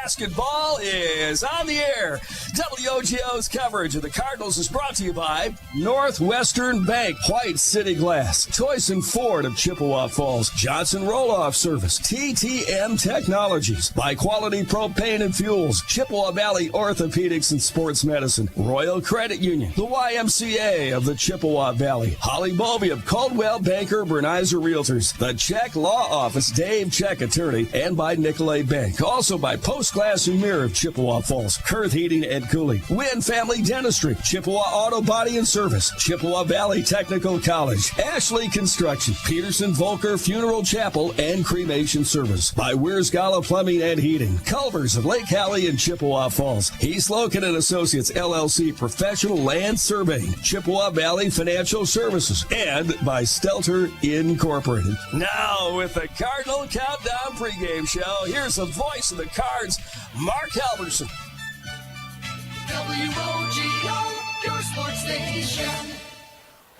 Basketball is on the air. WOGO's coverage of the Cardinals is brought to you by Northwestern Bank, White City Glass, Toyson Ford of Chippewa Falls, Johnson Roll-Off Service, TTM Technologies, by Quality Propane and Fuels, Chippewa Valley Orthopedics and Sports Medicine, Royal Credit Union, the YMCA of the Chippewa Valley, Holly Bovey of Coldwell Banker Bernizer Realtors, the Check Law Office, Dave Check Attorney, and by Nicolay Bank. Also by Post Glass and Mirror of Chippewa Falls, Kurth Heating and Cooling, Wynn Family Dentistry, Chippewa Auto Body and Service, Chippewa Valley Technical College, Ashley Construction, Peterson Volker Funeral Chapel and Cremation Service, by Weir's Gala Plumbing and Heating, Culvers of Lake Hallie and Chippewa Falls, East Logan and Associates LLC Professional Land Surveying, Chippewa Valley Financial Services, and by Stelter Incorporated. Now with the Cardinal Countdown pregame show, here's the voice of the Cards, Mark Halverson. WOGO, your sports station.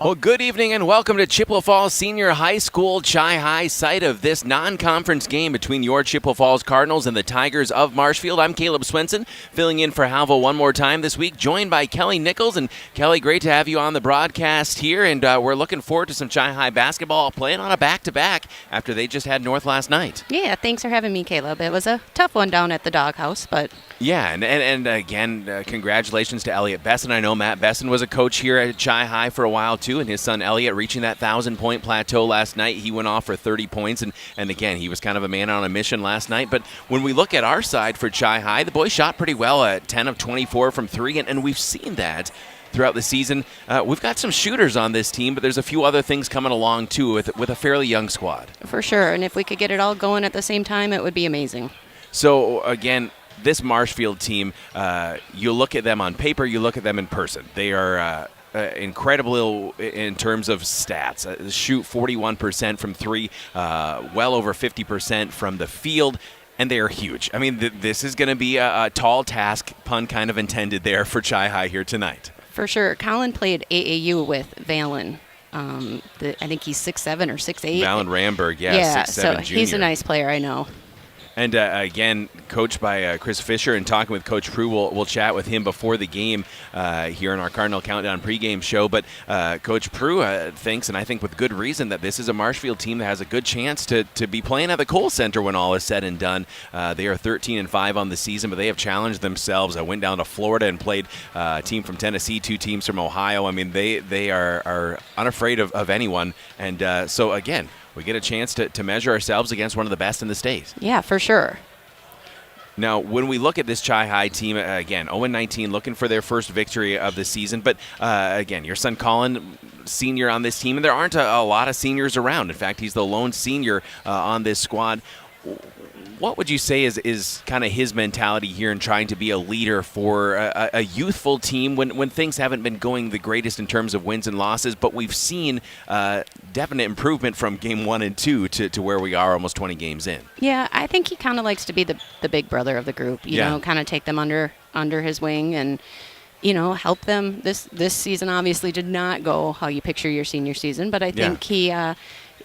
Well, good evening and welcome to Chippewa Falls Senior High School Chi-High, site of this non-conference game between your Chippewa Falls Cardinals and the Tigers of Marshfield. I'm Caleb Swenson, filling in for Halvo one more time this week, joined by Kelly Nichols. And Kelly, great to have you on the broadcast here, and we're looking forward to some Chi-High basketball, playing on a back-to-back after they just had North last night. Yeah, thanks for having me, Caleb. It was a tough one down at the doghouse, but... Yeah, and again, congratulations to Elliot Besson. I know Matt Besson was a coach here at Chi-High for a while, too, and his son Elliot reaching that 1,000-point plateau last night. He went off for 30 points, and again, he was kind of a man on a mission last night. But when we look at our side for Chi-High, the boys shot pretty well at 10 of 24 from three, and we've seen that throughout the season. We've got some shooters on this team, but there's a few other things coming along, too, with a fairly young squad. For sure, and if we could get it all going at the same time, it would be amazing. So, again, this Marshfield team, you look at them on paper, you look at them in person. They are incredible in terms of stats. Shoot 41% from three, well over 50% from the field, and they are huge. I mean, this is going to be a tall task, pun kind of intended there, for Chi-High here tonight. For sure. Colin played AAU with Valen. I think he's 6'7" or 6'8". Valen Ramberg, yeah 6'7" so junior. He's a nice player, I know. And again, coached by Chris Fischer, and talking with Coach Proue, we'll chat with him before the game here in our Cardinal Countdown pregame show. But Coach Proue thinks, and I think with good reason, that this is a Marshfield team that has a good chance to be playing at the Kohl Center when all is said and done. They are 13-5 on the season, but they have challenged themselves. I went down to Florida and played a team from Tennessee, two teams from Ohio. I mean, they are unafraid of anyone. And so, again, we get a chance to measure ourselves against one of the best in the state. Yeah, for sure. Now, when we look at this Chi-High team, again, 0-19, looking for their first victory of the season. But, again, your son Colin, senior on this team, and there aren't a lot of seniors around. In fact, he's the lone senior on this squad. What would you say is kind of his mentality here in trying to be a leader for a youthful team when things haven't been going the greatest in terms of wins and losses, but we've seen definite improvement from game 1 and 2 to where we are almost 20 games in? Yeah, I think he kind of likes to be the big brother of the group, you know, kind of take them under his wing and, you know, help them. This season obviously did not go how you picture your senior season, but I think he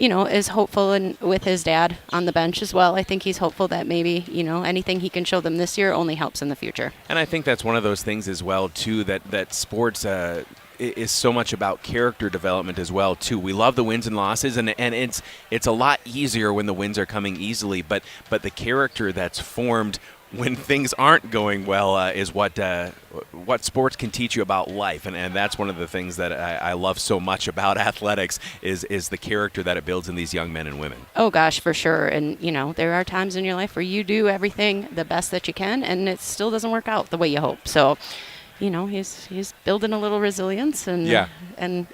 is hopeful, and with his dad on the bench as well, I think he's hopeful that maybe, anything he can show them this year only helps in the future. And I think that's one of those things as well, too, that sports is so much about character development as well, too. We love the wins and losses, and it's a lot easier when the wins are coming easily, but the character that's formed when things aren't going well is what sports can teach you about life, and that's one of the things that I love so much about athletics is the character that it builds in these young men and women. Oh gosh, for sure. And there are times in your life where you do everything the best that you can, and it still doesn't work out the way you hope. So, he's building a little resilience and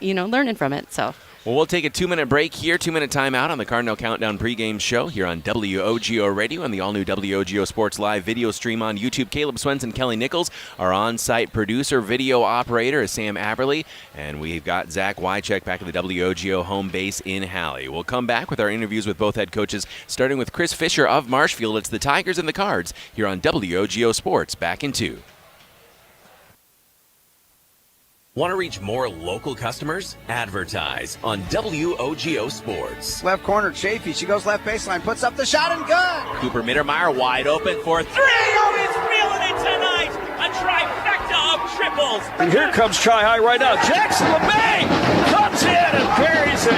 learning from it. So. Well, we'll take a 2-minute break here, 2-minute timeout on the Cardinal Countdown pregame show here on WOGO Radio and the all-new WOGO Sports Live video stream on YouTube. Caleb Swenson, Kelly Nichols, our on-site producer, video operator is Sam Aberley, and we've got Zach Wycheck back at the WOGO home base in Hallie. We'll come back with our interviews with both head coaches, starting with Chris Fischer of Marshfield. It's the Tigers and the Cards here on WOGO Sports. Back in 2. Want to reach more local customers? Advertise on WOGO Sports. Left corner, Chafee. She goes left baseline, puts up the shot and good. Cooper Mittermeier wide open for three. Falls. And here comes Tri High right now. Jackson LeMay comes in and buries it.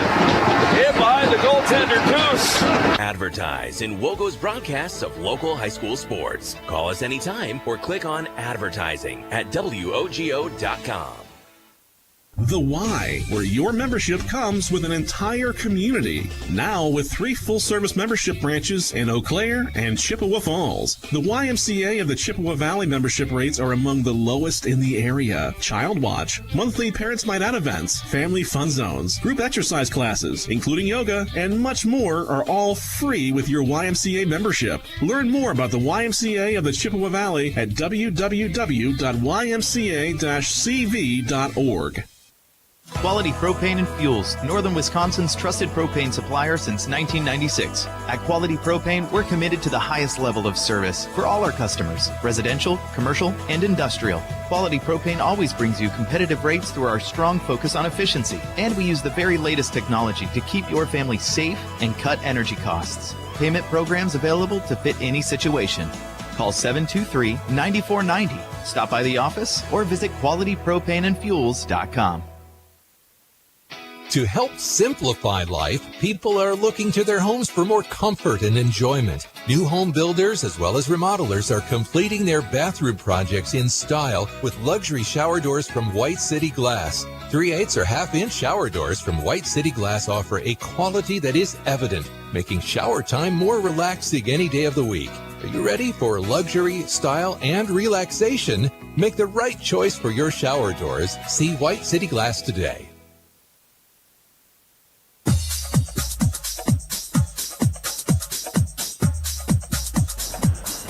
In behind the goaltender, Goose. Advertise in WOGO's broadcasts of local high school sports. Call us anytime or click on advertising at WOGO.com. The Y, where your membership comes with an entire community. Now with 3 full-service membership branches in Eau Claire and Chippewa Falls. The YMCA of the Chippewa Valley membership rates are among the lowest in the area. Child Watch, monthly Parents Night Out events, family fun zones, group exercise classes, including yoga, and much more are all free with your YMCA membership. Learn more about the YMCA of the Chippewa Valley at www.ymca-cv.org. Quality Propane and Fuels, Northern Wisconsin's trusted propane supplier since 1996. At Quality Propane, we're committed to the highest level of service for all our customers, residential, commercial, and industrial. Quality Propane always brings you competitive rates through our strong focus on efficiency, and we use the very latest technology to keep your family safe and cut energy costs. Payment programs available to fit any situation. Call 723-9490. Stop by the office or visit qualitypropaneandfuels.com. To help simplify life, people are looking to their homes for more comfort and enjoyment. New home builders as well as remodelers are completing their bathroom projects in style with luxury shower doors from White City Glass. 3/8 or half-inch shower doors from White City Glass offer a quality that is evident, making shower time more relaxing any day of the week. Are you ready for luxury, style, and relaxation? Make the right choice for your shower doors. See White City Glass today.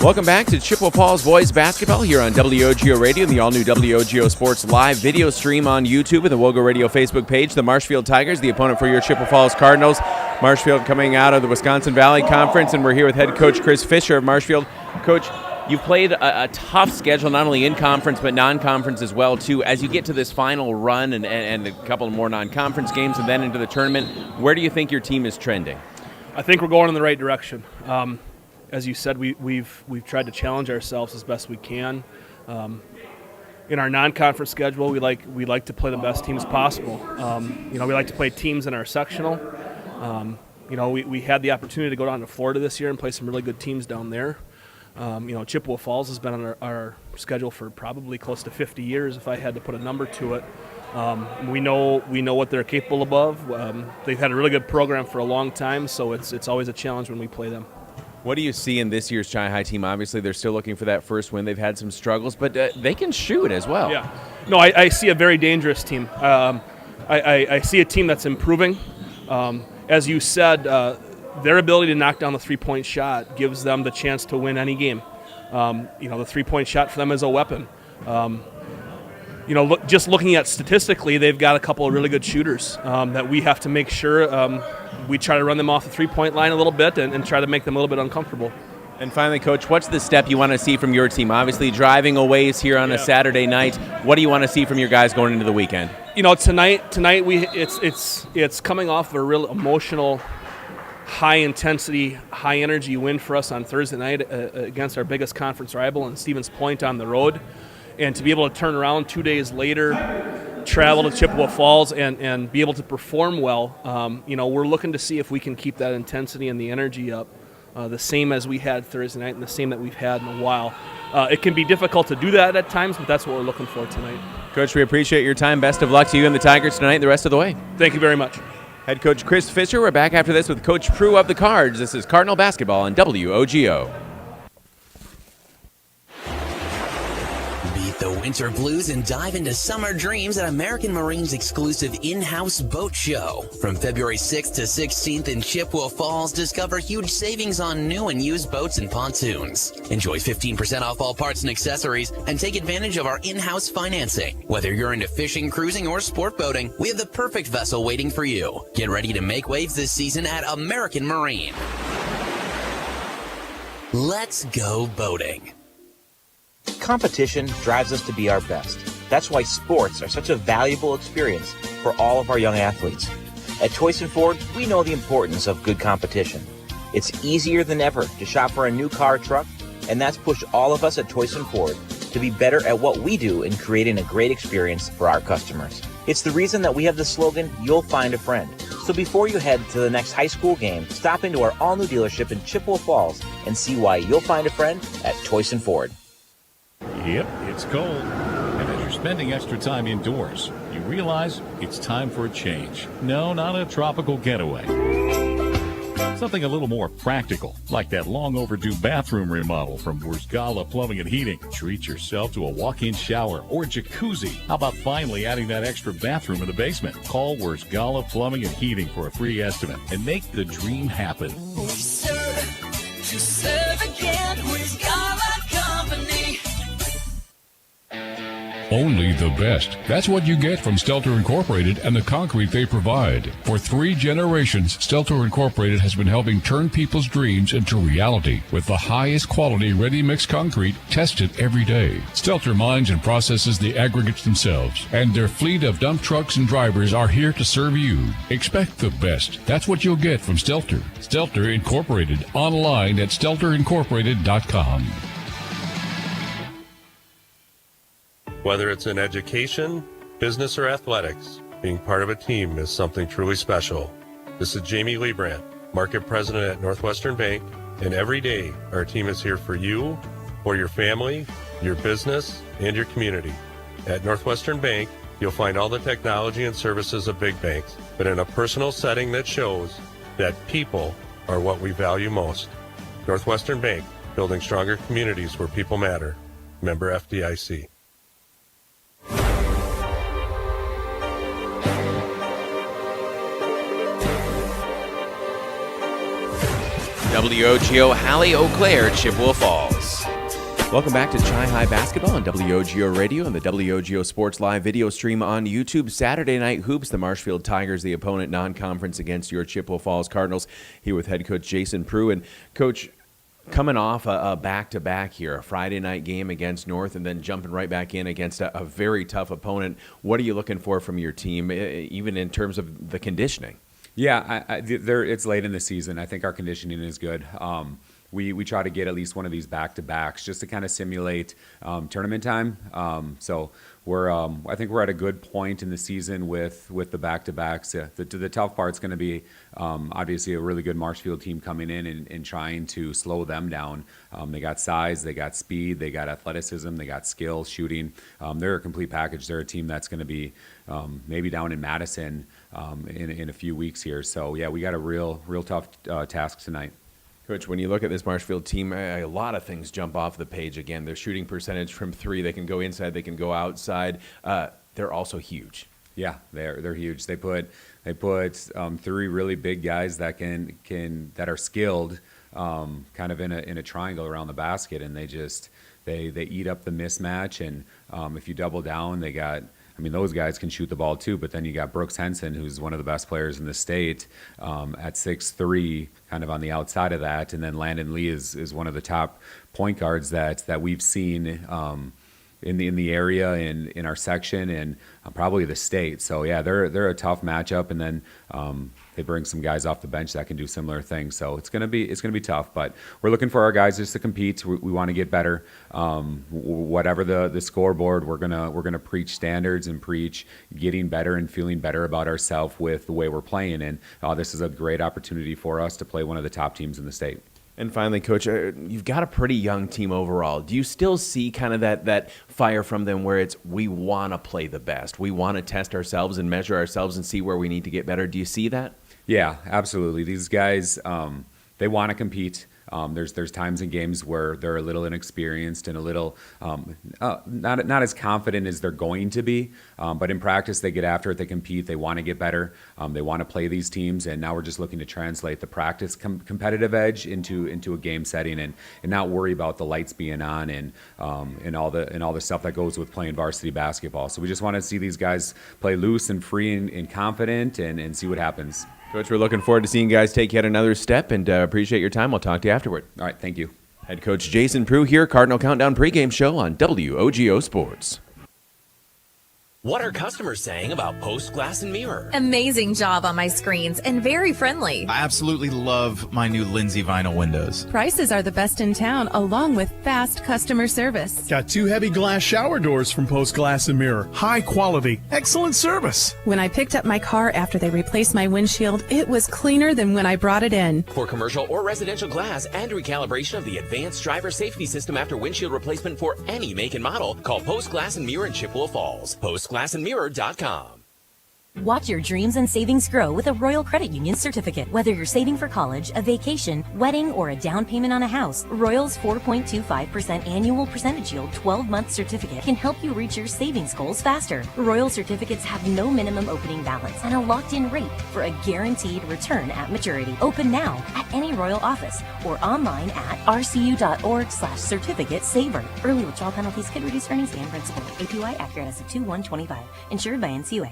Welcome back to Chippewa Falls Boys Basketball here on WOGO Radio and the all-new WOGO Sports live video stream on YouTube and the WOGO Radio Facebook page. The Marshfield Tigers, the opponent for your Chippewa Falls Cardinals. Marshfield coming out of the Wisconsin Valley Conference, and we're here with head coach Chris Fischer of Marshfield. Coach, you've played a tough schedule, not only in conference but non-conference as well, too. As you get to this final run and a couple more non-conference games and then into the tournament, where do you think your team is trending? I think we're going in the right direction. As you said, we've tried to challenge ourselves as best we can. In our non-conference schedule, we like to play the best teams possible. We like to play teams in our sectional. We had the opportunity to go down to Florida this year and play some really good teams down there. Chippewa Falls has been on our schedule for probably close to 50 years, if I had to put a number to it. We know what they're capable of. They've had a really good program for a long time, so it's always a challenge when we play them. What do you see in this year's Chi High team? Obviously, they're still looking for that first win. They've had some struggles, but they can shoot as well. Yeah. No, I see a very dangerous team. I see a team that's improving. As you said, their ability to knock down the three-point shot gives them the chance to win any game. The three-point shot for them is a weapon. Just looking at statistically, they've got a couple of really good shooters that we have to make sure we try to run them off the three-point line a little bit and try to make them a little bit uncomfortable. And finally, Coach, what's the step you want to see from your team? Obviously, driving a ways here on a Saturday night. What do you want to see from your guys going into the weekend? Tonight it's coming off of a real emotional, high-intensity, high-energy win for us on Thursday night against our biggest conference rival in Stevens Point on the road. And to be able to turn around 2 days later, travel to Chippewa Falls and be able to perform well, we're looking to see if we can keep that intensity and the energy up the same as we had Thursday night and the same that we've had in a while. It can be difficult to do that at times, but that's what we're looking for tonight. Coach, we appreciate your time. Best of luck to you and the Tigers tonight and the rest of the way. Thank you very much. Head coach Chris Fischer. We're back after this with Coach Proue of the Cards. This is Cardinal Basketball on WOGO. Beat the winter blues and dive into summer dreams at American Marine's exclusive in-house boat show. From February 6th to 16th in Chippewa Falls, discover huge savings on new and used boats and pontoons. Enjoy 15% off all parts and accessories and take advantage of our in-house financing. Whether you're into fishing, cruising, or sport boating, we have the perfect vessel waiting for you. Get ready to make waves this season at American Marine. Let's go boating. Competition drives us to be our best. That's why sports are such a valuable experience for all of our young athletes. At Toyson Ford, we know the importance of good competition. It's easier than ever to shop for a new car or truck, and that's pushed all of us at Toyson Ford to be better at what we do in creating a great experience for our customers. It's the reason that we have the slogan, "You'll find a friend." So before you head to the next high school game, stop into our all-new dealership in Chippewa Falls and see why you'll find a friend at Toyson Ford. Yep, it's cold. And as you're spending extra time indoors, you realize it's time for a change. No, not a tropical getaway. Something a little more practical, like that long overdue bathroom remodel from Wurzgala Plumbing and Heating. Treat yourself to a walk-in shower or jacuzzi. How about finally adding that extra bathroom in the basement? Call Wurzgala Plumbing and Heating for a free estimate and make the dream happen. We serve to serve again. Wurzgala Company. Only the best. That's what you get from Stelter Incorporated and the concrete they provide. For 3 generations, Stelter Incorporated has been helping turn people's dreams into reality with the highest quality ready-mix concrete tested every day. Stelter mines and processes the aggregates themselves, and their fleet of dump trucks and drivers are here to serve you. Expect the best. That's what you'll get from Stelter. Stelter Incorporated, online at stelterincorporated.com. Whether it's in education, business, or athletics, being part of a team is something truly special. This is Jamie Liebrandt, Market President at Northwestern Bank, and every day our team is here for you, for your family, your business, and your community. At Northwestern Bank, you'll find all the technology and services of big banks, but in a personal setting that shows that people are what we value most. Northwestern Bank, building stronger communities where people matter. Member FDIC. WOGO Halle Eau Claire, Chippewa Falls. Welcome back to Chi High Basketball on WOGO Radio and the WOGO Sports Live video stream on YouTube. Saturday Night Hoops, the Marshfield Tigers, the opponent non-conference against your Chippewa Falls Cardinals. Here with head coach Jason Proue. And Coach, coming off a back-to-back here, a Friday night game against North and then jumping right back in against a very tough opponent, what are you looking for from your team, even in terms of the conditioning? Yeah, it's late in the season. I think our conditioning is good. We try to get at least one of these back-to-backs just to kind of simulate tournament time. So I think we're at a good point in the season with the back-to-backs. The tough part's going to be obviously a really good Marshfield team coming in and trying to slow them down. They got size, they got speed, they got athleticism, they got skill, shooting. They're a complete package. They're a team that's going to be maybe down in Madison in a few weeks here. So yeah, we got a real tough task tonight. Coach, when you look at this Marshfield team, a lot of things jump off the page. Again, their shooting percentage from 3, they can go inside, they can go outside. They're also huge. Yeah, they're huge. They put 3 really big guys that that are skilled, kind of in a triangle around the basket, and they eat up the mismatch. And if you double down, those guys can shoot the ball too, but then you got Brooks Henson, who's one of the best players in the state, at 6'3", kind of on the outside of that. And then Landon Lee is one of the top point guards that we've seen in the area, in our section, and probably the state. So yeah, they're a tough matchup. And then they bring some guys off the bench that can do similar things. So it's gonna be tough, but we're looking for our guys just to compete. We want to get better. Whatever the scoreboard, we're gonna preach standards and preach getting better and feeling better about ourselves with the way we're playing. And this is a great opportunity for us to play one of the top teams in the state. And finally, Coach, you've got a pretty young team overall. Do you still see kind of that fire from them where it's we want to play the best, we want to test ourselves and measure ourselves and see where we need to get better? Do you see that? Yeah, absolutely. These guys, they want to compete. There's times in games where they're a little inexperienced and a little not as confident as they're going to be. But in practice, they get after it. They compete. They want to get better. They want to play these teams. And now we're just looking to translate the practice competitive edge into a game setting and not worry about the lights being on and all the stuff that goes with playing varsity basketball. So we just want to see these guys play loose and free and confident and see what happens. Coach, we're looking forward to seeing you guys take yet another step and appreciate your time. We'll talk to you afterward. All right, thank you. Head coach Jason Proue here, Cardinal Countdown pregame show on WOGO Sports. What are customers saying about Post Glass and Mirror? Amazing job on my screens and very friendly. I absolutely love my new Lindsay vinyl windows. Prices are the best in town, along with fast customer service. Got 2 heavy glass shower doors from Post Glass and Mirror. High quality, excellent service. When I picked up my car after they replaced my windshield, it was cleaner than when I brought it in. For commercial or residential glass and recalibration of the advanced driver safety system after windshield replacement for any make and model, call Post Glass and Mirror in Chippewa Falls. PostGlassandMirror.com. Watch your dreams and savings grow with a Royal Credit Union certificate. Whether you're saving for college, a vacation, wedding, or a down payment on a house, Royal's 4.25% annual percentage yield 12-month certificate can help you reach your savings goals faster. Royal certificates have no minimum opening balance and a locked-in rate for a guaranteed return at maturity. Open now at any Royal office or online at rcu.org/certificate saver. Early withdrawal penalties could reduce earnings and principal. APY accurate as of 2/1/25. Insured by NCUA.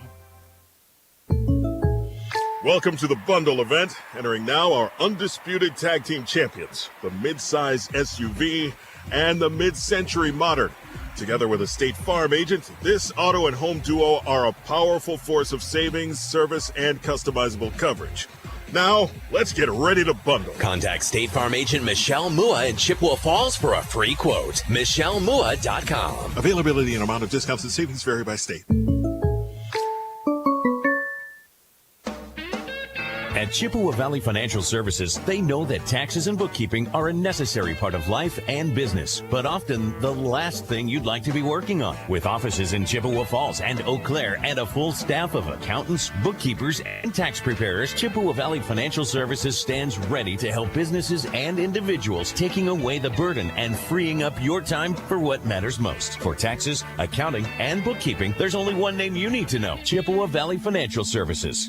Welcome to the bundle event. Entering now our undisputed tag team champions, the mid-size SUV and the mid-century modern. Together with a State Farm agent, this auto and home duo are a powerful force of savings, service, and customizable coverage. Now, let's get ready to bundle. Contact State Farm agent Michelle Mua in Chippewa Falls for a free quote. MichelleMua.com. Availability and amount of discounts and savings vary by state. At Chippewa Valley Financial Services, they know that taxes and bookkeeping are a necessary part of life and business, but often the last thing you'd like to be working on. With offices in Chippewa Falls and Eau Claire and a full staff of accountants, bookkeepers, and tax preparers, Chippewa Valley Financial Services stands ready to help businesses and individuals, taking away the burden and freeing up your time for what matters most. For taxes, accounting, and bookkeeping, there's only one name you need to know: Chippewa Valley Financial Services.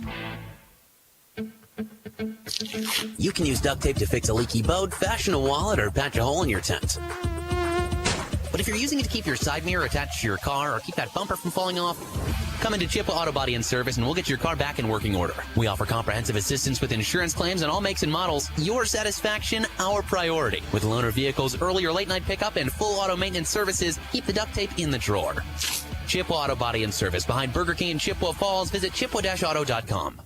You can use duct tape to fix a leaky boat, fashion a wallet, or patch a hole in your tent. But if you're using it to keep your side mirror attached to your car or keep that bumper from falling off, come into Chippewa Auto Body and Service and we'll get your car back in working order. We offer comprehensive assistance with insurance claims on all makes and models. Your satisfaction, our priority. With loaner vehicles, early or late night pickup, and full auto maintenance services, keep the duct tape in the drawer. Chippewa Auto Body and Service behind Burger King in Chippewa Falls. Visit chippewa-auto.com.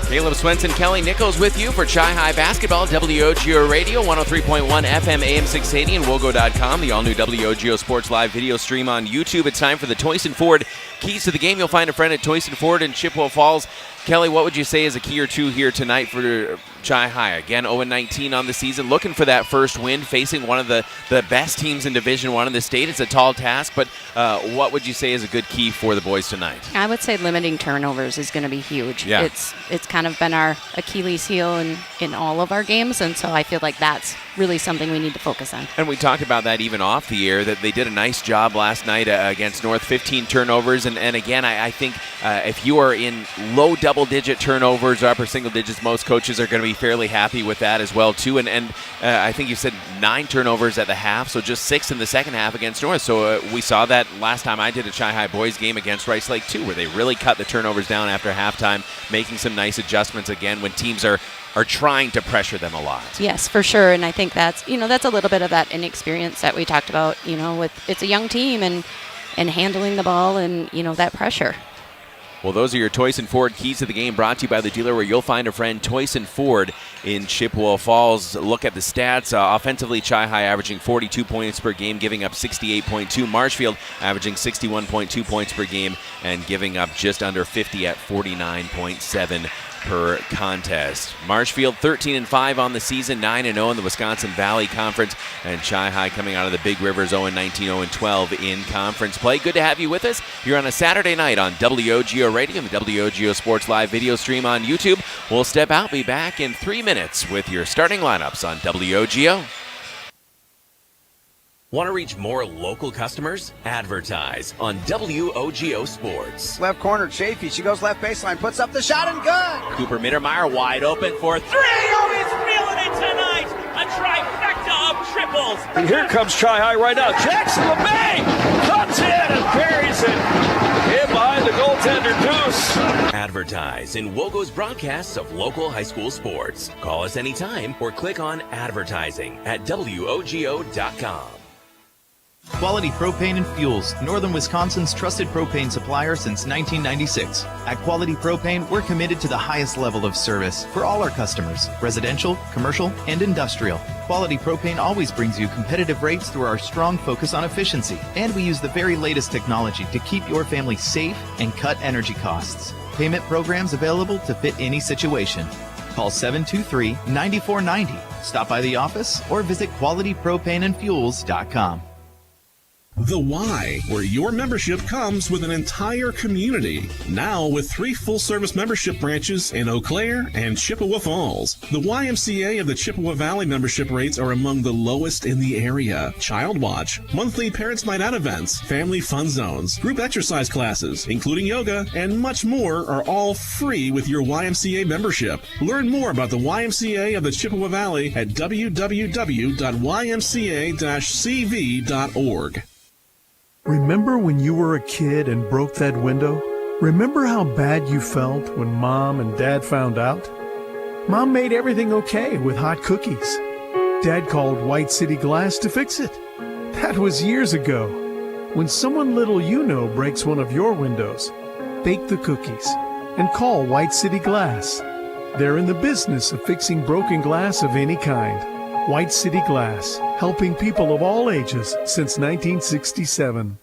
Caleb Swenson, Kelly Nichols with you for Chi High Basketball, WOGO Radio, 103.1 FM, AM 680, and WOGO.com, the all-new WOGO Sports Live video stream on YouTube. It's time for the Toyson Ford Keys to the Game. You'll find a friend at Toyson Ford in Chippewa Falls. Kelly, what would you say is a key or two here tonight for Chi High? Again, 0-19 on the season, looking for that first win, facing one of the best teams in Division I in the state. It's a tall task, but what would you say is a good key for the boys tonight? I would say limiting turnovers is going to be huge. Yeah. It's kind of been our Achilles heel in all of our games, and so I feel like that's really something we need to focus on. And we talked about that even off the air, that they did a nice job last night against North, 15 turnovers. And again, I think if you are in low double-digit turnovers or upper single digits, most coaches are going to be fairly happy with that as well, too. And I think you said 9 turnovers at the half, so just 6 in the second half against North. So we saw that last time I did a Chi High boys game against Rice Lake, too, where they really cut the turnovers down after halftime, making some nice adjustments again when teams are trying to pressure them a lot. Yes, for sure. And I think that's a little bit of that inexperience that we talked about, with it's a young team and handling the ball and, that pressure. Well, those are your Toyson Ford Keys to the Game, brought to you by the dealer where you'll find a friend, Toyson Ford in Chippewa Falls. Look at the stats. Offensively, Chi High averaging 42 points per game, giving up 68.2. Marshfield averaging 61.2 points per game and giving up just under 50 at 49.7 per contest. Marshfield 13-5 on the season, 9-0 in the Wisconsin Valley Conference, and Chi High coming out of the Big Rivers 0-19, 0-12 in conference play. Good to have you with us. You're on a Saturday night on WOGO Radio and the WOGO Sports Live video stream on YouTube. We'll step out, be back in 3 minutes with your starting lineups on WOGO. Want to reach more local customers? Advertise on WOGO Sports. Left corner, Chafee. She goes left baseline, puts up the shot and good. Cooper Mittermeier wide open for 3. Oh, he's feeling it tonight. A trifecta of triples. And here comes Chi High right now. Jackson LeMay comes in and buries it. In behind the goaltender, Deuce. advertise in WOGO's broadcasts of local high school sports. Call us anytime or click on advertising at WOGO.com. Quality Propane and Fuels, Northern Wisconsin's trusted propane supplier since 1996. At Quality Propane, we're committed to the highest level of service for all our customers, residential, commercial, and industrial. Quality Propane always brings you competitive rates through our strong focus on efficiency, and we use the very latest technology to keep your family safe and cut energy costs. Payment programs available to fit any situation. Call 723-9490. Stop by the office or visit qualitypropaneandfuels.com. The Y, where your membership comes with an entire community. Now with 3 full-service membership branches in Eau Claire and Chippewa Falls. The YMCA of the Chippewa Valley membership rates are among the lowest in the area. Child Watch, monthly Parents Night Out events, family fun zones, group exercise classes, including yoga, and much more are all free with your YMCA membership. Learn more about the YMCA of the Chippewa Valley at www.ymca-cv.org. Remember when you were a kid and broke that window? Remember how bad you felt when Mom and Dad found out? Mom made everything okay with hot cookies. Dad called White City Glass to fix it. That was years ago. When someone little you know breaks one of your windows, bake the cookies and call White City Glass. They're in the business of fixing broken glass of any kind. White City Glass, helping people of all ages since 1967.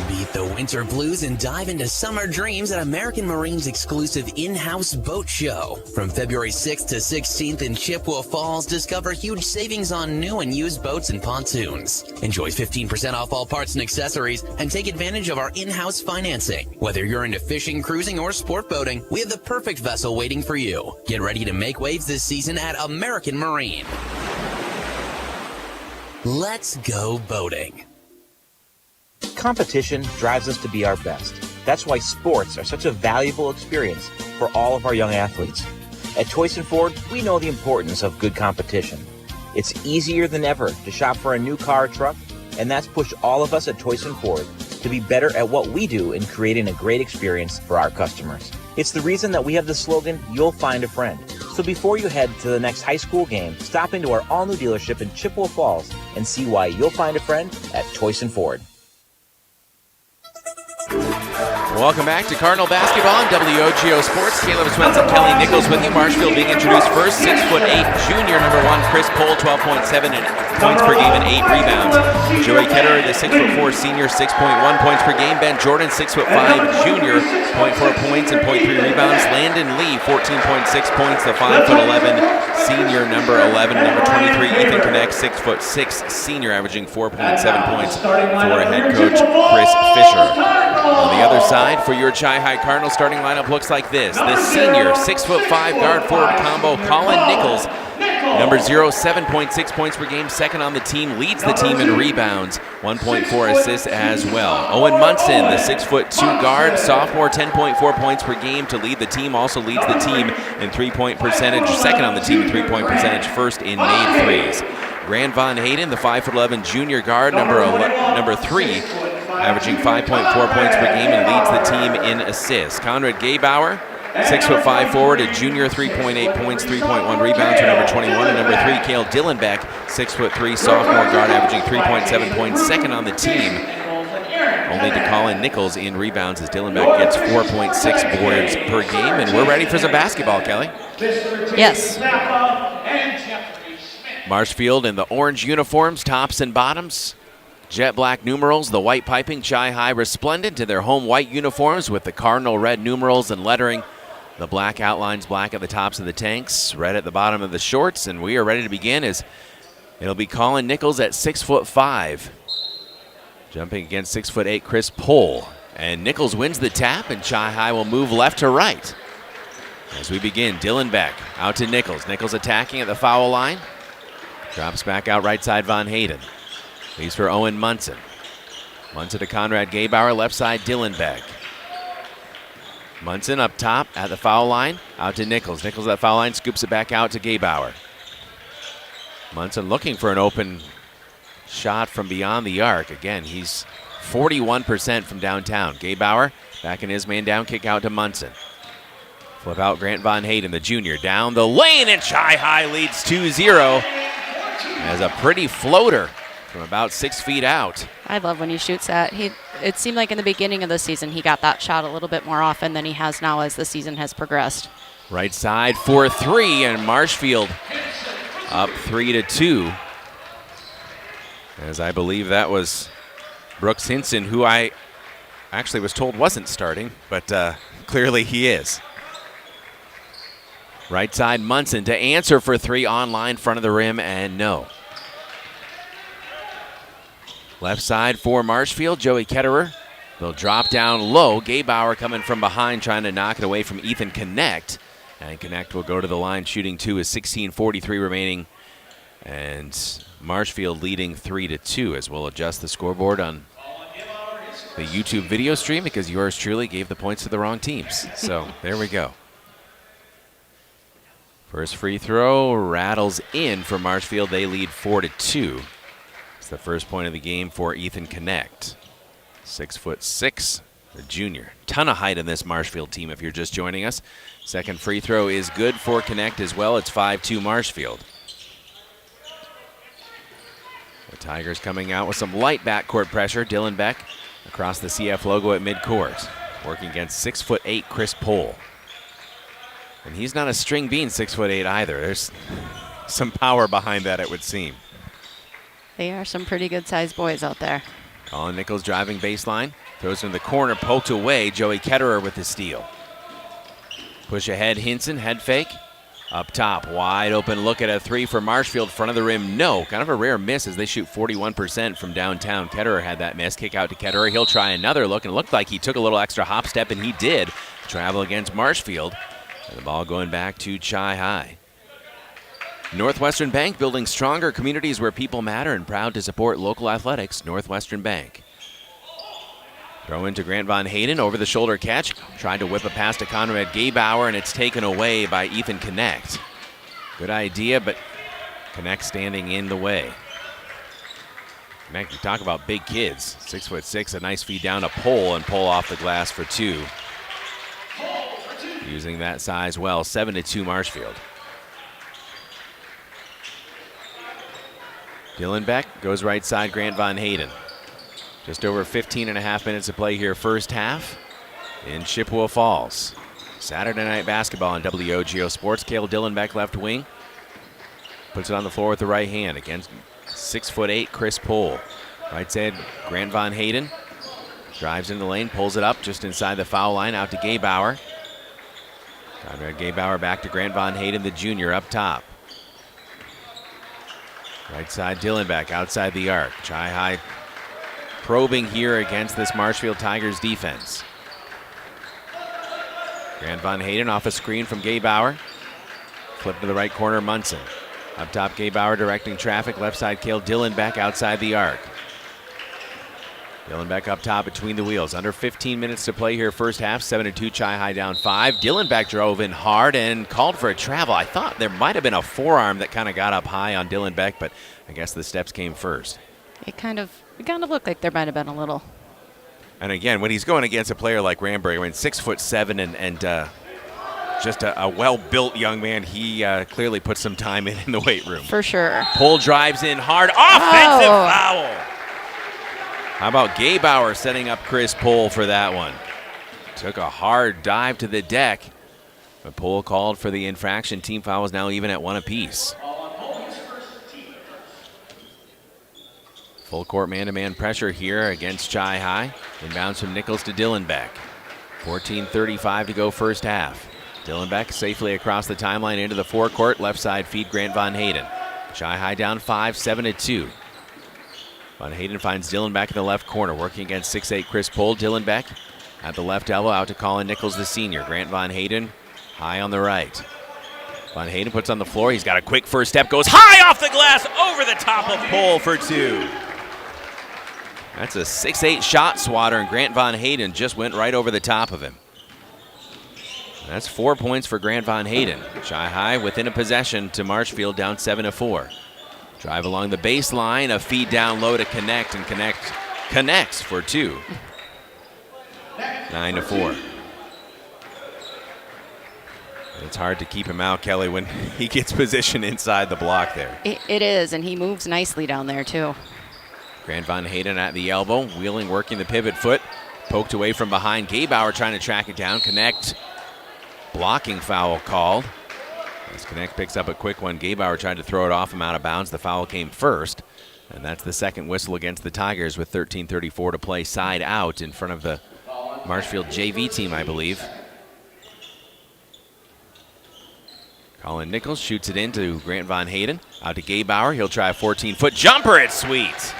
Beat the winter blues and dive into summer dreams at American Marine's exclusive in-house boat show. From February 6th to 16th in Chippewa Falls, discover huge savings on new and used boats and pontoons. Enjoy 15% off all parts and accessories and take advantage of our in-house financing. Whether you're into fishing, cruising, or sport boating, we have the perfect vessel waiting for you. Get ready to make waves this season at American Marine. Let's go boating. Competition drives us to be our best. That's why sports are such a valuable experience for all of our young athletes. At Toyson Ford, we know the importance of good competition. It's easier than ever to shop for a new car or truck, and that's pushed all of us at Toyson Ford to be better at what we do in creating a great experience for our customers. It's the reason that we have the slogan, "You'll find a friend." So before you head to the next high school game, stop into our all-new dealership in Chippewa Falls and see why you'll find a friend at Toyson Ford. Welcome back to Cardinal Basketball on WOGO Sports. Caleb Swenson, Kelly Nichols with you. Marshfield being introduced first. 6'8", junior number 1, Chris Pohl, 12.7 and points per game and 8 rebounds. Joey Ketterer, the 6'4" senior, 6.1 points per game. Ben Jordan, 6'5", junior, 0.4 points and 0.3 rebounds. Landon Lee, 14.6 points, the 5'11" senior, number 11. Number 23, Ethan Connect, 6'6", senior, averaging 4.7 points for head coach Chris Fischer. On the other side, for your Chi-Hi Cardinal starting lineup looks like this. The senior, 6'5" guard-forward combo, Colin Nichols, number 0, 7.6 points per game, second on the team, leads the team in rebounds, 1.4 assists as well. Owen Munson, the 6'2" guard, sophomore, 10.4 points per game to lead the team, also leads the team in three-point percentage, second on the team in three-point percentage, first in made threes. Grant Von Hayden, the 5'11" junior guard, number 3, averaging 5.4 points per game and leads the team in assists. Conrad Gaybauer, 6'5" forward, a junior, 3.8 points, 3.1 rebounds for number 21. And number 3, Cale Dillenbeck, 6'3", sophomore guard, averaging 3.7 points, second on the team. Only to Colin Nichols in rebounds as Dillenbeck gets 4.6 boards per game. And we're ready for some basketball, Kelly. Yes. Marshfield in the orange uniforms, tops and bottoms. Jet black numerals, the white piping, Chi-Hi resplendent in their home white uniforms with the Cardinal red numerals and lettering. The black outlines black at the tops of the tanks, red at the bottom of the shorts, and we are ready to begin as it'll be Colin Nichols at 6'5", jumping against 6'8" Chris Pohl. And Nichols wins the tap, and Chi-Hi will move left to right. As we begin, Dillenbeck out to Nichols. Nichols attacking at the foul line. Drops back out right side, Von Hayden. Leaves for Owen Munson. Munson to Conrad Gaybauer, left side, Dillenbeck. Munson up top at the foul line, out to Nichols. Nichols at the foul line, scoops it back out to Gaybauer. Munson looking for an open shot from beyond the arc. Again, he's 41% from downtown. Gaybauer Back in his man down, kick out to Munson. Flip out Grant Von Hayden, the junior, down the lane, and Chi High leads 2-0 as a pretty floater from about 6 feet out. I love when he shoots that. It seemed like in the beginning of the season he got that shot a little bit more often than he has now as the season has progressed. Right side for 3, and Marshfield up 3-2. As I believe that was Brooks Hinson, who I actually was told wasn't starting, but clearly he is. Right side Munson to answer for 3 on line, front of the rim, and no. Left side for Marshfield, Joey Ketterer. They'll drop down low. Gaybauer coming from behind, trying to knock it away from Ethan Connect. And Connect will go to the line, shooting 2 with 16:43 remaining. And Marshfield leading 3-2 as we'll adjust the scoreboard on the YouTube video stream because yours truly gave the points to the wrong teams. So there we go. First free throw rattles in for Marshfield. They lead 4-2. It's the first point of the game for Ethan Connect. 6'6", the junior. Ton of height in this Marshfield team if you're just joining us. Second free throw is good for Connect as well. It's 5-2 Marshfield. The Tigers coming out with some light backcourt pressure. Dylan Beck across the CF logo at midcourt. Working against 6'8" Chris Pohl. And he's not a string bean 6'8" either. There's some power behind that, it would seem. They are some pretty good-sized boys out there. Colin Nichols driving baseline. Throws it in the corner, poked away. Joey Ketterer with the steal. Push ahead, Hinson, head fake. Up top, wide open look at a 3 for Marshfield. Front of the rim, no. Kind of a rare miss as they shoot 41% from downtown. Ketterer had that miss. Kick out to Ketterer. He'll try another look, and it looked like he took a little extra hop step, and he did. Travel against Marshfield. And the ball going back to Chi High. Northwestern Bank, building stronger communities where people matter and proud to support local athletics. Northwestern Bank. Throw into Grant Von Hayden, over the shoulder catch. Tried to whip a pass to Conrad Gaybauer, and it's taken away by Ethan Connect. Good idea, but Connect standing in the way. Connect, you talk about big kids. 6'6", a nice feed down to Pohl, and Pohl off the glass for 2. Using that size well, 7-2 Marshfield. Dylan Beck goes right side, Grant Von Hayden. Just over 15.5 minutes of play here first half in Chippewa Falls. Saturday night basketball on WOGO Sports. Cale Dylan Beck left wing. Puts it on the floor with the right hand against 6'8" Chris Pohl. Right side, Grant Von Hayden. Drives in the lane, pulls it up just inside the foul line, out to Gaybauer. Conrad Gaybauer back to Grant Von Hayden, the junior, up top. Right side, Dylan Beck outside the arc. Chi High probing here against this Marshfield Tigers defense. Grant Von Hayden off a screen from Gaybauer. Flip to the right corner, Munson. Up top, Gaybauer directing traffic. Left side, Cale Dylan Beck outside the arc. Dylan Beck up top between the wheels. Under 15 minutes to play here first half. 7-2, Chi High down 5. Dylan Beck drove in hard and called for a travel. I thought there might have been a forearm that kind of got up high on Dylan Beck, but I guess the steps came first. It kind of looked like there might have been a little. And again, when he's going against a player like Ramberry, when 6'7" and just a well-built young man, he clearly put some time in the weight room. For sure. Pohl drives in hard. Offensive foul. How about Gaybauer setting up Chris Pohl for that one? Took a hard dive to the deck, but Pohl called for the infraction. Team foul is now even at 1 apiece. Full court man-to-man pressure here against Chi High. Inbounds from Nichols to Dylan Beck. 14:35 to go first half. Dylan Beck safely across the timeline into the forecourt. Left side feed Grant Von Hayden. Chi High down 5, 7-2. Von Hayden finds Dylan Beck in the left corner, working against 6'8" Chris Pohl. Dylan Beck at the left elbow, out to Colin Nichols, the senior. Grant Von Hayden high on the right. Von Hayden puts on the floor. He's got a quick first step, goes high off the glass, over the top of Pohl for 2. That's a 6'8" shot swatter, and Grant Von Hayden just went right over the top of him. That's 4 points for Grant Von Hayden. Chi High within a possession to Marshfield, down 7-4. Drive along the baseline, a feed down low to Connect, and Connect connects for 2. 9-4. It's hard to keep him out, Kelly, when he gets positioned inside the block there. It is, and he moves nicely down there, too. Grant Van Hayden at the elbow, Wheeling working the pivot foot. Poked away from behind. Gabauer trying to track it down. Connect. Blocking foul called. As Connect picks up a quick one. Gabauer tried to throw it off him out of bounds. The foul came first. And that's the second whistle against the Tigers with 13:34 to play. Side out in front of the Marshfield JV team, I believe. Colin Nichols shoots it into Grant Van Hayden. Out to Gabauer. He'll try a 14-foot jumper. It's sweet.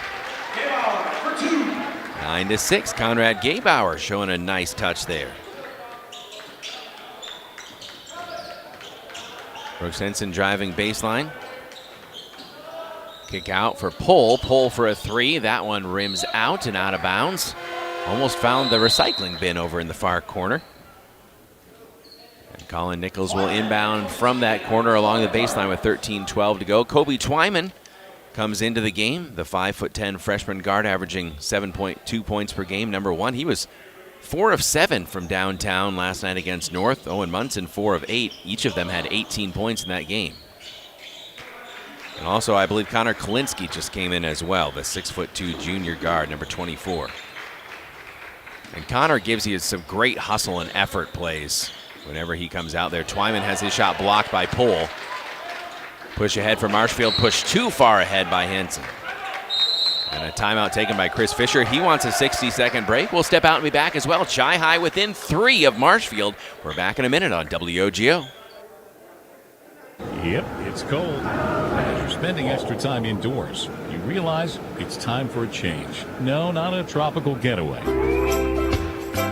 9-6. Conrad Gabauer showing a nice touch there. Brooks Henson driving baseline. Kick out for Pull. Pull for a three. That one rims out and out of bounds. Almost found the recycling bin over in the far corner. And Colin Nichols will inbound from that corner along the baseline with 13:12 to go. Kobe Twyman comes into the game, the 5'10" freshman guard, averaging 7.2 points per game. Number one, he was 4 of 7 from downtown last night against North. Owen Munson 4 of 8. Each of them had 18 points in that game. And also, I believe Connor Kalinsky just came in as well, the 6'2" junior guard, number 24. And Connor gives you some great hustle and effort plays whenever he comes out there. Twyman has his shot blocked by Pohl. Push ahead for Marshfield, push too far ahead by Henson. And a timeout taken by Chris Fischer. He wants a 60-second break. We'll step out and be back as well. Chi High within 3 of Marshfield. We're back in a minute on WOGO. Yep, it's cold. As you're spending extra time indoors, you realize it's time for a change. No, not a tropical getaway.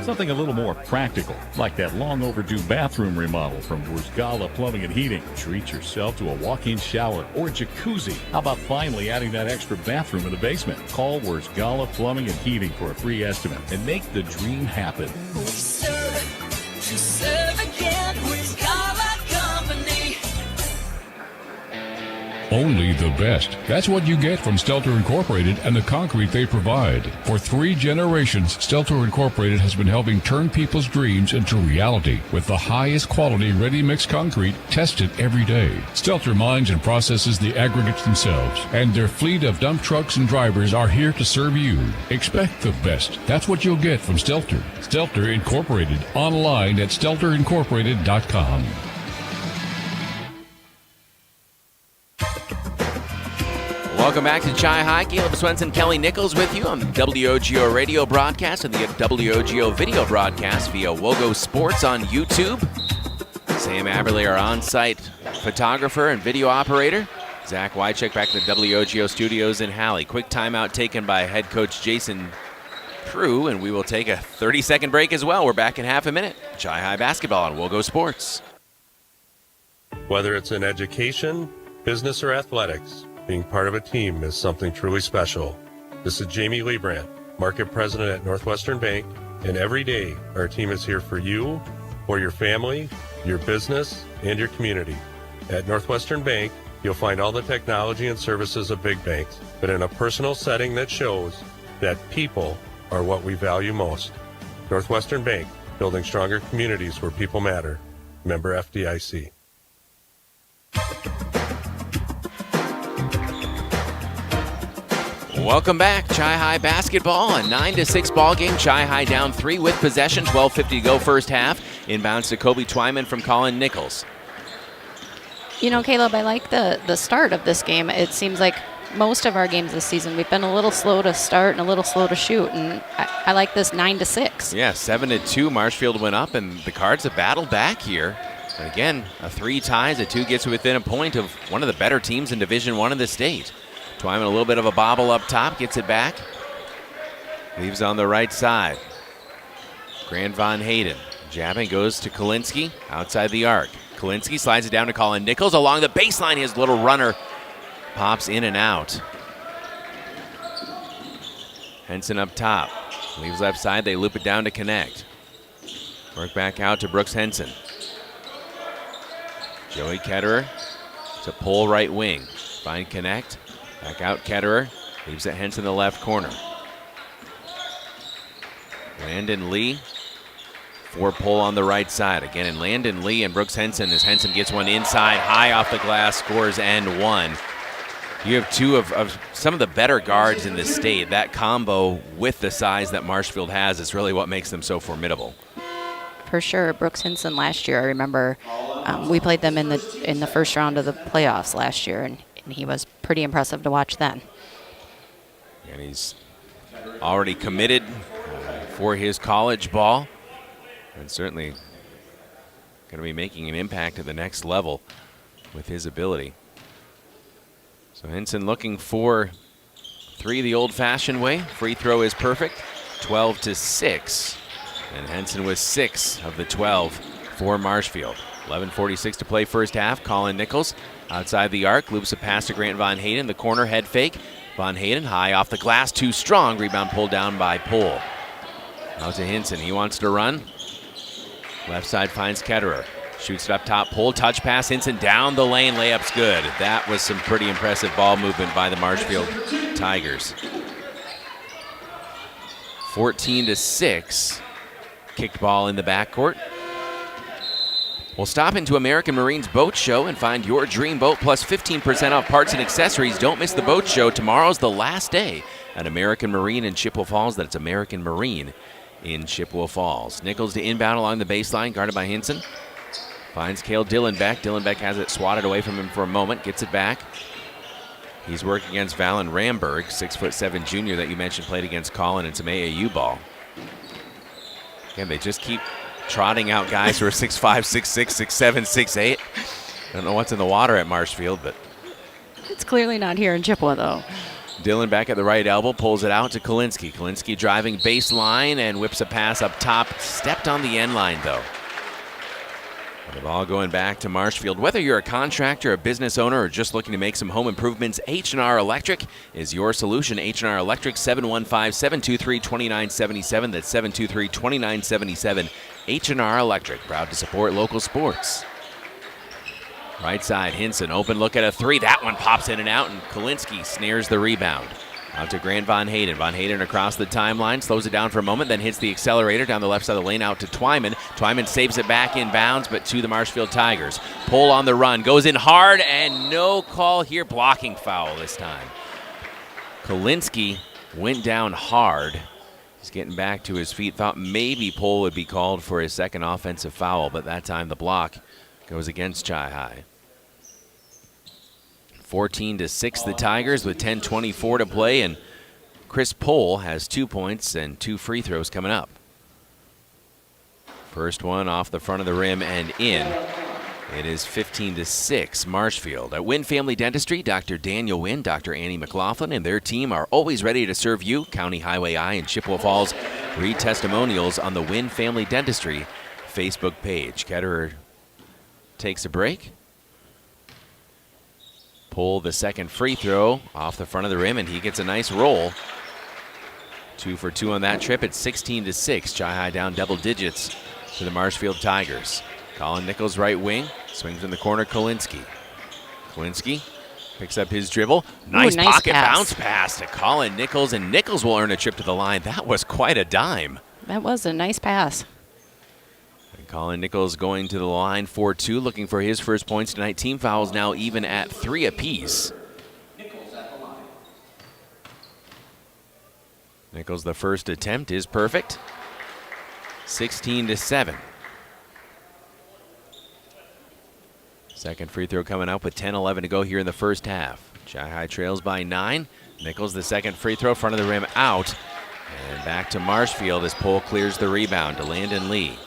Something a little more practical, like that long overdue bathroom remodel from Wurzgala Plumbing and Heating. Treat yourself to a walk-in shower or jacuzzi. How about finally adding that extra bathroom in the basement? Call Wurzgala Plumbing and Heating for a free estimate and make the dream happen. We serve again, Wurzgala Company. Only the best. That's what you get from Stelter Incorporated and the concrete they provide. For 3 generations, Stelter Incorporated has been helping turn people's dreams into reality with the highest quality ready-mix concrete tested every day. Stelter mines and processes the aggregates themselves, and their fleet of dump trucks and drivers are here to serve you. Expect the best. That's what you'll get from Stelter. Stelter Incorporated, online at stelterincorporated.com. Welcome back to Chi High. Caleb Swenson, Kelly Nichols with you on the WOGO radio broadcast and the WOGO video broadcast via WOGO Sports on YouTube. Sam Aberley, our on-site photographer and video operator. Zach Wycheck back to the WOGO studios in Halley. Quick timeout taken by head coach Jason Proue, and we will take a 30-second break as well. We're back in half a minute. Chi High basketball on WOGO Sports. Whether it's in education, business, or athletics, being part of a team is something truly special. This is Jamie Liebrandt, Market President at Northwestern Bank, and every day our team is here for you, for your family, your business, and your community. At Northwestern Bank, you'll find all the technology and services of big banks, but in a personal setting that shows that people are what we value most. Northwestern Bank, building stronger communities where people matter. Member FDIC. Welcome back. Chi High basketball, a 9-6 ball game. Chi High down 3 with possession. 12:50 to go first half. Inbounds to Kobe Twyman from Colin Nichols. You know, Caleb, I like the start of this game. It seems like most of our games this season, we've been a little slow to start and a little slow to shoot, and I like this 9-6. Yeah, 7-2. Marshfield went up, and the Cards have battled back here. And again, a 3 ties, a 2 gets within a point of one of the better teams in Division I of the state. Twyman a little bit of a bobble up top, gets it back. Leaves on the right side. Grant Van Hayden. Jabbing goes to Kalinsky outside the arc. Kalinsky slides it down to Colin Nichols. Along the baseline, his little runner pops in and out. Henson up top. Leaves left side. They loop it down to Connect. Work back out to Brooks Henson. Joey Ketterer to pull right wing. Find Connect. Back out Ketterer. Leaves it Henson in the left corner. Landon Lee for Poole on the right side. Again, and Landon Lee and Brooks Henson as Henson gets one inside, high off the glass, scores and one. You have two of some of the better guards in the state. That combo with the size that Marshfield has is really what makes them so formidable. For sure. Brooks Henson last year, I remember we played them in the first round of the playoffs last year, and he was pretty impressive to watch then. And he's already committed for his college ball, and certainly going to be making an impact at the next level with his ability. So Henson looking for three the old-fashioned way. Free throw is perfect, 12-6. And Henson was 6 of the 12 for Marshfield. 11:46 to play first half. Colin Nichols outside the arc, loops a pass to Grant Von Hayden. The corner head fake. Von Hayden high off the glass, too strong. Rebound pulled down by Poole. Out to Henson. He wants to run. Left side finds Ketterer. Shoots it up top. Poole touch pass. Henson down the lane. Layup's good. That was some pretty impressive ball movement by the Marshfield Tigers. 14-6. Kicked ball in the backcourt. We'll stop into American Marine's Boat Show and find your dream boat plus 15% off parts and accessories. Don't miss the boat show. Tomorrow's the last day at American Marine in Chippewa Falls. That's American Marine in Chippewa Falls. Nichols to inbound along the baseline, guarded by Henson. Finds Cale Dillenbeck. Dillenbeck has it swatted away from him for a moment, gets it back. He's working against Valen Ramberg, 6'7" junior that you mentioned played against Colin in some AAU ball. Again, they just keep trotting out guys who are 6'5", 6'6", 6'7", 6'8". I don't know what's in the water at Marshfield, but it's clearly not here in Chippewa, though. Dillon back at the right elbow, pulls it out to Kalinsky. Kalinsky driving baseline and whips a pass up top. Stepped on the end line, though. The ball going back to Marshfield. Whether you're a contractor, a business owner, or just looking to make some home improvements, H&R Electric is your solution. H&R Electric, 715-723-2977. That's 723-2977. H&R Electric, proud to support local sports. Right side, Henson, open look at a three. That one pops in and out, and Kalinsky snares the rebound. Out to Grant Von Hayden. Von Hayden across the timeline, slows it down for a moment, then hits the accelerator down the left side of the lane out to Twyman. Twyman saves it back in bounds, but to the Marshfield Tigers. Poole on the run, goes in hard, and no call here. Blocking foul this time. Kalinsky went down hard. He's getting back to his feet. Thought maybe Poole would be called for his second offensive foul, but that time the block goes against Chi High. 14-6 the Tigers with 10:24 to play, and Chris Poole has 2 points and 2 free throws coming up. First one off the front of the rim and in. It is 15-6 Marshfield. At Wynn Family Dentistry, Dr. Daniel Wynn, Dr. Annie McLaughlin, and their team are always ready to serve you. County Highway I in Chippewa Falls. Read testimonials on the Wynn Family Dentistry Facebook page. Ketterer takes a break. Poole the second free throw off the front of the rim, and he gets a nice roll. 2 for 2 on that trip. It's 16-6. Chi High down double digits to the Marshfield Tigers. Colin Nichols right wing. Swings in the corner, Kalinsky. Kalinsky picks up his dribble. Nice pocket bounce pass to Colin Nichols, and Nichols will earn a trip to the line. That was quite a dime. That was a nice pass. Colin Nichols going to the line 4-2, looking for his first points tonight. Team fouls now even at 3 apiece. Nichols, the first attempt is perfect. 16-7. Second free throw coming up with 10-11 to go here in the first half. Chi High trails by 9. Nichols, the second free throw, front of the rim out. And back to Marshfield as Poole clears the rebound to Landon Lee.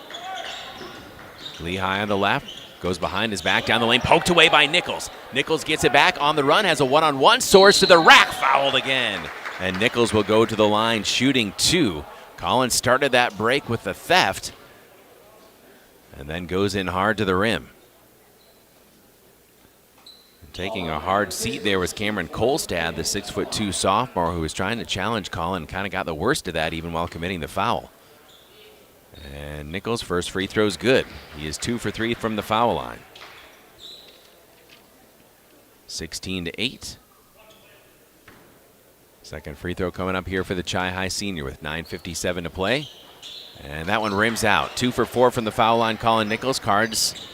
Lee high on the left, goes behind his back, down the lane, poked away by Nichols. Nichols gets it back on the run, has a one-on-one, soars to the rack, fouled again. And Nichols will go to the line shooting 2. Collins started that break with the theft and then goes in hard to the rim. And taking a hard seat there was Cameron Kolstad, the 6'2" sophomore who was trying to challenge Colin, kind of got the worst of that even while committing the foul. And Nichols' first free throw is good. He is 2 for 3 from the foul line. 16-8. Second free throw coming up here for the Chi High senior with 9:57 to play. And that one rims out. 2 for 4 from the foul line. Colin Nichols. Cards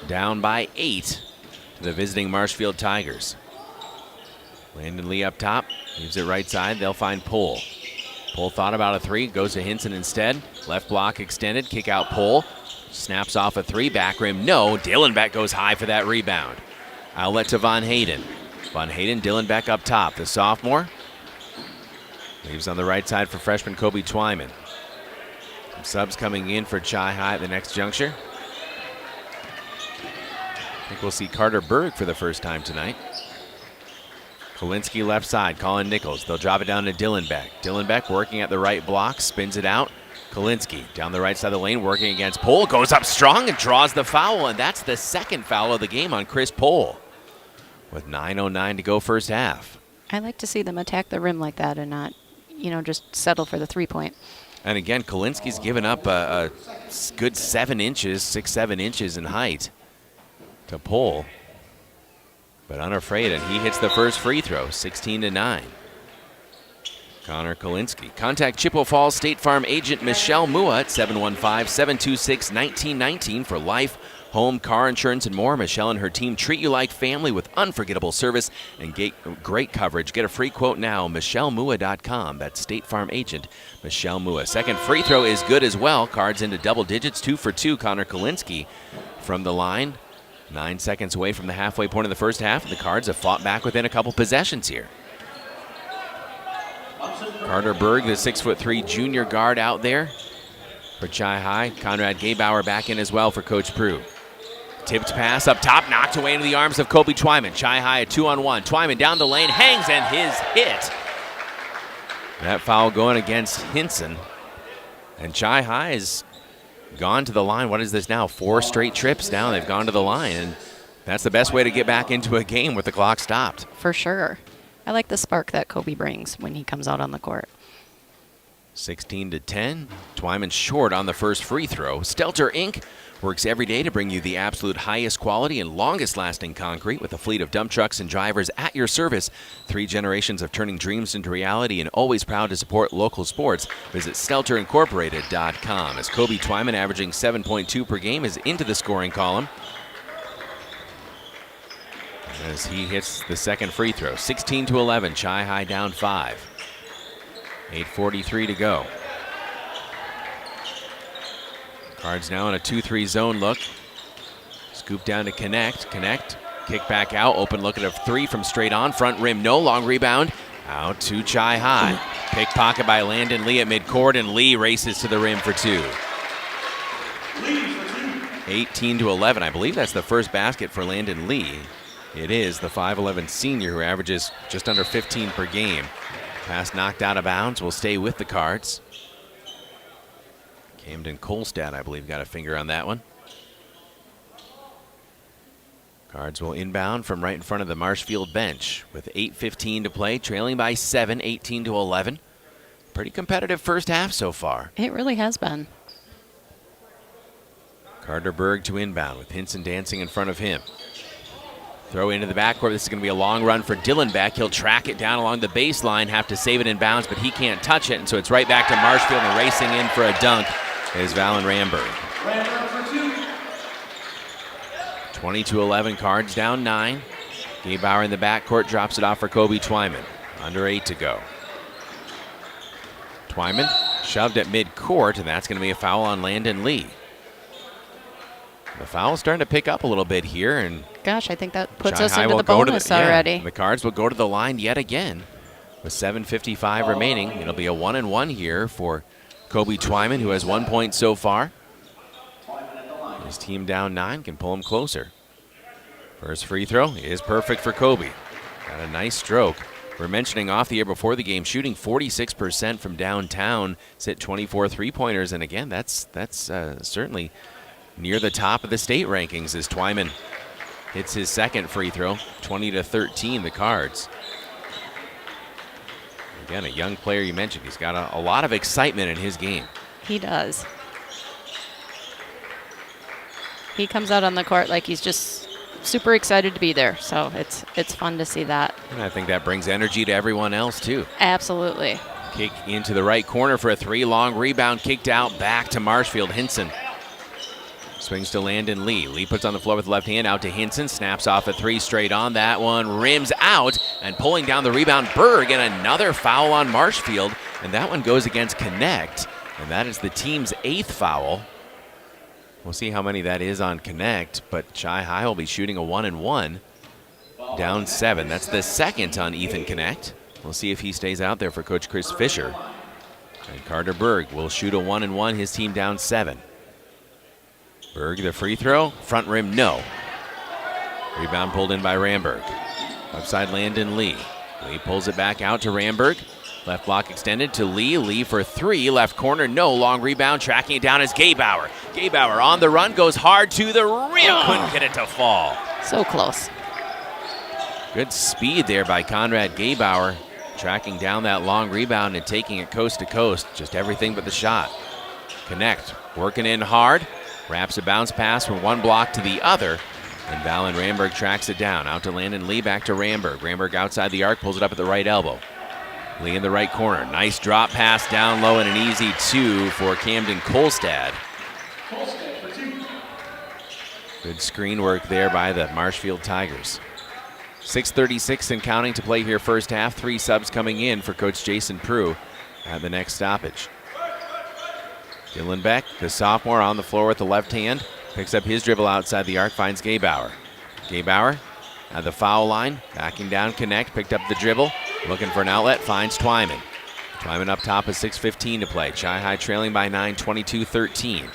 down by 8 to the visiting Marshfield Tigers. Landon Lee up top. Leaves it right side. They'll find Poole. Poole thought about a 3. Goes to Hinson instead. Left block extended. Kick out Poole. Snaps off a 3. Back rim. No. Dillenbeck goes high for that rebound. Outlet to Von Hayden. Von Hayden. Dillenbeck up top. The sophomore. Leaves on the right side for freshman Kobe Twyman. Some subs coming in for Chi High at the next juncture. I think we'll see Carter Berg for the first time tonight. Kolinsky left side, Colin Nichols. They'll drop it down to Dillenbeck. Dillenbeck working at the right block, spins it out. Kolinsky down the right side of the lane, working against Poole. Goes up strong and draws the foul, and that's the second foul of the game on Chris Poole. With 9:09 to go first half. I like to see them attack the rim like that and not, just settle for the 3-point. And again, Kolinsky's given up a good 7 inches, 6-7 inches in height to Poole. But unafraid, and he hits the first free throw, 16-9. Connor Kolinsky. Contact Chippewa Falls State Farm agent Michelle Mua at 715-726-1919 for life, home, car insurance, and more. Michelle and her team treat you like family with unforgettable service and great coverage. Get a free quote now, michellemua.com. That's State Farm agent Michelle Mua. Second free throw is good as well. Cards into double digits, 2 for 2. Connor Kolinsky from the line. 9 seconds away from the halfway point of the first half, and the Cards have fought back within a couple possessions here. Carter Berg, the 6'3" junior guard out there for Chi High. Conrad Gaybauer back in as well for Coach Proue. Tipped pass up top, knocked away into the arms of Kobe Twyman. Chi High a 2-on-1. Twyman down the lane, hangs, and his hit. That foul going against Hinson. And Chi High is gone to the line. What is this now? 4 straight trips down. They've gone to the line, and that's the best way to get back into a game with the clock stopped. For sure. I like the spark that Kobe brings when he comes out on the court. 16-10. Twyman short on the first free throw. Stelter Inc. works every day to bring you the absolute highest quality and longest lasting concrete with a fleet of dump trucks and drivers at your service. 3 generations of turning dreams into reality and always proud to support local sports. Visit StelterIncorporated.com as Kobe Twyman, averaging 7.2 per game, is into the scoring column as he hits the second free throw. 16-11. Chi High down 5. 8:43 to go. Cards now in a 2-3 zone look. Scoop down to Connect. Kick back out. Open look at a 3 from straight on. Front rim, no. Long rebound. Out to Chi High. Pickpocket by Landon Lee at midcourt, and Lee races to the rim for 2. 18-11. I believe that's the first basket for Landon Lee. It is the 5'11" senior who averages just under 15 per game. Pass knocked out of bounds. Will stay with the Cards. Camden Kolstad, I believe, got a finger on that one. Cards will inbound from right in front of the Marshfield bench with 8:15 to play, trailing by 7, 18-11. Pretty competitive first half so far. It really has been. Carter Berg to inbound with Hinson dancing in front of him. Throw into the backcourt. This is going to be a long run for Dillenbeck. He'll track it down along the baseline, have to save it in bounds, but he can't touch it, and so it's right back to Marshfield, and racing in for a dunk is Valen Ramberg. 20-11, Cards down 9. Gaybauer in the backcourt drops it off for Kobe Twyman. Under 8 to go. Twyman shoved at midcourt, and that's going to be a foul on Landon Lee. The foul's starting to pick up a little bit here, and gosh, I think that puts us into the bonus already. The Cards will go to the line yet again with 7:55 remaining. It'll be a 1-and-1 here for Kobe Twyman, who has 1 point so far. His team down 9 can pull him closer. First free throw is perfect for Kobe. Got a nice stroke. We're mentioning off the air before the game, shooting 46% from downtown. It's hit 24 3-pointers, and again, that's certainly near the top of the state rankings as Twyman hits his second free throw. 20-13, the Cards. Again, a young player you mentioned. He's got a lot of excitement in his game. He does. He comes out on the court like he's just super excited to be there. So it's fun to see that. And I think that brings energy to everyone else, too. Absolutely. Kick into the right corner for a 3. Long rebound kicked out back to Marshfield. Hinson swings to Landon Lee. Lee puts on the floor with the left hand out to Hinson. Snaps off a 3 straight on. That one rims out, and pulling down the rebound, Berg, and another foul on Marshfield. And that one goes against Connect, and that is the team's 8th foul. We'll see how many that is on Connect, but Chi High will be shooting a 1-and-1. Down 7. That's the 2nd on Ethan Connect. We'll see if he stays out there for Coach Chris Fischer. And Carter Berg will shoot a 1-and-1, his team down 7. Berg, the free throw, front rim, no. Rebound pulled in by Ramberg. Upside Landon Lee. Lee pulls it back out to Ramberg. Left block extended to Lee. Lee for 3, left corner, no. Long rebound, tracking it down is Gaybauer. Gaybauer on the run, goes hard to the rim. Couldn't get it to fall. So close. Good speed there by Conrad Gaybauer, tracking down that long rebound and taking it coast to coast. Just everything but the shot. Connect, working in hard. Wraps a bounce pass from one block to the other. And Valen Ramberg tracks it down. Out to Landon Lee, back to Ramberg. Ramberg outside the arc, pulls it up at the right elbow. Lee in the right corner. Nice drop pass down low and an easy 2 for Camden Kolstad. Good screen work there by the Marshfield Tigers. 6:36 and counting to play here first half. 3 subs coming in for Coach Jason Proue at the next stoppage. Dylan Beck, the sophomore, on the floor with the left hand. Picks up his dribble outside the arc, finds Gaybauer. Gaybauer at the foul line, backing down, Connect, picked up the dribble. Looking for an outlet, finds Twyman. Twyman up top with 6:15 to play. Chi High trailing by 9, 22-13.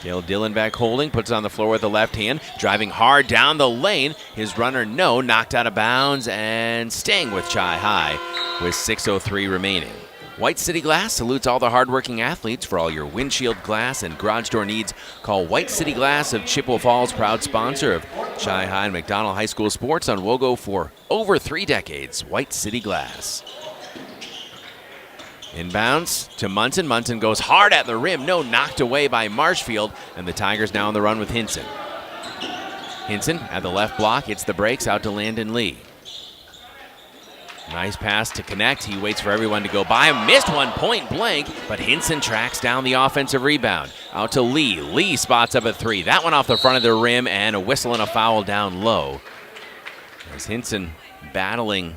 Dale Dillenbeck holding, puts it on the floor with the left hand, driving hard down the lane. His runner, no, knocked out of bounds and staying with Chi High with 6:03 remaining. White City Glass salutes all the hardworking athletes. For all your windshield glass and garage door needs, call White City Glass of Chippewa Falls, proud sponsor of Chi High and McDonald High School sports on WOGO for over 3 decades. White City Glass. Inbounds to Munson. Munson goes hard at the rim. No, knocked away by Marshfield. And the Tigers now on the run with Hinson. Hinson at the left block. Hits the brakes out to Landon Lee. Nice pass to Connect. He waits for everyone to go by. Missed one point blank, but Hinson tracks down the offensive rebound. Out to Lee. Lee spots up a 3. That one off the front of the rim, and a whistle and a foul down low. As Hinson battling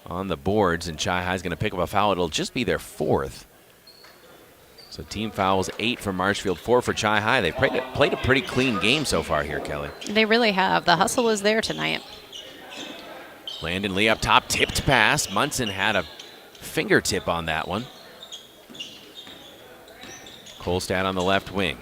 on the boards, and Chi High's going to pick up a foul. It'll just be their 4th. So team fouls 8 for Marshfield, 4 for Chi High. They've played a pretty clean game so far here, Kelly. They really have. The hustle is there tonight. Landon Lee up top, tipped pass. Munson had a fingertip on that one. Kolstad on the left wing.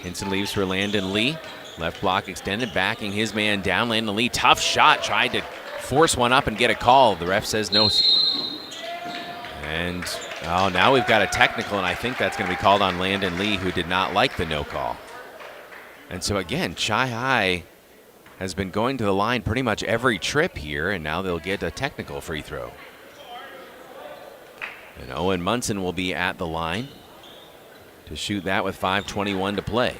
Hinson leaves for Landon Lee. Left block extended, backing his man down. Landon Lee, tough shot, tried to force one up and get a call. The ref says no. And now we've got a technical, and I think that's going to be called on Landon Lee, who did not like the no call. And so again, Chi High has been going to the line pretty much every trip here, and now they'll get a technical free throw. And Owen Munson will be at the line to shoot that with 5:21 to play.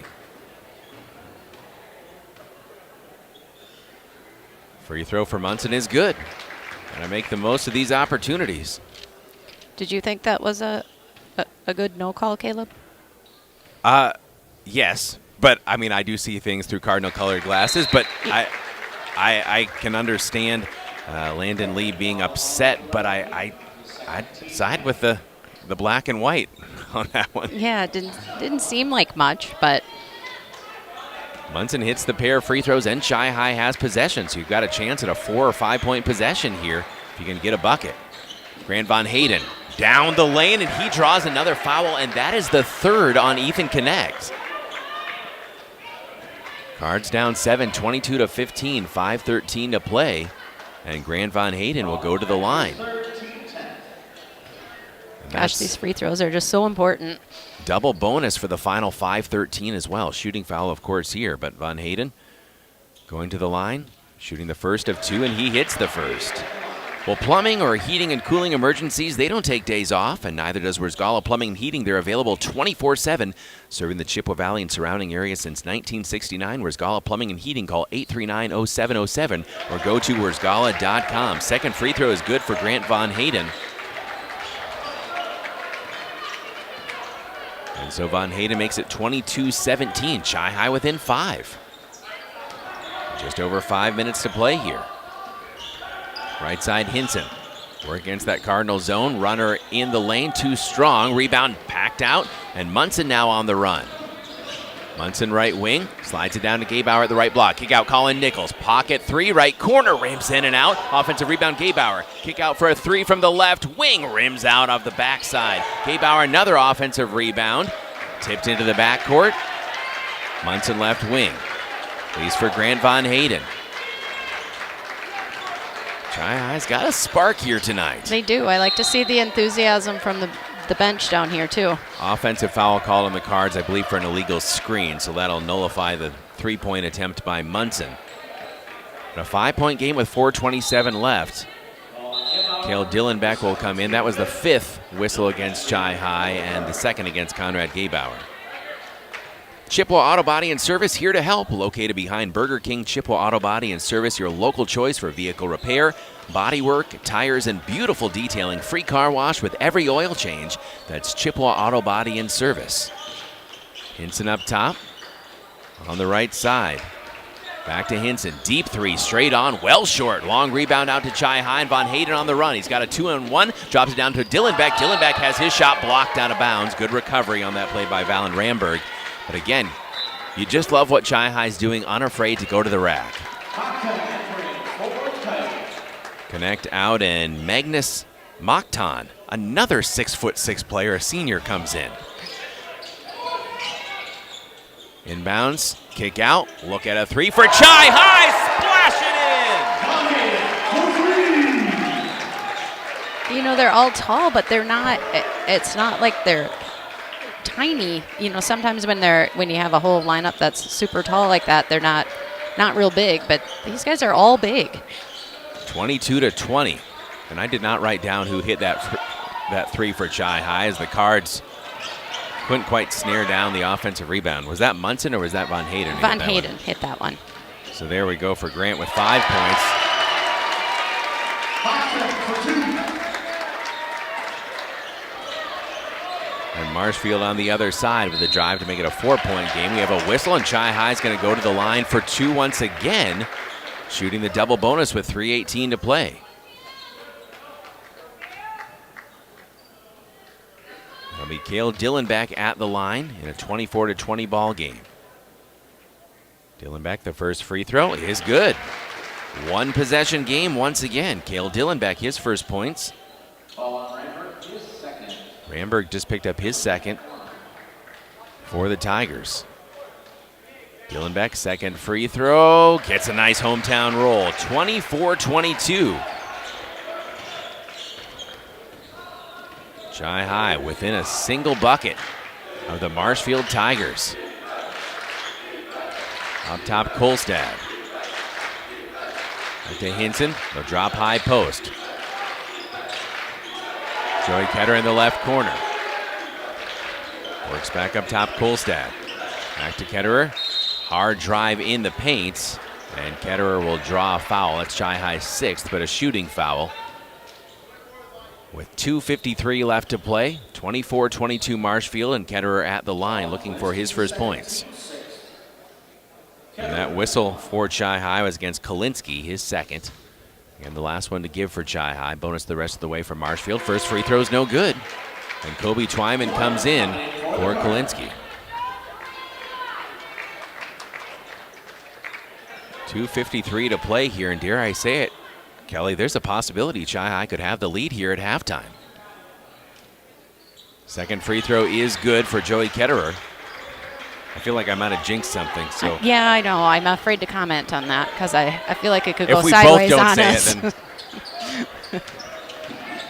Free throw for Munson is good. Gotta make the most of these opportunities. Did you think that was a good no call, Caleb? Yes. But, I mean, I do see things through Cardinal-colored glasses, but I can understand Landon Lee being upset, but I'd side with the black and white on that one. Yeah, it didn't seem like much, but... Munson hits the pair of free throws, and Chi High has possession, so you've got a chance at a 4 or 5 point possession here if you can get a bucket. Grant Von Hayden down the lane, and he draws another foul, and that is the 3rd on Ethan Connect. Cards down 7, 22-15, 5:13 to play. And Grant Von Hayden will go to the line. Gosh, these free throws are just so important. Double bonus for the final 5:13 as well. Shooting foul, of course, here. But Von Hayden going to the line, shooting the first of 2, and he hits the first. Well, plumbing or heating and cooling emergencies, they don't take days off, and neither does Wurzgala Plumbing and Heating. They're available 24/7, serving the Chippewa Valley and surrounding areas since 1969. Wurzgala Plumbing and Heating, call 839-0707 or go to wurzgala.com. Second free throw is good for Grant Von Hayden. And so Von Hayden makes it 22-17, Chi-High within 5. Just over 5 minutes to play here. Right side, Hinson. Work against that Cardinal zone. Runner in the lane, too strong. Rebound packed out, and Munson now on the run. Munson right wing, slides it down to Gabauer at the right block. Kick out Colin Nichols. Pocket three, right corner, rims in and out. Offensive rebound, Gabauer. Kick out for a three from the left wing, rims out of the backside. Gabauer, another offensive rebound. Tipped into the backcourt. Munson left wing. Leaves for Grant Von Hayden. Chi-High's got a spark here tonight. They do. I like to see the enthusiasm from the bench down here, too. Offensive foul called on the Cards, I believe, for an illegal screen, so that'll nullify the three-point attempt by Munson. But a 5-point game with 4:27 left. Cale Dillenbeck will come in. That was the 5th whistle against Chi-High and the 2nd against Conrad Gabauer. Chippewa Auto Body and Service here to help. Located behind Burger King, Chippewa Auto Body and Service, your local choice for vehicle repair, body work, tires, and beautiful detailing. Free car wash with every oil change. That's Chippewa Auto Body and Service. Hinson up top on the right side. Back to Hinson. Deep three, straight on, well short. Long rebound out to Chi-High, and Von Hayden on the run. He's got a 2-on-1, drops it down to Dillenbeck. Dillenbeck has his shot blocked out of bounds. Good recovery on that play by Valen Ramberg. But again, you just love what Chi-High's doing, unafraid to go to the rack. Connect out, and Magnus Mokhtan, another 6'6" player, a senior, comes in. Inbounds, kick out, look at a three for Chi-High, splash it in! You know, they're all tall, but they're not, it's not like they're tiny. You know, sometimes when you have a whole lineup that's super tall like that, they're not real big, but these guys are all big. 22-20, and I did not write down who hit that three for Chi-High, as the Cards couldn't quite snare down the offensive rebound. Was that Munson or was that Von Hayden? Von Hayden hit that one. So there we go for Grant with 5 points. And Marshfield on the other side with a drive to make it a 4-point game. We have a whistle, and Chi-High's going to go to the line for 2 once again, shooting the double bonus with 3:18 to play. It'll be Cale Dillenbeck at the line in a 24-20 ball game. Dillenbeck, the first free throw is good. 1 possession game once again. Cale Dillenbeck, his first points. Ramberg just picked up his second for the Tigers. Dillenbeck, second free throw, gets a nice hometown roll. 24-22. Chi-High within a single bucket of the Marshfield Tigers. Up top, Kolstad. Back to Hinson, they'll drop high post. Joey Ketterer in the left corner. Works back up top, Kolstad. Back to Ketterer. Hard drive in the paint, and Ketterer will draw a foul. That's Chi-High's 6th, but a shooting foul. With 2:53 left to play, 24-22 Marshfield, and Ketterer at the line looking for his first points. And that whistle for Chi-High was against Kalinsky, his second. And the last one to give for Chi-High. Bonus the rest of the way for Marshfield. First free throw's no good. And Kobe Twyman comes in for Kalinsky. 2:53 to play here, and dare I say it, Kelly, there's a possibility Chi-High could have the lead here at halftime. Second free throw is good for Joey Ketterer. I feel like I might have jinxed something. So yeah, I know. I'm afraid to comment on that because I feel like it could go sideways on us. If we both don't say it, then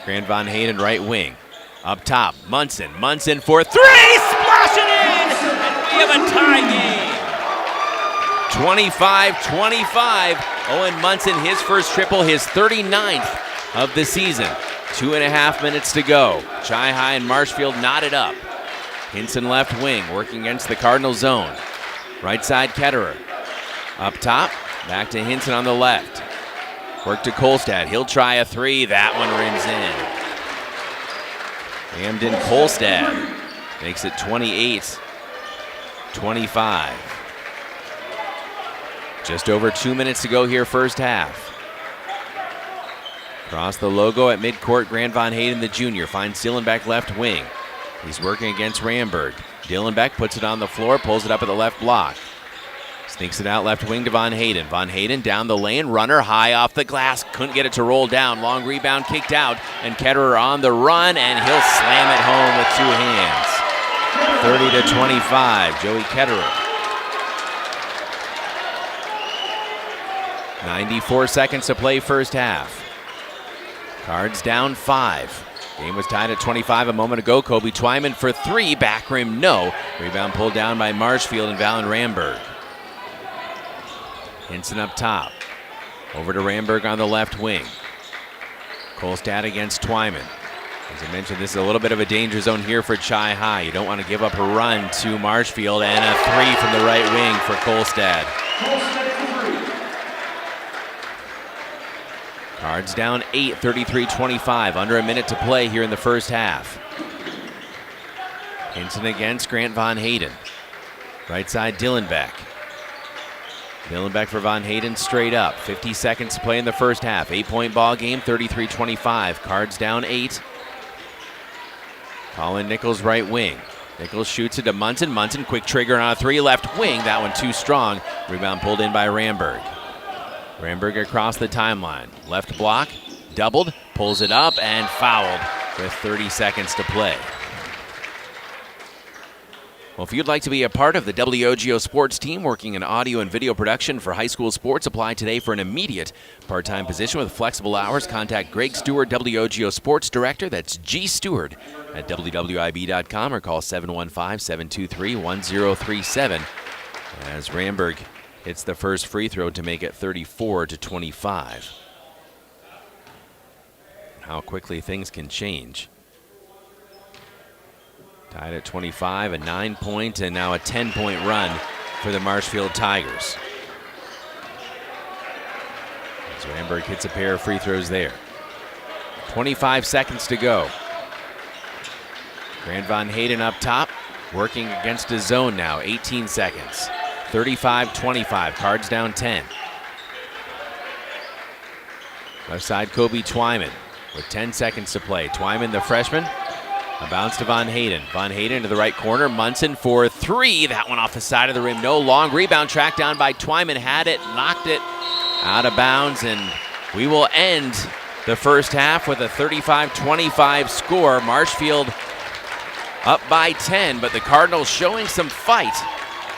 Grant Von Hayden, right wing. Up top, Munson for 3, splash it in, and we have a tie game. 25-25, Owen Munson, his first triple, his 39th of the season. 2.5 minutes to go. Chi-Hi and Marshfield knotted up. Hinson left wing, working against the Cardinal zone. Right side, Ketterer. Up top, back to Hinson on the left. Work to Kolstad. He'll try a three. That one rims in. Hamden Kolstad makes it 28-25. Just over 2 minutes to go here, first half. Across the logo at midcourt, Grant Von Hayden, the junior, finds Dillenbeck left wing. He's working against Ramberg. Dillenbeck puts it on the floor, pulls it up at the left block. Sneaks it out left wing to Von Hayden. Von Hayden down the lane, runner high off the glass. Couldn't get it to roll down. Long rebound kicked out, and Ketterer on the run, and he'll slam it home with two hands. 30-25, Joey Ketterer. 94 seconds to play first half. Cards down 5. Game was tied at 25 a moment ago. Kobe Twyman for three. Back rim, no. Rebound pulled down by Marshfield and Valen Ramberg. Hinson up top. Over to Ramberg on the left wing. Kolstad against Twyman. As I mentioned, this is a little bit of a danger zone here for Chi-Hi. You don't want to give up a run to Marshfield, and a three from the right wing for Kolstad. Cards down 8, 33-25. Under a minute to play here in the first half. Hinson against Grant Von Hayden. Right side, Dillenbeck. Dillenbeck for Von Hayden straight up. 50 seconds to play in the first half. 8-point ball game, 33-25. Cards down 8. Colin Nichols right wing. Nichols shoots it to Munson. Munson, quick trigger on a three, left wing. That one too strong. Rebound pulled in by Ramberg. Ramberg across the timeline. Left block, doubled, pulls it up, and fouled with 30 seconds to play. Well, if you'd like to be a part of the WOGO sports team working in audio and video production for high school sports, apply today for an immediate part-time position with flexible hours. Contact Greg Stewart, WOGO sports director. That's G Stewart at WWIB.com, or call 715-723-1037 as Ramberg hits the first free throw to make it 34-25. How quickly things can change. Tied at 25, a 9-point and now a 10-point run for the Marshfield Tigers. As Ramberg hits a pair of free throws there. 25 seconds to go. Grant Von Hayden up top, working against his zone now, 18 seconds. 35-25, Cards down 10. Left side, Kobe Twyman with 10 seconds to play. Twyman, the freshman, a bounce to Von Hayden. Von Hayden to the right corner. Munson for three. That one off the side of the rim. No long rebound, tracked down by Twyman. Had it, knocked it out of bounds, and we will end the first half with a 35-25 score. Marshfield up by 10, but the Cardinals showing some fight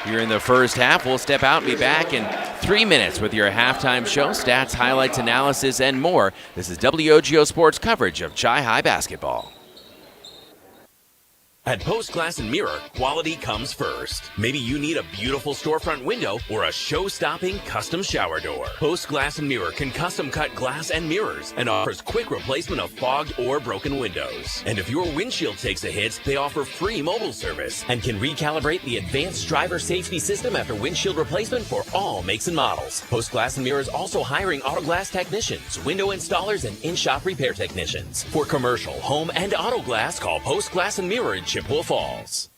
here in the first half. We'll step out and be back in 3 minutes with your halftime show, stats, highlights, analysis, and more. This is WOGO Sports coverage of Chi-Hi basketball. At Post Glass and Mirror, quality comes first. Maybe you need a beautiful storefront window or a show-stopping custom shower door. Post Glass and Mirror can custom cut glass and mirrors and offers quick replacement of fogged or broken windows. And if your windshield takes a hit, they offer free mobile service and can recalibrate the advanced driver safety system after windshield replacement for all makes and models. Post Glass and Mirror is also hiring auto glass technicians, window installers, and in-shop repair technicians. For commercial, home, and auto glass, call Post Glass and Mirror in Chippewa Falls.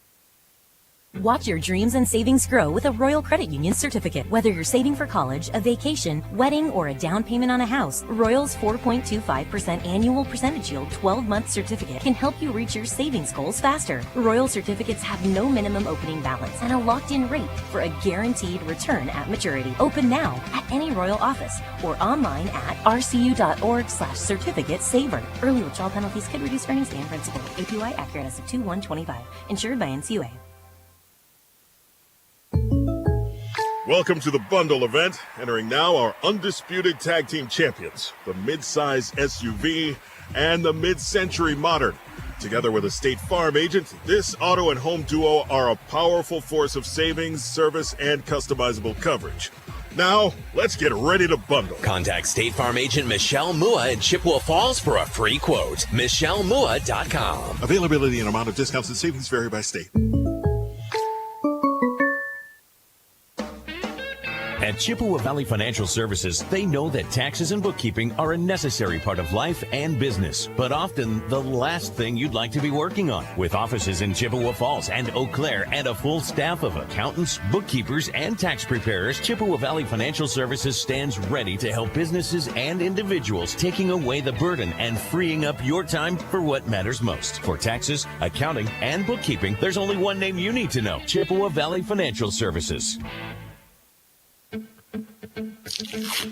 Watch your dreams and savings grow with a Royal Credit Union certificate. Whether you're saving for college, a vacation, wedding, or a down payment on a house, Royal's 4.25% annual percentage yield 12-month certificate can help you reach your savings goals faster. Royal certificates have no minimum opening balance and a locked-in rate for a guaranteed return at maturity. Open now at any Royal office or online at rcu.org/certificate saver. Early withdrawal penalties could reduce earnings and principal. APY accurate as of 2/1/25. Insured by NCUA. Welcome to the bundle event. Entering now our undisputed tag team champions, the mid-size SUV and the mid-century modern. Together with a State Farm agent, this auto and home duo are a powerful force of savings, service, and customizable coverage. Now, let's get ready to bundle. Contact State Farm agent Michelle Mua in Chippewa Falls for a free quote. MichelleMua.com. Availability and amount of discounts and savings vary by state. At Chippewa Valley Financial Services, they know that taxes and bookkeeping are a necessary part of life and business, but often the last thing you'd like to be working on. With offices in Chippewa Falls and Eau Claire and a full staff of accountants, bookkeepers, and tax preparers, Chippewa Valley Financial Services stands ready to help businesses and individuals, taking away the burden and freeing up your time for what matters most. For taxes, accounting, and bookkeeping, there's only one name you need to know: Chippewa Valley Financial Services.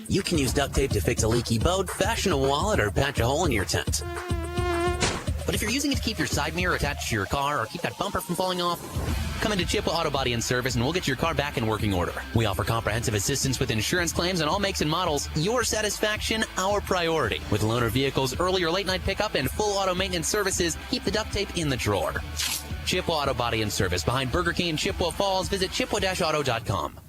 You can use duct tape to fix a leaky boat, fashion a wallet, or patch a hole in your tent. But if you're using it to keep your side mirror attached to your car or keep that bumper from falling off, come into Chippewa Auto Body and Service and we'll get your car back in working order. We offer comprehensive assistance with insurance claims on all makes and models. Your satisfaction, our priority. With loaner vehicles, early or late night pickup, and full auto maintenance services, keep the duct tape in the drawer. Chippewa Auto Body and Service behind Burger King in Chippewa Falls. Visit chippewa-auto.com.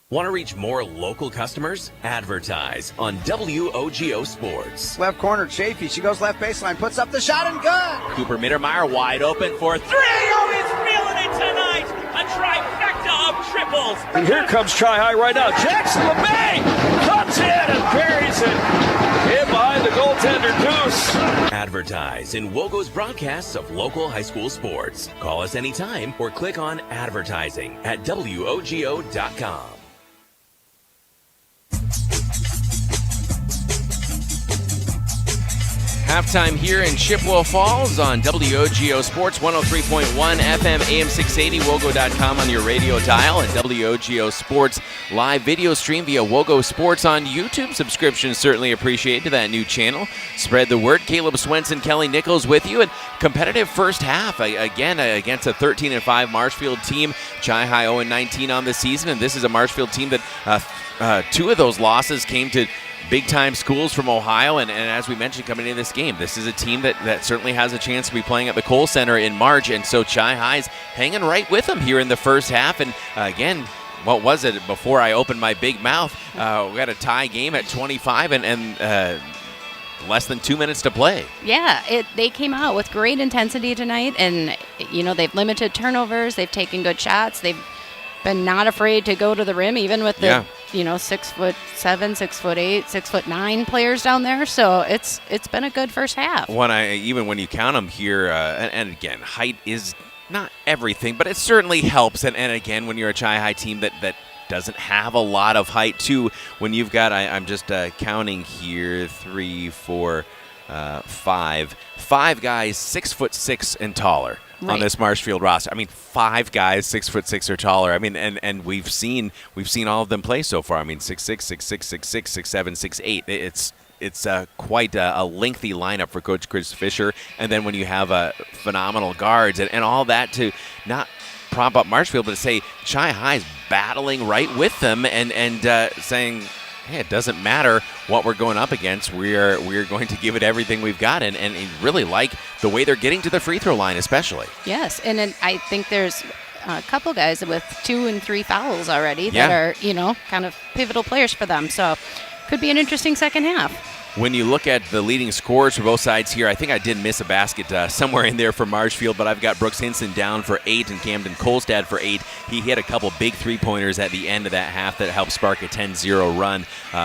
Want to reach more local customers? Advertise on WOGO Sports. Left corner, Chafee. She goes left baseline, puts up the shot and good. Cooper Mittermeier wide open for three. Oh, he's feeling it tonight. A trifecta of triples. And here comes Chi-High right now. Jackson LeMay comes in and buries it. In behind the goaltender Deuce. Advertise in WOGO's broadcasts of local high school sports. Call us anytime or click on advertising at WOGO.com. Halftime here in Chippewa Falls on WOGO Sports 103.1 FM AM 680, WOGO.com on your radio dial, and WOGO Sports live video stream via WOGO Sports on YouTube. Subscriptions certainly appreciated to that new channel. Spread the word. Caleb Swenson, Kelly Nichols with you. And competitive first half, again, against a 13-5 Marshfield team. Chi-High 0-19 on the season, and this is a Marshfield team that two of those losses came to big-time schools from Ohio, and as we mentioned coming into this game, this is a team that certainly has a chance to be playing at the Kohl Center in March, and so Chi-High's hanging right with them here in the first half, and again, what was it before I opened my big mouth? We got a tie game at 25 and less than 2 minutes to play. Yeah, they came out with great intensity tonight, and they've limited turnovers, they've taken good shots, they've been not afraid to go to the rim, even with the 6'7", 6'8", 6'9" players down there. So it's been a good first half. Even when you count them here, and again, height is not everything, but it certainly helps. And again, when you're a Chi-High team that doesn't have a lot of height too, when you've got I'm just counting here 3, 4, 5 guys 6'6" and taller. Right. On this Marshfield roster. I mean, 5 guys 6'6" or taller. I mean, and we've seen all of them play so far. I mean, 6'6", 6'6", 6'6", 6'7", 6'8". It's quite a lengthy lineup for Coach Chris Fischer. And then when you have phenomenal guards and all that to not prop up Marshfield, but to say Chi-High's battling right with them and saying, hey, it doesn't matter what we're going up against. We're going to give it everything we've got, and really like the way they're getting to the free throw line, especially. Yes, and then I think there's a couple guys with 2 and 3 fouls already that are kind of pivotal players for them. So could be an interesting second half. When you look at the leading scorers for both sides here, I think I did miss a basket somewhere in there for Marshfield, but I've got Brooks Hinson down for 8 and Camden Kolstad for 8. He hit a couple big three-pointers at the end of that half that helped spark a 10-0 run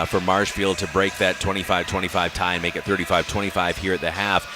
for Marshfield to break that 25-25 tie and make it 35-25 here at the half.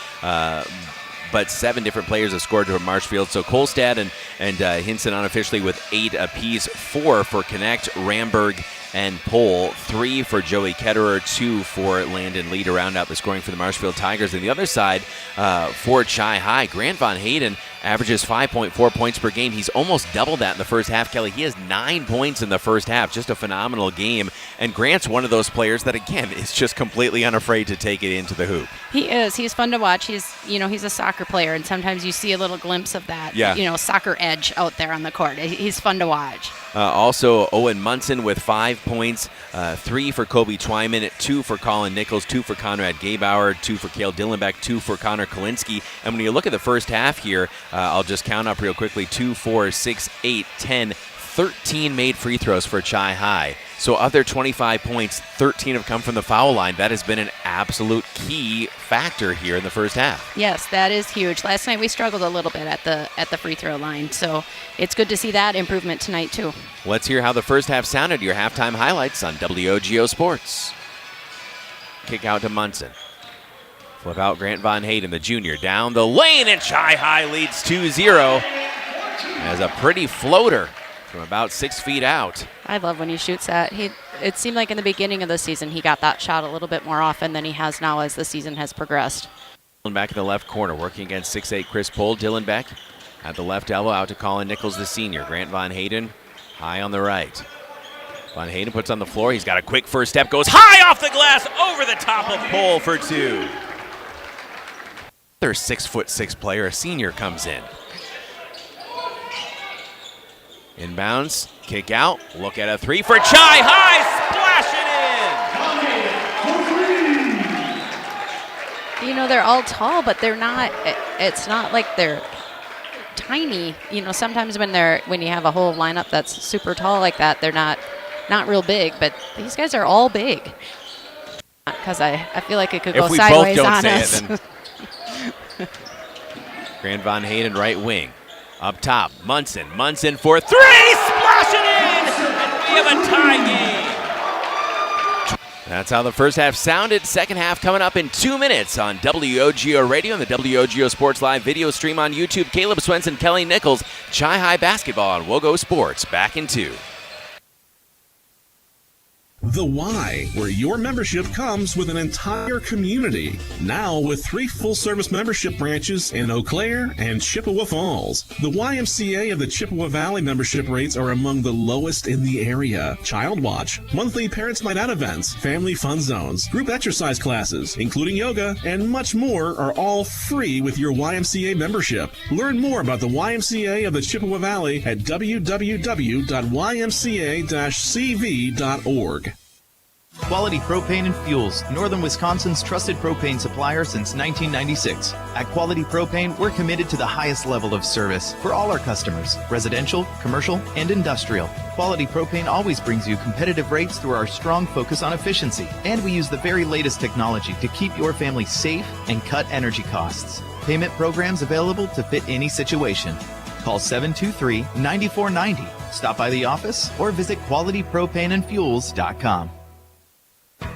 But 7 different players have scored for Marshfield. So Kolstad and Hinson unofficially with 8 apiece, 4 for Connect, Ramberg, and Pohl, 3 for Joey Ketterer, 2 for Landon Lee to round out the scoring for the Marshfield Tigers. And the other side, for Chi-High, Grant Von Hayden averages 5.4 points per game. He's almost doubled that in the first half, Kelly. He has 9 points in the first half. Just a phenomenal game. And Grant's one of those players that, again, is just completely unafraid to take it into the hoop. He is. He's fun to watch. He's a soccer player, and sometimes you see a little glimpse of that, soccer edge out there on the court. He's fun to watch. Also, Owen Munson with 5 points, 3 for Kobe Twyman, 2 for Colin Nichols, 2 for Conrad Gabauer, 2 for Cale Dillenbeck, 2 for Connor Kalinsky. And when you look at the first half here, I'll just count up real quickly, 2, 4, 6, 8, 10, 13 made free throws for Chi High. So of their 25 points, 13 have come from the foul line. That has been an absolute key factor here in the first half. Yes, that is huge. Last night we struggled a little bit at the free throw line, so it's good to see that improvement tonight too. Let's hear how the first half sounded. Your halftime highlights on WOGO Sports. Kick out to Munson. Flip out Grant Von Hayden, the junior, down the lane, and Chi High leads 2-0. As a pretty floater from about 6 feet out. I love when he shoots that. It seemed like in the beginning of the season he got that shot a little bit more often than he has now as the season has progressed. Back in the left corner, working against 6'8" Chris Pohl. Dylan Beck at the left elbow, out to Colin Nichols, the senior. Grant Von Hayden high on the right. Von Hayden puts on the floor. He's got a quick first step, goes high off the glass, over the top of Pohl for two. Their 6'6" player, a senior, comes in. Inbounds, kick out, look at a three for Chi High, splash it in! You know, they're all tall, but they're not, it's not like they're tiny. You know, sometimes when you have a whole lineup that's super tall like that, they're not real big, but these guys are all big. Because I feel like it could go sideways on us. If we both don't say it, then... Grant Von Hayden, right wing. Up top, Munson for three, splash it in, and we have a tie game. That's how the first half sounded. Second half coming up in 2 minutes on WOGO Radio and the WOGO Sports Live video stream on YouTube. Caleb Swenson, Kelly Nichols, Chi High basketball on WOGO Sports. Back in 2. The Y, where your membership comes with an entire community. Now with 3 full-service membership branches in Eau Claire and Chippewa Falls. The YMCA of the Chippewa Valley membership rates are among the lowest in the area. Child Watch, monthly Parents Night Out events, family fun zones, group exercise classes, including yoga, and much more are all free with your YMCA membership. Learn more about the YMCA of the Chippewa Valley at www.ymca-cv.org. Quality Propane and Fuels, Northern Wisconsin's trusted propane supplier since 1996. At Quality Propane, we're committed to the highest level of service for all our customers, residential, commercial, and industrial. Quality Propane always brings you competitive rates through our strong focus on efficiency, and we use the very latest technology to keep your family safe and cut energy costs. Payment programs available to fit any situation. Call 723-9490. Stop by the office or visit qualitypropaneandfuels.com.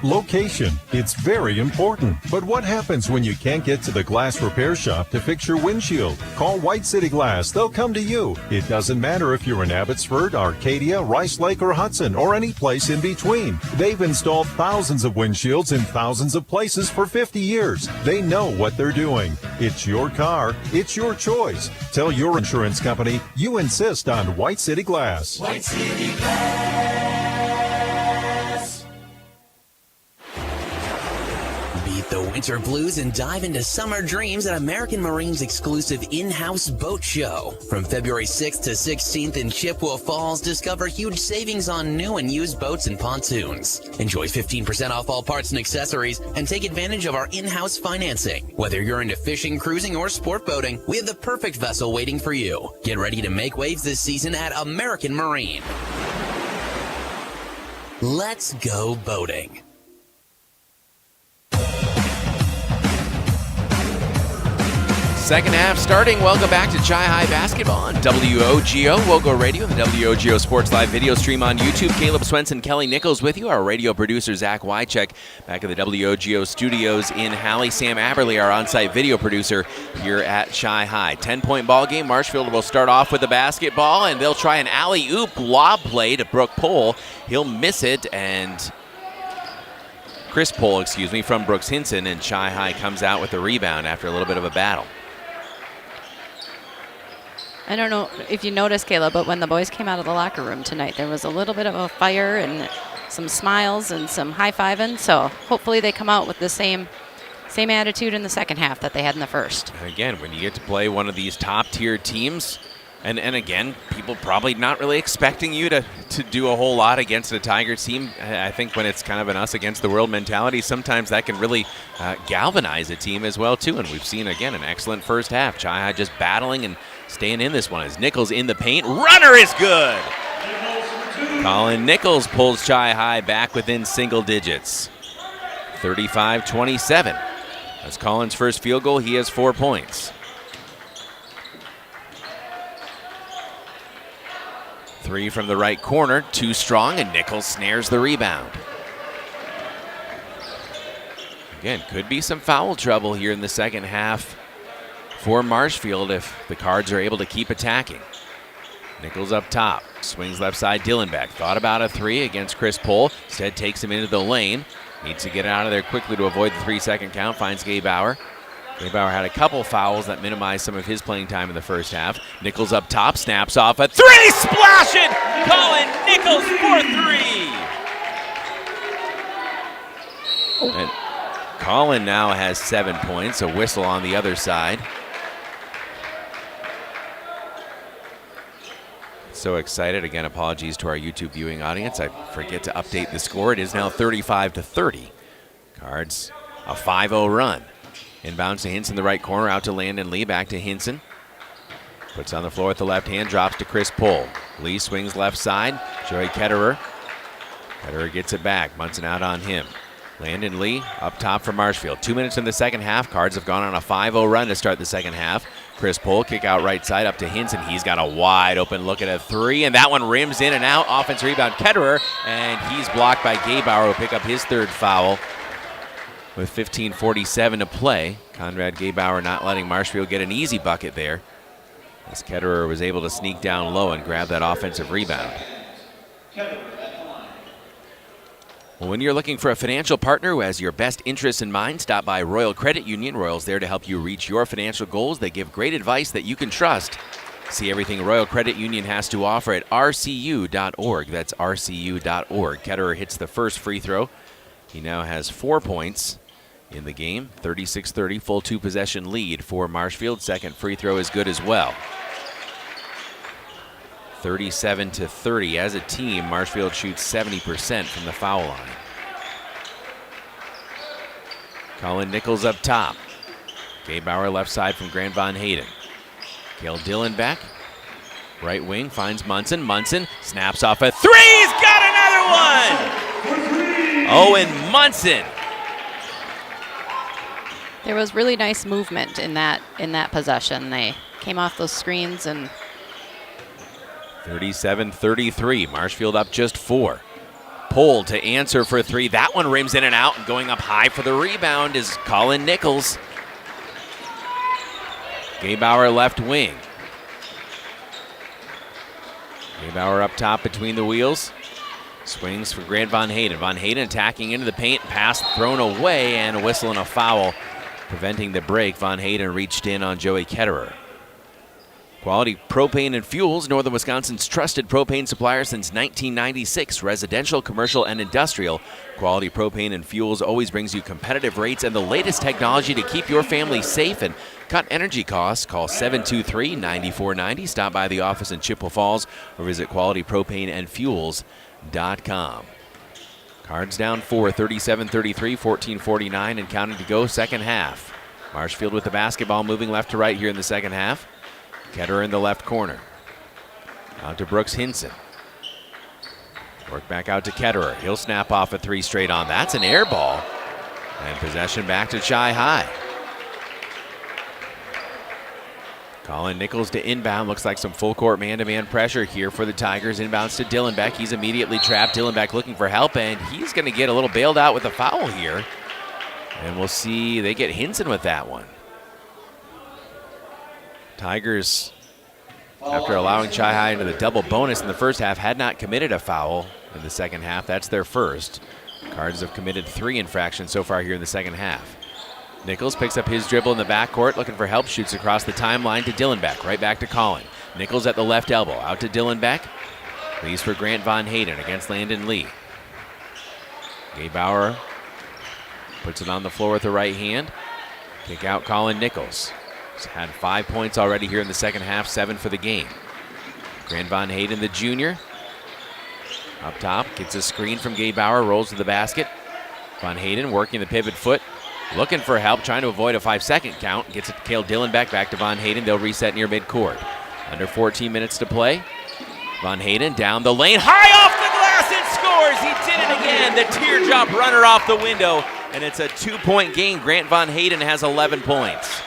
Location. It's very important. But what happens when you can't get to the glass repair shop to fix your windshield? Call White City Glass. They'll come to you. It doesn't matter if you're in Abbotsford, Arcadia, Rice Lake, or Hudson, or any place in between. They've installed thousands of windshields in thousands of places for 50 years. They know what they're doing. It's your car. It's your choice. Tell your insurance company you insist on White City Glass. White City Glass. The winter blues and dive into summer dreams at American Marine's exclusive in-house boat show. From February 6th to 16th in Chippewa Falls, discover huge savings on new and used boats and pontoons. Enjoy 15% off all parts and accessories and take advantage of our in-house financing. Whether you're into fishing, cruising, or sport boating, we have the perfect vessel waiting for you. Get ready to make waves this season at American Marine. Let's go boating. Second half starting. Welcome back to Chi High basketball on WOGO, WOGO Radio, and the WOGO Sports Live video stream on YouTube. Caleb Swenson, Kelly Nichols with you. Our radio producer, Zach Wycheck, back at the WOGO studios in Halle. Sam Aberley, our on-site video producer here at Chi High. 10-point ball game. Marshfield will start off with the basketball, and they'll try an alley-oop lob play to Brooke Pohl. He'll miss it, and Chris Pohl, from Brooks Hinson, and Chi High comes out with the rebound after a little bit of a battle. I don't know if you noticed, Caleb, but when the boys came out of the locker room tonight, there was a little bit of a fire and some smiles and some high-fiving. So hopefully they come out with the same attitude in the second half that they had in the first. And again, when you get to play one of these top-tier teams, and again, people probably not really expecting you to do a whole lot against a Tigers team. I think when it's kind of an us-against-the-world mentality, sometimes that can really galvanize a team as well, too. And we've seen, again, an excellent first half. Chi High just battling and staying in this one as Nichols in the paint. Runner is good. Colin Nichols pulls Chi High back within single digits. 35-27. That's Colin's first field goal. He has 4 points. 3 from the right corner, too strong, and Nichols snares the rebound. Again, could be some foul trouble here in the second half for Marshfield if the Cards are able to keep attacking. Nichols up top, swings left side, Dillenbeck. Thought about a 3 against Chris Pohl, instead takes him into the lane. Needs to get out of there quickly to avoid the 3-second count, finds Gabe Bauer. Gabe Bauer had a couple fouls that minimized some of his playing time in the first half. Nichols up top, snaps off a 3, splash it! Colin Nichols for 3! And Colin now has 7 points, a whistle on the other side. So excited. Again, apologies to our YouTube viewing audience. I forget to update the score. It is now 35-30. Cards, a 5-0 run. Inbounds to Hinson, the right corner, out to Landon Lee, back to Hinson. Puts on the floor with the left hand, drops to Chris Pohl. Lee swings left side, Joey Ketterer. Ketterer gets it back, Munson out on him. Landon Lee up top for Marshfield. 2 minutes in the second half. Cards have gone on a 5-0 run to start the second half. Chris Pohl, kick out right side up to Hinson. He's got a wide open look at a 3, and that one rims in and out. Offense rebound, Ketterer, and he's blocked by Gabauer, who'll pick up his 3rd foul with 15:47 to play. Conrad Gabauer not letting Marshfield get an easy bucket there, as Ketterer was able to sneak down low and grab that offensive rebound. Well, when you're looking for a financial partner who has your best interests in mind, stop by Royal Credit Union. Royal's there to help you reach your financial goals. They give great advice that you can trust. See everything Royal Credit Union has to offer at rcu.org. That's rcu.org. Ketterer hits the first free throw. He now has 4 points in the game. 36-30, full 2-possession lead for Marshfield. Second free throw is good as well. 37-30. As a team, Marshfield shoots 70% from the foul line. Colin Nichols up top. Gabe Bauer left side from Grant Von Hayden. Cale Dillenbeck, right wing, finds Munson. Munson snaps off a 3. He's got another one! Owen Munson. There was really nice movement in that possession. They came off those screens and 37-33. Marshfield up just 4. Pohl to answer for 3. That one rims in and out, and going up high for the rebound is Colin Nichols. Gabauer left wing. Gabauer up top between the wheels. Swings for Grant Von Hayden. Von Hayden attacking into the paint. Pass thrown away, and a whistle and a foul preventing the break. Von Hayden reached in on Joey Ketterer. Quality Propane and Fuels, Northern Wisconsin's trusted propane supplier since 1996. Residential, commercial, and industrial. Quality Propane and Fuels always brings you competitive rates and the latest technology to keep your family safe and cut energy costs. Call 723-9490. Stop by the office in Chippewa Falls or visit qualitypropaneandfuels.com. Cards down 4, 37-33, 14:49, and counting to go second half. Marshfield with the basketball, moving left to right here in the second half. Ketterer in the left corner. Out to Brooks Hinson. Work back out to Ketterer. He'll snap off a 3 straight on. That's an air ball. And possession back to Chi High. Colin Nichols to inbound. Looks like some full court man-to-man pressure here for the Tigers. Inbounds to Dillenbeck. He's immediately trapped. Dillenbeck looking for help, and he's going to get a little bailed out with a foul here. And we'll see. They get Hinson with that one. Tigers, after allowing Chi High into the double bonus in the first half, had not committed a foul in the second half. That's their first. Cards have committed 3 infractions so far here in the second half. Nichols picks up his dribble in the backcourt, looking for help, shoots across the timeline to Dillenbeck, right back to Colin. Nichols at the left elbow, out to Dillenbeck. Leaves for Grant Von Hayden against Landon Lee. Gabe Bauer puts it on the floor with the right hand. Kick out Colin Nichols. He's had 5 points already here in the second half, 7 for the game. Grant Von Hayden, the junior. Up top, gets a screen from Gabe Bauer, rolls to the basket. Von Hayden working the pivot foot, looking for help, trying to avoid a 5-second count. Gets it to Cale Dillenbeck, back to Von Hayden. They'll reset near midcourt. Under 14 minutes to play. Von Hayden down the lane, high off the He did it again. The teardrop runner off the window, and it's a 2-point game. Grant Von Hayden has 11 points.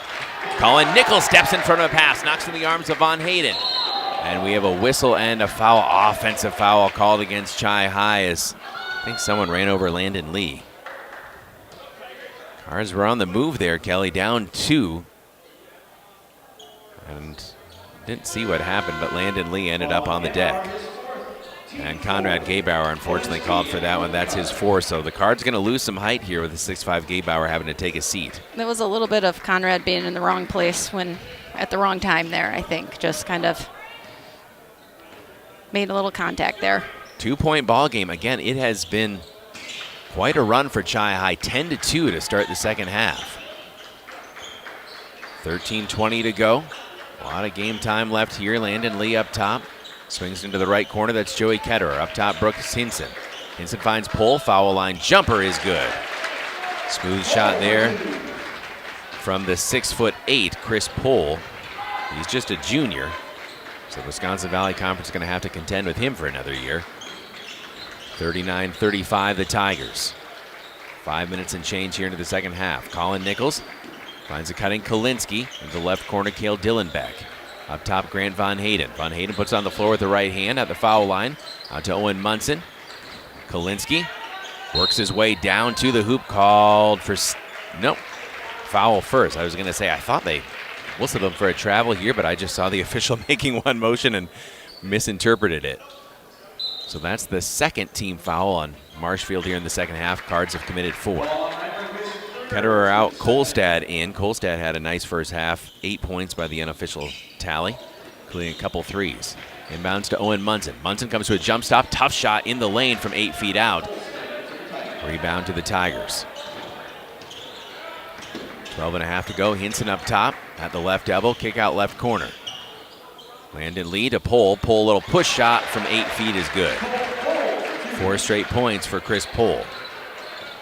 Colin Nichols steps in front of a pass, knocks in the arms of Von Hayden. And we have a whistle and a foul, offensive foul called against Chi High as I think someone ran over Landon Lee. Cards were on the move there, Kelly, down 2. And didn't see what happened, but Landon Lee ended up on the deck. And Conrad Gaybauer unfortunately called for that one. That's his 4, so the Card's going to lose some height here with the 6'5" Gaybauer having to take a seat. There was a little bit of Conrad being in the wrong place at the wrong time there, I think. Just kind of made a little contact there. 2-point ball game. Again, it has been quite a run for Chi High. 10-2 to start the second half. 13:20 to go. A lot of game time left here. Landon Lee up top. Swings into the right corner. That's Joey Ketterer. Up top, Brooks Hinson. Hinson finds Pohl. Foul line jumper is good. Smooth shot there from the 6'8", Chris Pohl. He's just a junior. So the Wisconsin Valley Conference is going to have to contend with him for another year. 39-35 the Tigers. 5 minutes and change here into the second half. Colin Nichols finds a cutting Kalinsky. In the left corner, Cale Dillenbeck. Up top, Grant Von Hayden. Von Hayden puts it on the floor with the right hand at the foul line. Out to Owen Munson. Kalinsky works his way down to the hoop, called for, nope, foul first. I was going to say, I thought they whistled him for a travel here, but I just saw the official making one motion and misinterpreted it. So that's the second team foul on Marshfield here in the second half. Cards have committed 4. Ketterer out, Kolstad in. Kolstad had a nice first half. 8 points by the unofficial tally, including a couple threes. Inbounds to Owen Munson. Munson comes to a jump stop. Tough shot in the lane from 8 feet out. Rebound to the Tigers. 12.5 to go. Hinson up top at the left elbow. Kick out left corner. Landon Lee to Pohl. Pohl, little push shot from 8 feet is good. 4 straight points for Chris Pohl.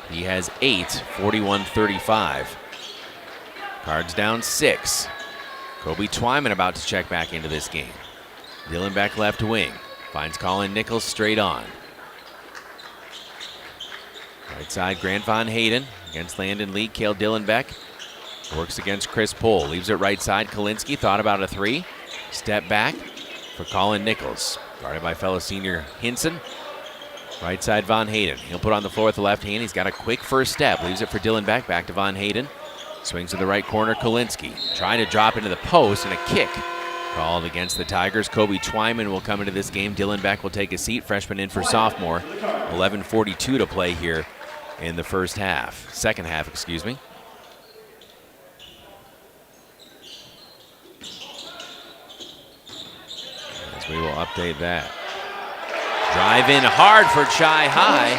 He has 8, 41-35. Cards down 6. Kobe Twyman about to check back into this game. Dillenbeck left wing. Finds Colin Nichols straight on. Right side, Grant Von Hayden against Landon Lee. Cale Dillenbeck works against Chris Pohl. Leaves it right side. Kalinsky thought about a 3. Step back for Colin Nichols. Guarded by fellow senior Hinson. Right side, Von Hayden. He'll put on the floor with the left hand. He's got a quick first step. Leaves it for Dillenbeck. Back to Von Hayden. Swings to the right corner, Kalinsky. Trying to drop into the post, and a kick called against the Tigers. Kobe Twyman will come into this game. Dillenbeck will take a seat. Freshman in for sophomore. 11:42 to play here in the first half. Second half, excuse me. As we will update that. Drive in hard for Chi High,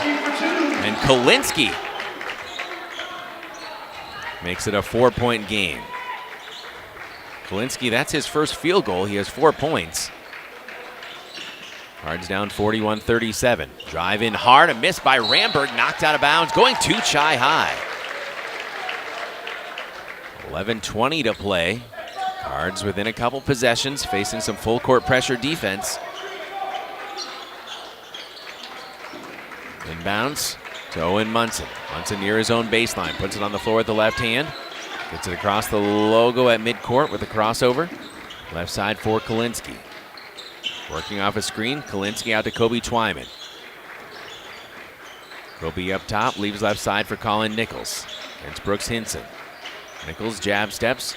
and Kalinsky makes it a 4-point game. Kalinsky, that's his first field goal. He has 4 points. Cards down 41-37. Drive in hard, a miss by Ramberg, knocked out of bounds, going to Chi High. 11:20 to play. Cards within a couple possessions, facing some full court pressure defense. Inbounds to Owen Munson. Munson near his own baseline. Puts it on the floor with the left hand. Gets it across the logo at midcourt with a crossover. Left side for Kalinsky. Working off a screen. Kalinsky out to Kobe Twyman. Kobe up top. Leaves left side for Colin Nichols. Against Brooks Hinson. Nichols jab steps.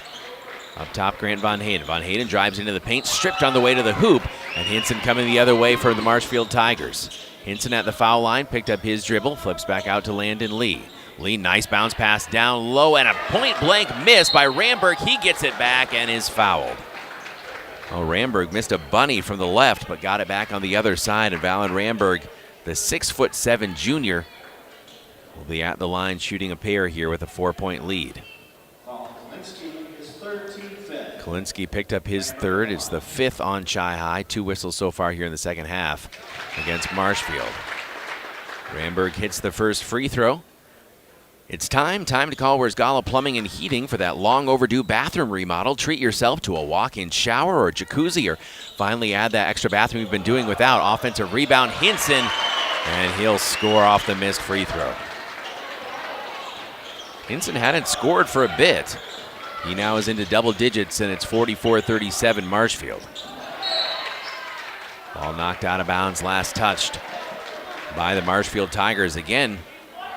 Up top, Grant Von Hayden. Von Hayden drives into the paint. Stripped on the way to the hoop. And Hinson coming the other way for the Marshfield Tigers. Hinson at the foul line, picked up his dribble, flips back out to Landon Lee. Lee, nice bounce pass down low, and a point-blank miss by Ramberg. He gets it back and is fouled. Oh, Ramberg missed a bunny from the left, but got it back on the other side, and Valen Ramberg, the 6'7" junior, will be at the line shooting a pair here with a 4-point lead. Kalinsky picked up his 3rd. It's the 5th on Chi High. 2 whistles so far here in the second half against Marshfield. Ramberg hits the first free throw. It's time to call Wiersgala Plumbing and Heating for that long overdue bathroom remodel. Treat yourself to a walk-in shower or jacuzzi, or finally add that extra bathroom you've been doing without. Offensive rebound, Hinson And he'll score off the missed free throw. Hinson hadn't scored for a bit. He now is into double digits, and it's 44-37 Marshfield. Ball knocked out of bounds, last touched by the Marshfield Tigers. Again,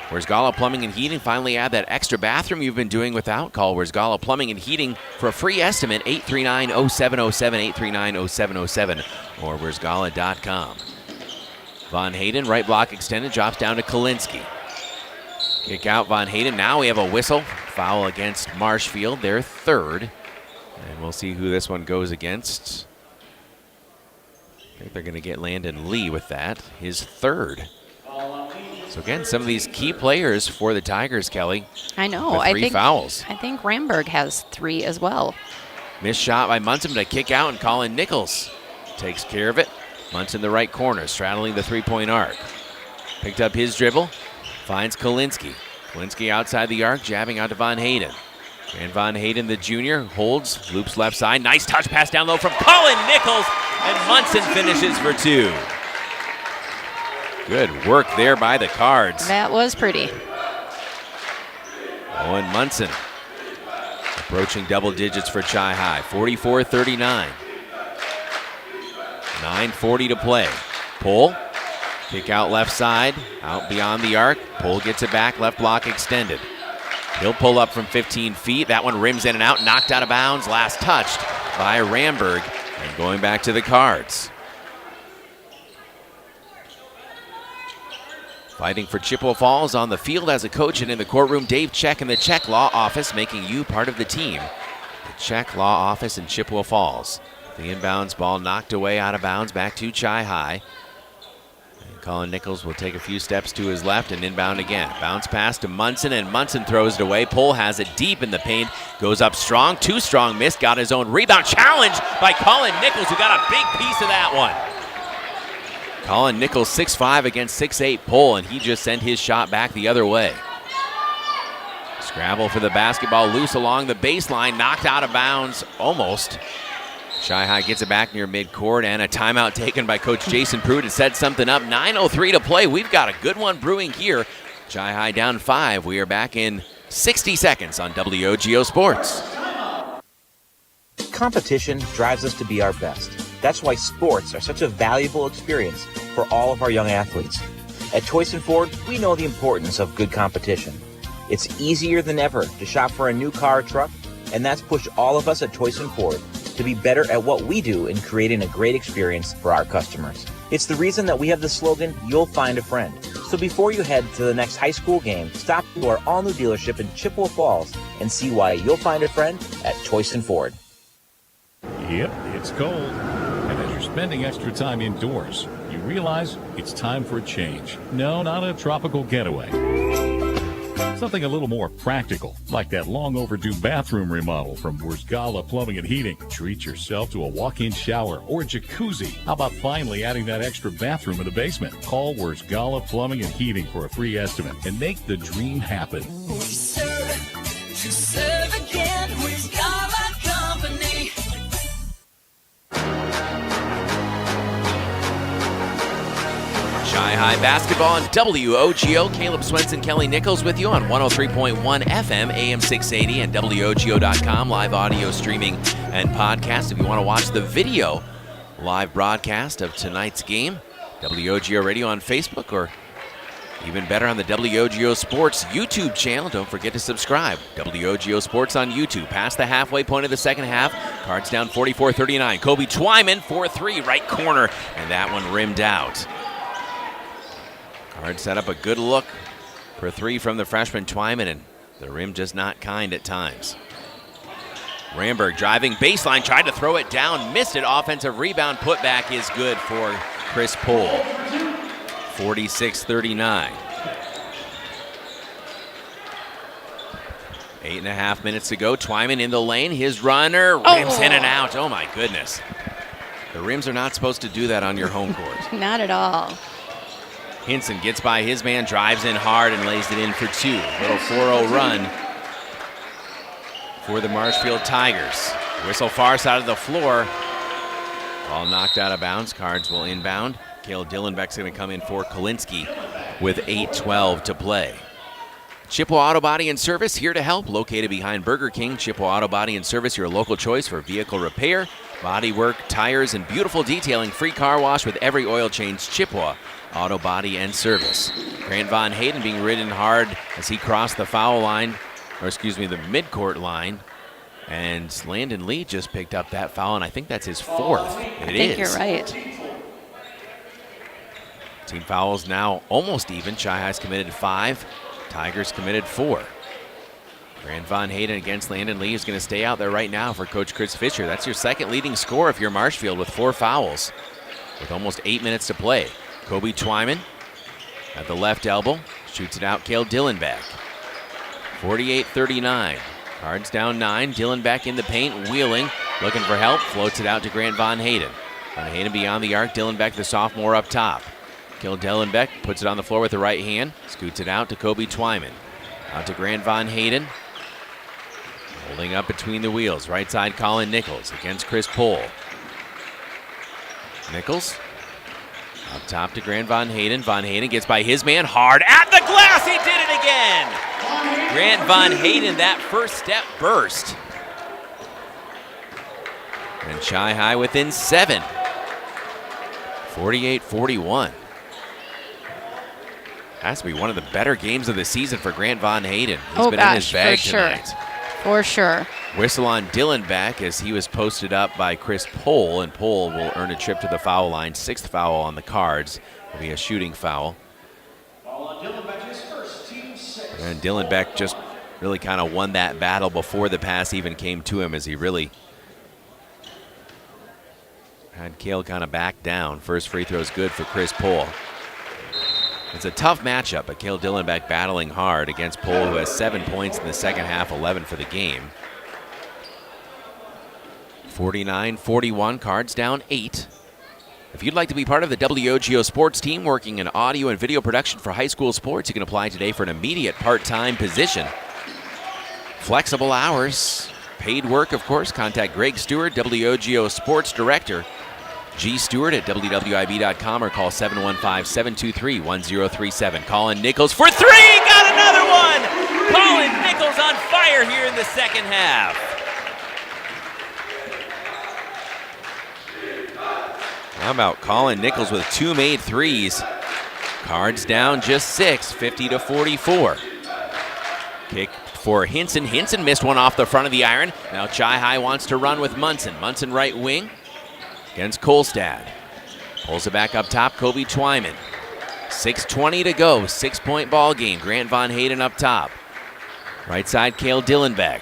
Wierzgala Plumbing and Heating finally add that extra bathroom you've been doing without. Call Wierzgala Plumbing and Heating for a free estimate, 839-0707, 839-0707, or wierzgala.com. Von Hayden, right block extended, drops down to Kalinsky. Kick out Von Hayden. Now we have a whistle. Foul against Marshfield, their third. And we'll see who this one goes against. I think they're going to get Landon Lee with that, his third. So again, some of these key players for the Tigers, Kelly. I know. With three fouls. I think Ramberg has 3 as well. Missed shot by Munson to kick out, and Colin Nichols takes care of it. Munson the right corner, straddling the three-point arc. Picked up his dribble, finds Kalinsky. Kalinsky outside the arc, jabbing out to Von Hayden. And Von Hayden, the junior, holds, loops left side. Nice touch pass down low from Colin Nichols, and Munson finishes for 2. Good work there by the Cards. That was pretty. Owen Munson approaching double digits for Chi High, 44-39. 9:40 to play. Pull, kick out left side, out beyond the arc. Pull gets it back, left block extended. He'll pull up from 15 feet. That one rims in and out, knocked out of bounds, last touched by Ramberg. And going back to the Cards. Fighting for Chippewa Falls on the field as a coach, and in the courtroom, Dave Check in the Check Law Office, making you part of the team. The Check Law Office in Chippewa Falls. The inbounds ball knocked away out of bounds, back to Chi High. And Colin Nichols will take a few steps to his left and inbound again. Bounce pass to Munson, and Munson throws it away. Pohl has it deep in the paint, goes up strong, too strong, missed, got his own rebound. Challenge by Colin Nichols, who got a big piece of that one. Colin Nichols 6'5" against 6'8" Pohl, and he just sent his shot back the other way. Scrabble for the basketball, loose along the baseline, knocked out of bounds almost. Chi High gets it back near midcourt, and a timeout taken by Coach Jason Proue to set something up. 9:03 to play. We've got a good one brewing here. Chi High down 5. We are back in 60 seconds on WOGO Sports. Competition drives us to be our best. That's why sports are such a valuable experience for all of our young athletes. At Toyson Ford, we know the importance of good competition. It's easier than ever to shop for a new car or truck, and that's pushed all of us at Toyson Ford to be better at what we do in creating a great experience for our customers. It's the reason that we have the slogan, "You'll find a friend." So before you head to the next high school game, stop to our all-new dealership in Chippewa Falls and see why you'll find a friend at Toyson Ford. Yep, it's cold. And as you're spending extra time indoors, you realize it's time for a change. No, not a tropical getaway. Something a little more practical, like that long overdue bathroom remodel from Wierzgala Plumbing and Heating. Treat yourself to a walk-in shower or jacuzzi. How about finally adding that extra bathroom in the basement? Call Wierzgala Plumbing and Heating for a free estimate and make the dream happen. We serve to serve again. Wierzgala Company. Chi High basketball on WOGO. Caleb Swenson, Kelly Nichols with you on 103.1 FM, AM 680, and WOGO.com. Live audio streaming and podcast. If you want to watch the video live broadcast of tonight's game, WOGO Radio on Facebook, or even better on the WOGO Sports YouTube channel. Don't forget to subscribe. WOGO Sports on YouTube. Past the halfway point of the second half. Cards down 44-39. Kobe Twyman, 4-3, right corner, and that one rimmed out. Cards set up a good look for 3 from the freshman Twyman, and the rim just not kind at times. Ramberg driving baseline, tried to throw it down, missed it. Offensive rebound, putback is good for Chris Pohl. 46-39. 8.5 minutes to go. Twyman in the lane. His runner rims in and out. Oh my goodness. The rims are not supposed to do that on your home court. Not at all. Hinson gets by his man, drives in hard, and lays it in for 2. Little 4-0 run for the Marshfield Tigers. Whistle far side of the floor. Ball knocked out of bounds. Cards will inbound. Cale Dillenbeck's going to come in for Kolinsky with 8:12 to play. Chippewa Auto Body and Service here to help. Located behind Burger King, Chippewa Auto Body and Service, your local choice for vehicle repair, body work, tires, and beautiful detailing. Free car wash with every oil change. Chippewa Auto Body and Service. Grant Von Hayden being ridden hard as he crossed the foul line, or excuse me, the midcourt line. And Landon Lee just picked up that foul, and I think that's his fourth. I think you're right. Team fouls now almost even. Chi-Hi's committed 5. Tigers committed 4. Grant Von Hayden against Landon Lee is going to stay out there right now for Coach Chris Fischer. That's your second leading scorer if you're Marshfield with 4 fouls with almost 8 minutes to play. Kobe Twyman at the left elbow. Shoots it out, Cale Dillenbeck. 48-39. Cards down 9. Dillenbeck in the paint, wheeling, looking for help. Floats it out to Grant Von Hayden. Von Hayden beyond the arc. Dillenbeck, the sophomore, up top. Cale Dillenbeck puts it on the floor with the right hand. Scoots it out to Kobe Twyman. Out to Grant Von Hayden. Holding up between the wheels. Right side, Colin Nichols against Chris Pohl. Nichols up top to Grant Von Hayden. Von Hayden gets by his man hard at the glass. He did it again. Grant Von Hayden, that first step burst. And Chi-Hi within 7. 48-41. Has to be one of the better games of the season for Grant Von Hayden. He's been in his bag tonight. For sure. Whistle on Dillenbeck as he was posted up by Chris Pohl, and Pohl will earn a trip to the foul line. 6th foul on the cards. Will be a shooting foul. And Dillenbeck just really kind of won that battle before the pass even came to him, as he really had Cale kind of back down. First free throw is good for Chris Pohl. It's a tough matchup, but Cale Dillenbeck battling hard against Pohl, who has 7 points in the second half, 11 for the game. 49-41, cards down 8. If you'd like to be part of the WOGO sports team working in audio and video production for high school sports, you can apply today for an immediate part-time position. Flexible hours, paid work, of course. Contact Greg Stewart, WOGO sports director. Stewart at WWIB.com or call 715-723-1037. Colin Nichols for 3! Got another one! Colin Nichols on fire here in the second half. How about Colin Nichols with 2 made threes? Cards down just 6, 50-44. Kick for Hinson. Hinson missed one off the front of the iron. Now Chi-Hi wants to run with Munson. Munson right wing against Kolstad. Pulls it back up top, Kobe Twyman. 6:20 to go, 6-point ball game. Grant Von Hayden up top. Right side, Cale Dillenbeck.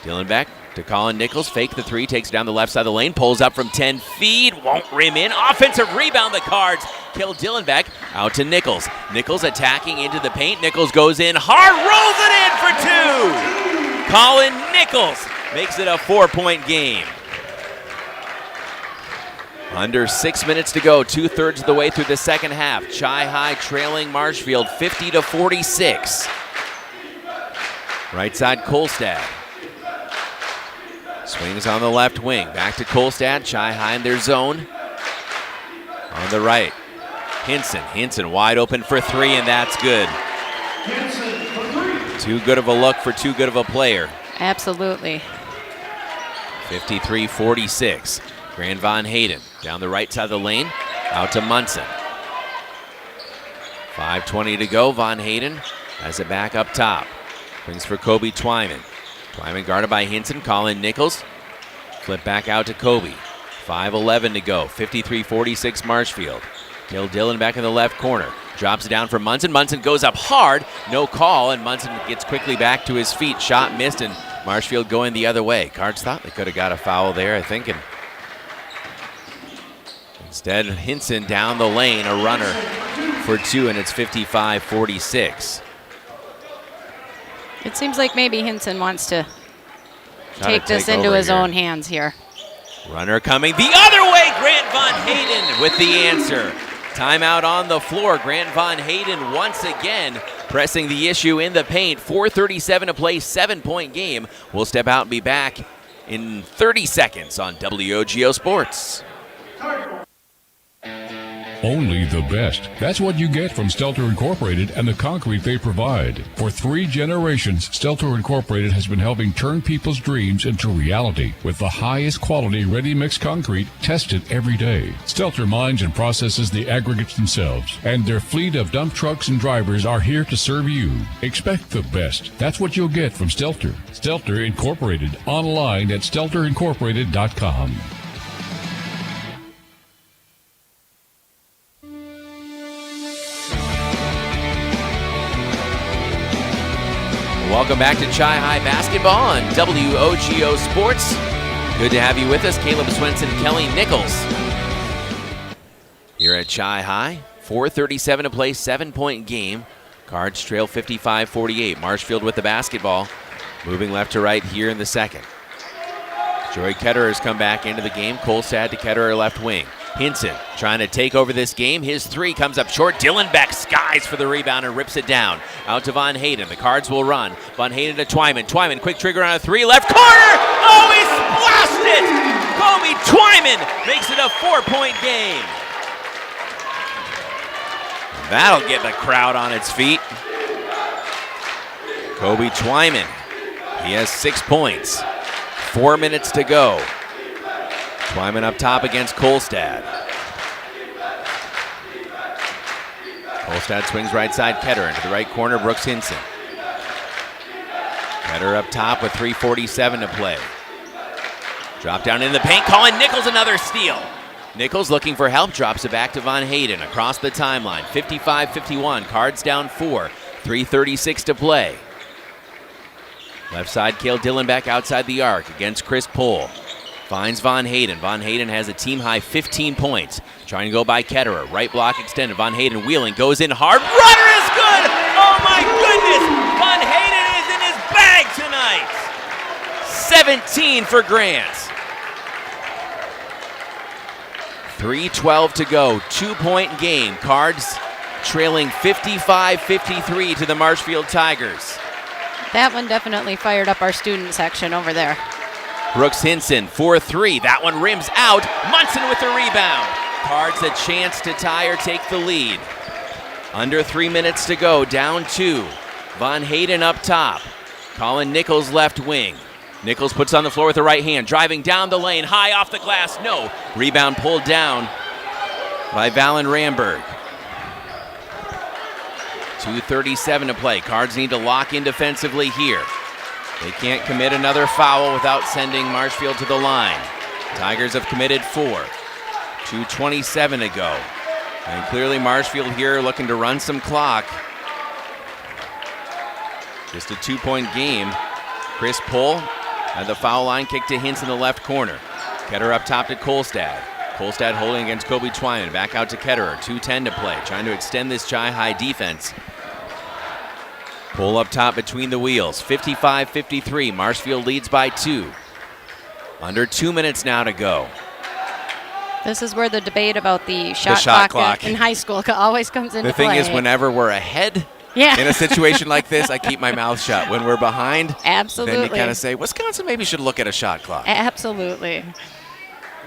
Dillenbeck to Colin Nichols, fake the 3, takes it down the left side of the lane, pulls up from 10 feet, won't rim in. Offensive rebound, the cards. Cale Dillenbeck out to Nichols. Nichols attacking into the paint. Nichols goes in hard, rolls it in for 2. Colin Nichols makes it a 4-point game. Under 6 minutes to go, 2/3 of the way through the second half. Chi-Hi trailing Marshfield 50-46. Right side, Kolstad. Swings on the left wing. Back to Kolstad. Chi-Hi in their zone. On the right, Hinson. Hinson wide open for 3, and that's good. Too good of a look for too good of a player. Absolutely. 53-46. Grant Von Hayden down the right side of the lane. Out to Munson. 5:20 to go. Von Hayden has it back up top. Brings for Kobe Twyman. Twyman guarded by Hinson. Colin Nichols. Flip back out to Kobe. 5:11 to go. 53-46 Marshfield. Cale Dillenbeck in the left corner. Drops it down for Munson. Munson goes up hard. No call, and Munson gets quickly back to his feet. Shot missed, and Marshfield going the other way. Cards thought they could have got a foul there, I think. And instead, Hinson down the lane, a runner for 2, and it's 55-46. It seems like maybe Hinson wants to take this into his own hands here. Runner coming the other way. Grant Von Hayden with the answer. Timeout on the floor. Grant Von Hayden once again pressing the issue in the paint. 4:37 to play, 7-point game. We'll step out and be back in 30 seconds on WOGO Sports. Only the best. That's what you get from Stelter Incorporated and the concrete they provide. For 3 generations, Stelter Incorporated has been helping turn people's dreams into reality with the highest quality ready-mix concrete tested every day. Stelter mines and processes the aggregates themselves, and their fleet of dump trucks and drivers are here to serve you. Expect the best. That's what you'll get from Stelter. Stelter Incorporated. Online at stelterincorporated.com. Welcome back to Chi High Basketball on WOGO Sports. Good to have you with us, Caleb Swenson, Kelly Nichols. Here at Chi High, 4:37 to play, 7-point game. Cards trail 55-48. Marshfield with the basketball, moving left to right here in the second. Joey Ketterer has come back into the game. Kolstad to Ketterer left wing. Hinson trying to take over this game. His 3 comes up short. Dylan Beck skies for the rebound and rips it down. Out to Von Hayden. The Cards will run. Von Hayden to Twyman. Twyman, quick trigger on a 3. Left corner! Oh, he splashed it! Kobe Twyman makes it a 4-point game. That'll get the crowd on its feet. Kobe Twyman. He has 6 points. 4 minutes to go. Twyman up top against Kolstad. Kolstad swings right side. Ketterer into the right corner. Brooks Hinson. Ketterer up top with 3:47 to play. Drop down in the paint. Colin Nichols, another steal. Nichols looking for help. Drops it back to Von Hayden across the timeline. 55-51. Cards down 4. 3:36 to play. Left side, Cale Dillenbeck outside the arc against Chris Pohl. Finds Von Hayden. Von Hayden has a team-high 15 points. Trying to go by Ketterer. Right block extended. Von Hayden wheeling. Goes in hard. Runner is good! Oh my goodness! Von Hayden is in his bag tonight! 17 for Grant. 3:12 to go. 2-point game. Cards trailing 55-53 to the Marshfield Tigers. That one definitely fired up our student section over there. Brooks Hinson, 4-3. That one rims out. Munson with the rebound. Cards a chance to tie or take the lead. Under 3 minutes to go, down 2. Von Hayden up top. Colin Nichols left wing. Nichols puts on the floor with the right hand. Driving down the lane, high off the glass. No. Rebound pulled down by Valen Ramberg. 2:37 to play. Cards need to lock in defensively here. They can't commit another foul without sending Marshfield to the line. Tigers have committed 4. 2:27 to go. And clearly Marshfield here looking to run some clock. Just a 2-point game. Chris Pohl at the foul line, kick to Hints in the left corner. Ketterer up top to Kolstad. Kolstad holding against Kobe Twyman. Back out to Ketterer. 2:10 to play. Trying to extend this Chi High defense. Pull up top between the wheels. 55-53. Marshfield leads by 2. Under 2 minutes now to go. This is where the debate about the shot clock in high school always comes into play. The thing is, whenever we're ahead in a situation like this, I keep my mouth shut. When we're behind, absolutely, then you kind of say, Wisconsin maybe should look at a shot clock. Absolutely.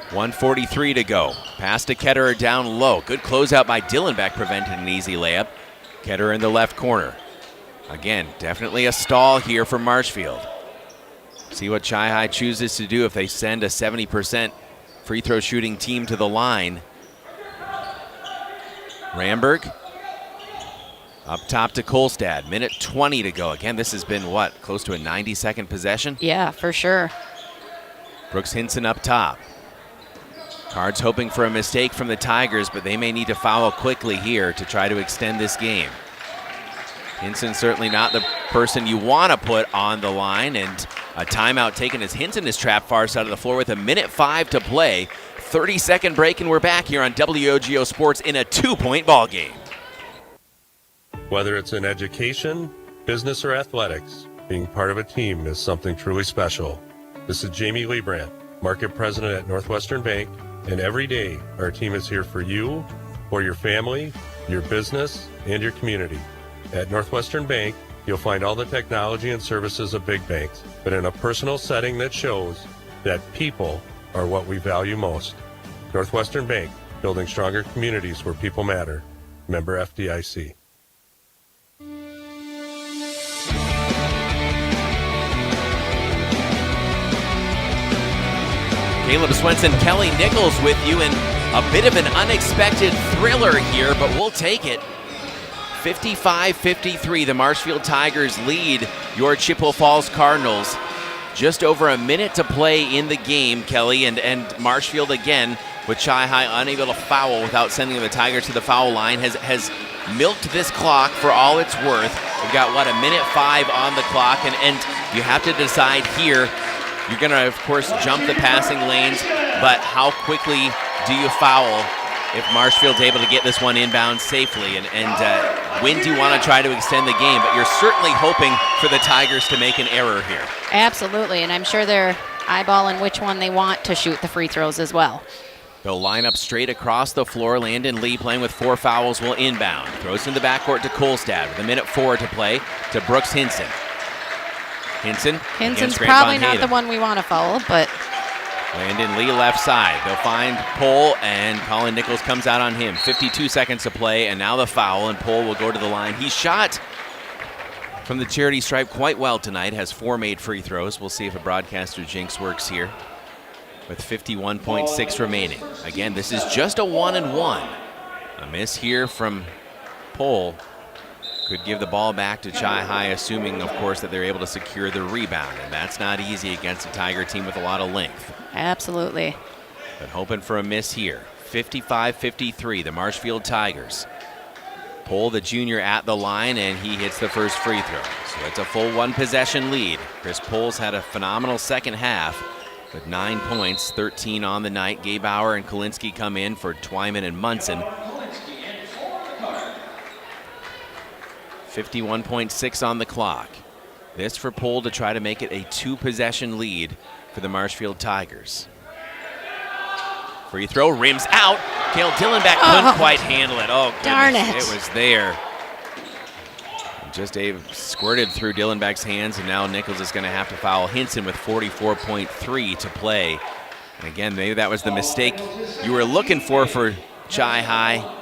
1:43 to go. Pass to Ketterer down low. Good closeout by Dillenbeck, prevented an easy layup. Ketterer in the left corner. Again, definitely a stall here for Marshfield. See what Chi High chooses to do if they send a 70% free throw shooting team to the line. Ramberg up top to Kolstad. Minute 20 to go. Again, this has been, what, close to a 90-second possession? Yeah, for sure. Brooks Hinson up top. Cards hoping for a mistake from the Tigers, but they may need to foul quickly here to try to extend this game. Hinson certainly not the person you want to put on the line, and a timeout taken as Hinson is trapped far side of the floor with a minute 5 to play. 30-second break, and we're back here on WOGO Sports in a 2-point ball game. Whether it's in education, business, or athletics, being part of a team is something truly special. This is Jamie Liebrandt, Market President at Northwestern Bank, and every day our team is here for you, for your family, your business, and your community. At Northwestern Bank, you'll find all the technology and services of big banks, but in a personal setting that shows that people are what we value most. Northwestern Bank, building stronger communities where people matter. Member FDIC. Caleb Swenson, Kelly Nichols with you, and a bit of an unexpected thriller here, but we'll take it. 55-53, the Marshfield Tigers lead your Chippewa Falls Cardinals. Just over a minute to play in the game, Kelly, and Marshfield again with Chi High unable to foul without sending the Tigers to the foul line, has milked this clock for all it's worth. We've got, what, a minute 5 on the clock, and you have to decide here. You're going to, of course, jump the passing lanes, but how quickly do you foul if Marshfield's able to get this one inbound safely? And when do you want to try to extend the game? But you're certainly hoping for the Tigers to make an error here. Absolutely, and I'm sure they're eyeballing which one they want to shoot the free throws as well. They'll line up straight across the floor. Landon Lee, playing with 4 fouls, will inbound. Throws in the backcourt to Kolstad with a minute 4 to play to Brooks Hinson. Hinson's probably not the one we want to foul, but Landon Lee left side. They'll find Pohl, and Colin Nichols comes out on him. 52 seconds to play, and now the foul, and Pohl will go to the line. He shot from the charity stripe quite well tonight, has 4 made free throws. We'll see if a broadcaster jinx works here with 51.6 remaining. Again, this is just a 1-and-1. A miss here from Pohl could give the ball back to Chi High, assuming, of course, that they're able to secure the rebound, and that's not easy against a Tiger team with a lot of length. Absolutely. But hoping for a miss here. 55-53, the Marshfield Tigers. Pohl, the junior, at the line, and he hits the first free throw. So it's a full 1-possession lead. Chris Pohl's had a phenomenal second half with 9 points, 13 on the night. Gabe Bauer and Kolinsky come in for Twyman and Munson. 51.6 on the clock. This for Pohl to try to make it a 2-possession lead for the Marshfield Tigers. Free throw, rims out. Cale Dillenbeck couldn't quite handle it. Oh, goodness. Darn it. It was there. Just squirted through Dillenbeck's hands, and now Nichols is going to have to foul Hinson with 44.3 to play. And again, maybe that was the mistake you were looking for Chi High.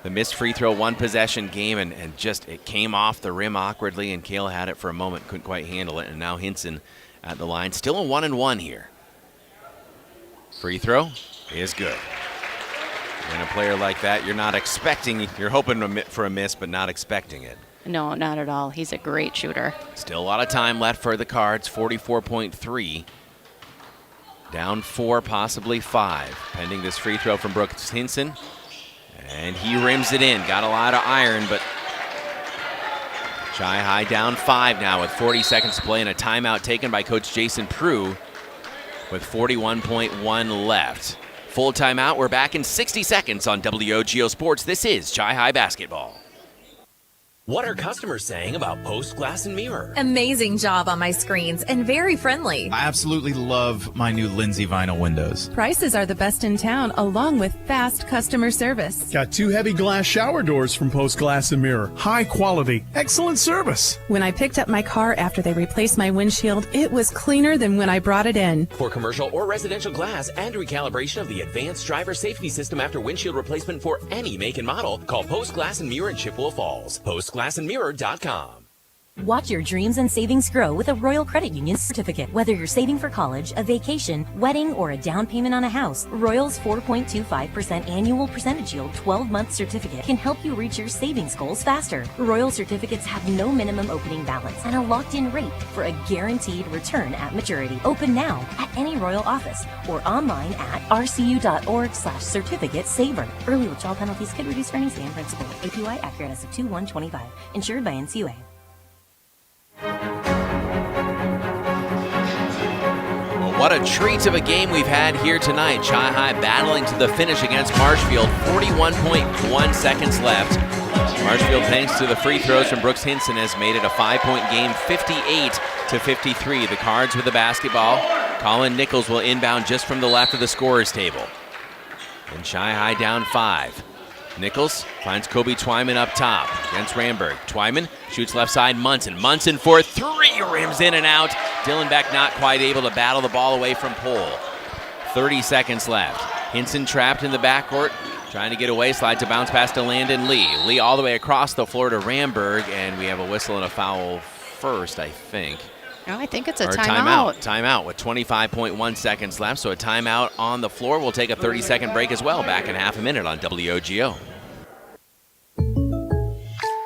The missed free throw, 1-possession game, and just it came off the rim awkwardly, and Cale had it for a moment, couldn't quite handle it, and now Hinson at the line. Still a 1-and-1 here. Free throw is good. When a player like that, you're hoping for a miss, but not expecting it. No, not at all. He's a great shooter. Still a lot of time left for the Cards, 44.3. Down 4, possibly 5, pending this free throw from Brooks Hinson. And he rims it in. Got a lot of iron, but Chi High down 5 now with 40 seconds to play, and a timeout taken by Coach Jason Proue with 41.1 left. Full timeout. We're back in 60 seconds on WOGO Sports. This is Chi High basketball. What are customers saying about Post Glass and Mirror? Amazing job on my screens and very friendly. I absolutely love my new Lindsay vinyl windows. Prices are the best in town, along with fast customer service. Got 2 heavy glass shower doors from Post Glass and Mirror. High quality, excellent service. When I picked up my car after they replaced my windshield, it was cleaner than when I brought it in. For commercial or residential glass and recalibration of the advanced driver safety system after windshield replacement for any make and model, call Post Glass and Mirror in Chippewa Falls. PostGlassandMirror.com. Watch your dreams and savings grow with a Royal Credit Union certificate. Whether you're saving for college, a vacation, wedding, or a down payment on a house, Royal's 4.25% annual percentage yield 12-month certificate can help you reach your savings goals faster. Royal certificates have no minimum opening balance and a locked-in rate for a guaranteed return at maturity. Open now at any Royal office or online at rcu.org/certificate saver. Early withdrawal penalties could reduce earnings and principal. APY accurate as of 2/1/25. Insured by NCUA. Well, what a treat of a game we've had here tonight. Chi High battling to the finish against Marshfield. 41.1 seconds left. Marshfield, thanks to the free throws from Brooks Hinson, has made it a 5-point game, 58-53. The Cards with the basketball. Colin Nichols will inbound just from the left of the scorer's table. And Chi High down 5. Nichols finds Kobe Twyman up top against Ramberg. Twyman shoots left side, Munson. Munson for 3, rims in and out. Dillenbeck not quite able to battle the ball away from Pohl. 30 seconds left. Hinson trapped in the backcourt Trying to get away, slides a bounce pass to Landon Lee. Lee all the way across the floor to Ramberg, and we have a whistle and a foul first, I think. No, I think it's a timeout. Timeout with 25.1 seconds left, so a timeout on the floor. We'll take a 30-second break as well. Back in half a minute on WOGO.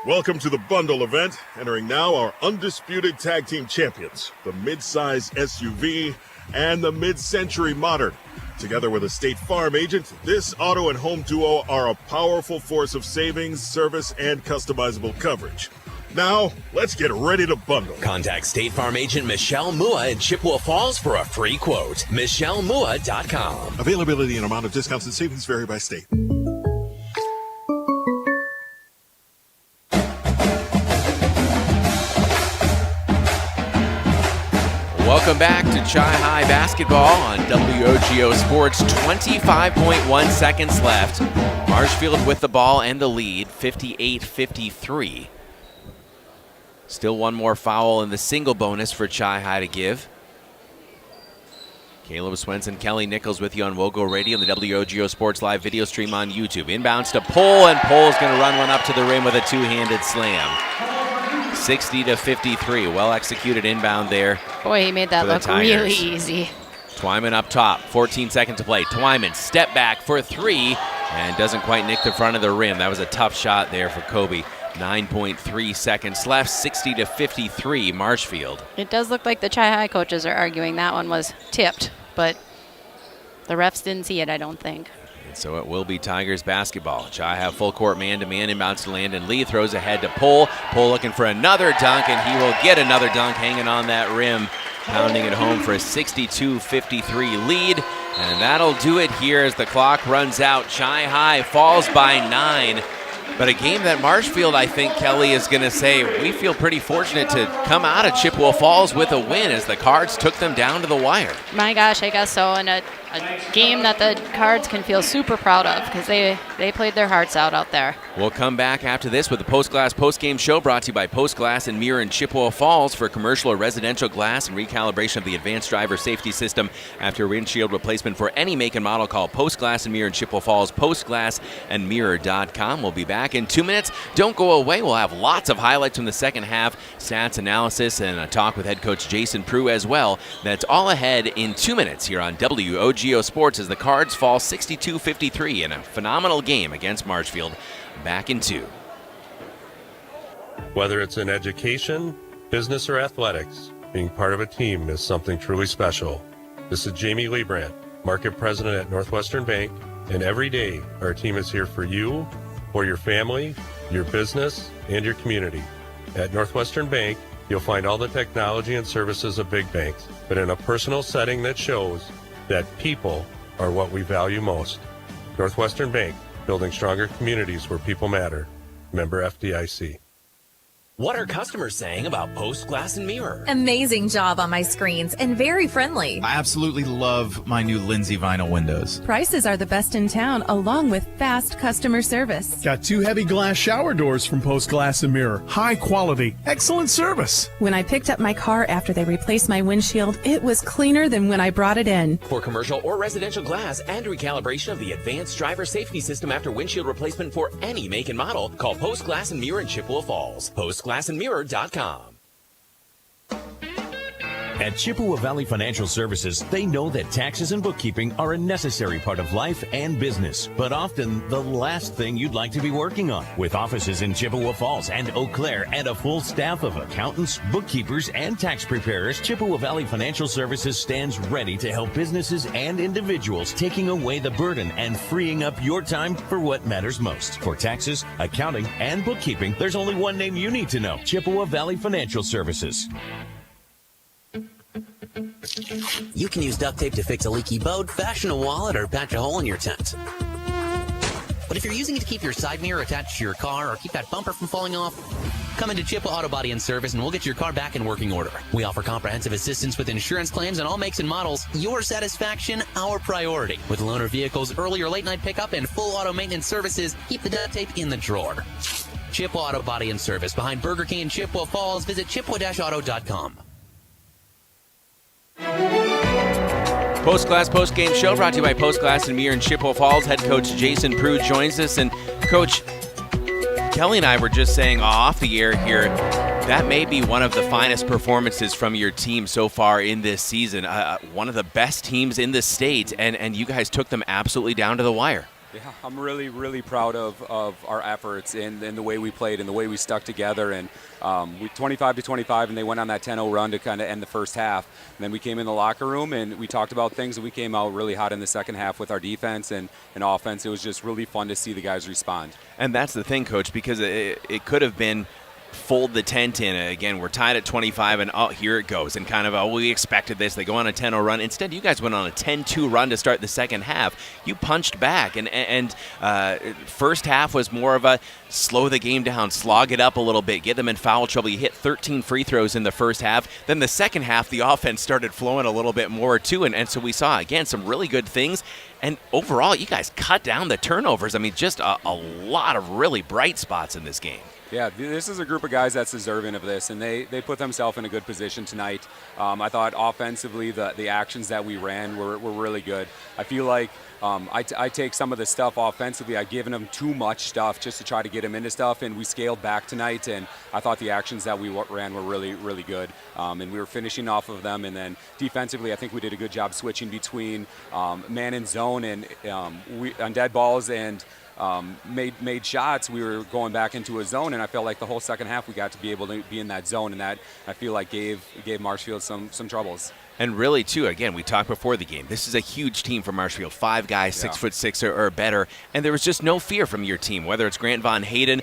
Welcome to the bundle event. Entering now our undisputed tag team champions, the mid-size SUV and the mid-century modern. Together with a State Farm agent, this auto and home duo are a powerful force of savings, service, and customizable coverage. Now, let's get ready to bundle. Contact State Farm agent Michelle Mua in Chippewa Falls for a free quote. MichelleMua.com. Availability and amount of discounts and savings vary by state. Welcome back to Chi High Basketball on WOGO Sports. 25.1 seconds left. Marshfield with the ball and the lead, 58-53. Still one more foul in the single bonus for Chi High to give. Caleb Swenson, Kelly Nichols with you on WOGO Radio and the WOGO Sports Live video stream on YouTube. Inbounds to Poole, and Pole's going to run one up to the rim with a two-handed slam. 60-53. Well executed inbound there. Boy, he made that look really easy. Twyman up top. 14 seconds to play. Twyman step back for three and doesn't quite nick the front of the rim. That was a tough shot there for Kobe. 9.3 seconds left. 60-53 Marshfield. It does look like the Chi High coaches are arguing that one was tipped, but the refs didn't see it, I don't think. So it will be Tigers basketball. Chi have full court man-to-man, inbounds to Landon Lee, throws ahead to Poole. Poole looking for another dunk, and he will get another dunk hanging on that rim, pounding it home for a 62-53 lead. And that'll do it here as the clock runs out. Chi High falls by 9. But a game that Marshfield, I think, Kelly, is going to say, we feel pretty fortunate to come out of Chippewa Falls with a win as the Cards took them down to the wire. My gosh, I guess so. And a game that the Cards can feel super proud of because they played their hearts out there. We'll come back after this with the Postgame show brought to you by Post Glass and Mirror in Chippewa Falls for commercial or residential glass and recalibration of the advanced driver safety system. After windshield replacement for any make and model, call Post Glass and Mirror in Chippewa Falls, postglassandmirror.com. We'll be back in 2 minutes. Don't go away. We'll have lots of highlights from the second half, stats analysis, and a talk with head coach Jason Proue as well. That's all ahead in 2 minutes here on WOGO Sports as the Cards fall 62-53 in a phenomenal game against Marshfield. Back in 2. Whether it's in education, business, or athletics, being part of a team is something truly special. This is Jamie Liebrandt, Market President at Northwestern Bank, and every day our team is here for you, for your family, your business, and your community. At Northwestern Bank, you'll find all the technology and services of big banks, but in a personal setting that shows that people are what we value most. Northwestern Bank, building stronger communities where people matter. Member FDIC. What are customers saying about Post Glass and Mirror? Amazing job on my screens and very friendly. I absolutely love my new Lindsay vinyl windows. Prices are the best in town, along with fast customer service. Got 2 heavy glass shower doors from Post Glass and Mirror. High quality, excellent service. When I picked up my car after they replaced my windshield, it was cleaner than when I brought it in. For commercial or residential glass and recalibration of the advanced driver safety system after windshield replacement for any make and model, call Post Glass and Mirror in Chippewa Falls. Postglassandmirror.com. At Chippewa Valley Financial Services, they know that taxes and bookkeeping are a necessary part of life and business, but often the last thing you'd like to be working on. With offices in Chippewa Falls and Eau Claire and a full staff of accountants, bookkeepers, and tax preparers, Chippewa Valley Financial Services stands ready to help businesses and individuals, taking away the burden and freeing up your time for what matters most. For taxes, accounting, and bookkeeping, there's only one name you need to know: Chippewa Valley Financial Services. You can use duct tape to fix a leaky boat, fashion a wallet, or patch a hole in your tent. But if you're using it to keep your side mirror attached to your car or keep that bumper from falling off, come into Chippewa Auto Body and Service and we'll get your car back in working order. We offer comprehensive assistance with insurance claims on all makes and models. Your satisfaction, our priority. With loaner vehicles, early or late night pickup, and full auto maintenance services, keep the duct tape in the drawer. Chippewa Auto Body and Service behind Burger King in Chippewa Falls. Visit chippewa-auto.com. Postgame show brought to you by Postglass and Mirror in Chippewa Falls. Head coach Jason Proue joins us. And Coach, Kelly and I were just saying off the air here, that may be one of the finest performances from your team so far in this season. One of the best teams in the state, and you guys took them absolutely down to the wire. Yeah, I'm really, really proud of our efforts and the way we played and the way we stuck together. And we 25-25, and they went on that 10-0 run to kind of end the first half. And then we came in the locker room and we talked about things, and we came out really hot in the second half with our defense and offense. It was just really fun to see the guys respond. And that's the thing, Coach, because it could have been fold the tent in. Again, we're tied at 25, and here it goes. And kind of, we expected this. They go on a 10-0 run. Instead, you guys went on a 10-2 run to start the second half. You punched back, and first half was more of a slow the game down, slog it up a little bit, get them in foul trouble. You hit 13 free throws in the first half. Then the second half, the offense started flowing a little bit more, too. And so we saw, again, some really good things. And overall, you guys cut down the turnovers. I mean, just a lot of really bright spots in this game. Yeah, this is a group of guys that's deserving of this, and they put themselves in a good position tonight. I thought offensively the actions that we ran were really good. I feel like I take some of the stuff offensively. I've given them too much stuff just to try to get them into stuff, and we scaled back tonight, and I thought the actions that we ran were really, really good, and we were finishing off of them. And then defensively, I think we did a good job switching between man and zone, and we on dead balls and made shots. We were going back into a zone, and I felt like the whole second half we got to be able to be in that zone, and that I feel like gave Marshfield some troubles. And really, too, again, we talked before the game. This is a huge team for Marshfield. 5 guys, 6'6" or better. And there was just no fear from your team, whether it's Grant Von Hayden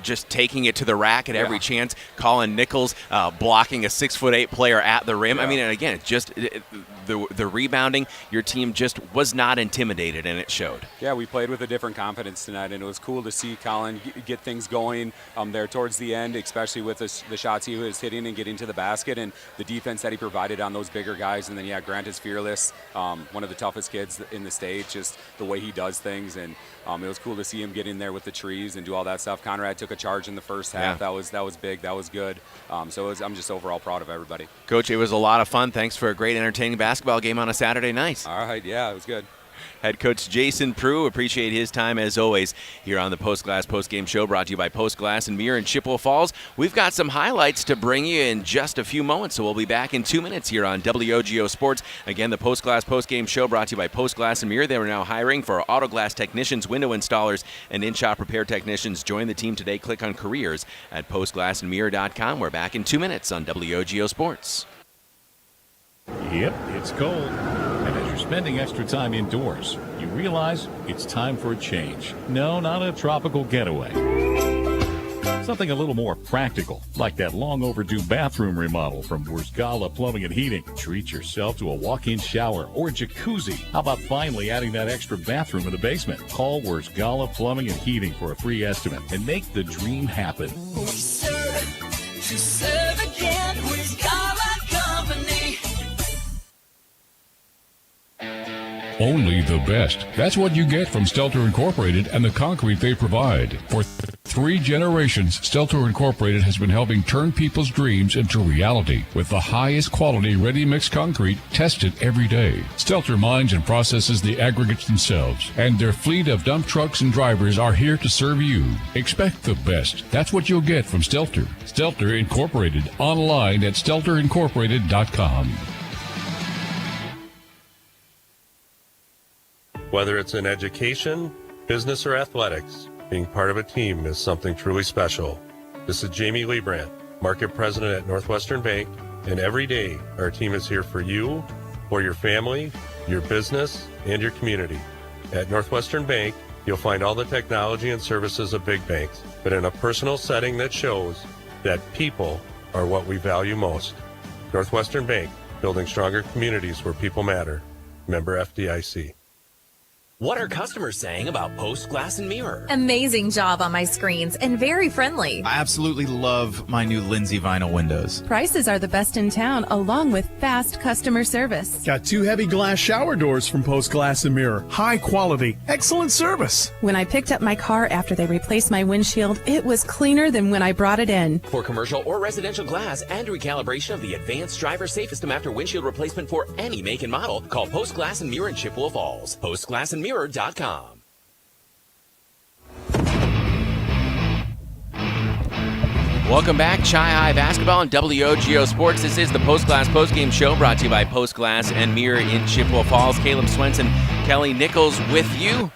just taking it to the rack at every chance, Colin Nichols blocking a 6'8" player at the rim. I mean, and again, it's just the rebounding. Your team just was not intimidated, and it showed. Yeah, we played with a different confidence tonight, and it was cool to see Colin get things going there towards the end, especially with the shots he was hitting and getting to the basket and the defense that he provided on those bigger guys. And then, Grant is fearless, one of the toughest kids in the state, just the way he does things. And it was cool to see him get in there with the trees and do all that stuff. Conrad took a charge in the first half. That was big. That was good. I'm just overall proud of everybody. Coach, it was a lot of fun. Thanks for a great, entertaining basketball game on a Saturday night. All right, yeah, it was good. Head coach Jason Proue, appreciate his time as always here on the Postglass Postgame Show, brought to you by Postglass and Mirror in Chippewa Falls. We've got some highlights to bring you in just a few moments, so we'll be back in 2 minutes here on WOGO Sports. Again, the Postglass Postgame Show brought to you by Postglass and Mirror. They are now hiring for auto glass technicians, window installers, and in-shop repair technicians. Join the team today. Click on careers at postglassandmirror.com. We're back in 2 minutes on WOGO Sports. Yep, it's cold. And as you're spending extra time indoors, you realize it's time for a change. No, not a tropical getaway. Something a little more practical, like that long overdue bathroom remodel from Wurzgala Plumbing and Heating. Treat yourself to a walk-in shower or a jacuzzi. How about finally adding that extra bathroom in the basement? Call Wurzgala Plumbing and Heating for a free estimate and make the dream happen. We serve to serve again. Wurzgala Company. Only the best. That's what you get from Stelter Incorporated and the concrete they provide. For 3 generations, Stelter Incorporated has been helping turn people's dreams into reality with the highest quality ready-mix concrete tested every day. Stelter mines and processes the aggregates themselves, and their fleet of dump trucks and drivers are here to serve you. Expect the best. That's what you'll get from Stelter. Stelter Incorporated, online at stelterincorporated.com. Whether it's in education, business, or athletics, being part of a team is something truly special. This is Jamie Liebrandt, Market President at Northwestern Bank, and every day our team is here for you, for your family, your business, and your community. At Northwestern Bank, you'll find all the technology and services of big banks, but in a personal setting that shows that people are what we value most. Northwestern Bank, building stronger communities where people matter. Member FDIC. What are customers saying about Post Glass and Mirror? Amazing job on my screens and very friendly. I absolutely love my new Lindsay vinyl windows. Prices are the best in town, along with fast customer service. Got 2 heavy glass shower doors from Post Glass and Mirror. High quality, excellent service. When I picked up my car after they replaced my windshield, it was cleaner than when I brought it in. For commercial or residential glass and recalibration of the advanced driver safe system after windshield replacement for any make and model, call Post Glass and Mirror in Chippewa Falls. PostGlassandMirror.com. Welcome back, Chi High Basketball and WOGO Sports. This is the Post Glass Postgame Show brought to you by Post Glass and Mirror in Chippewa Falls. Caleb Swenson, Kelly Nichols with you.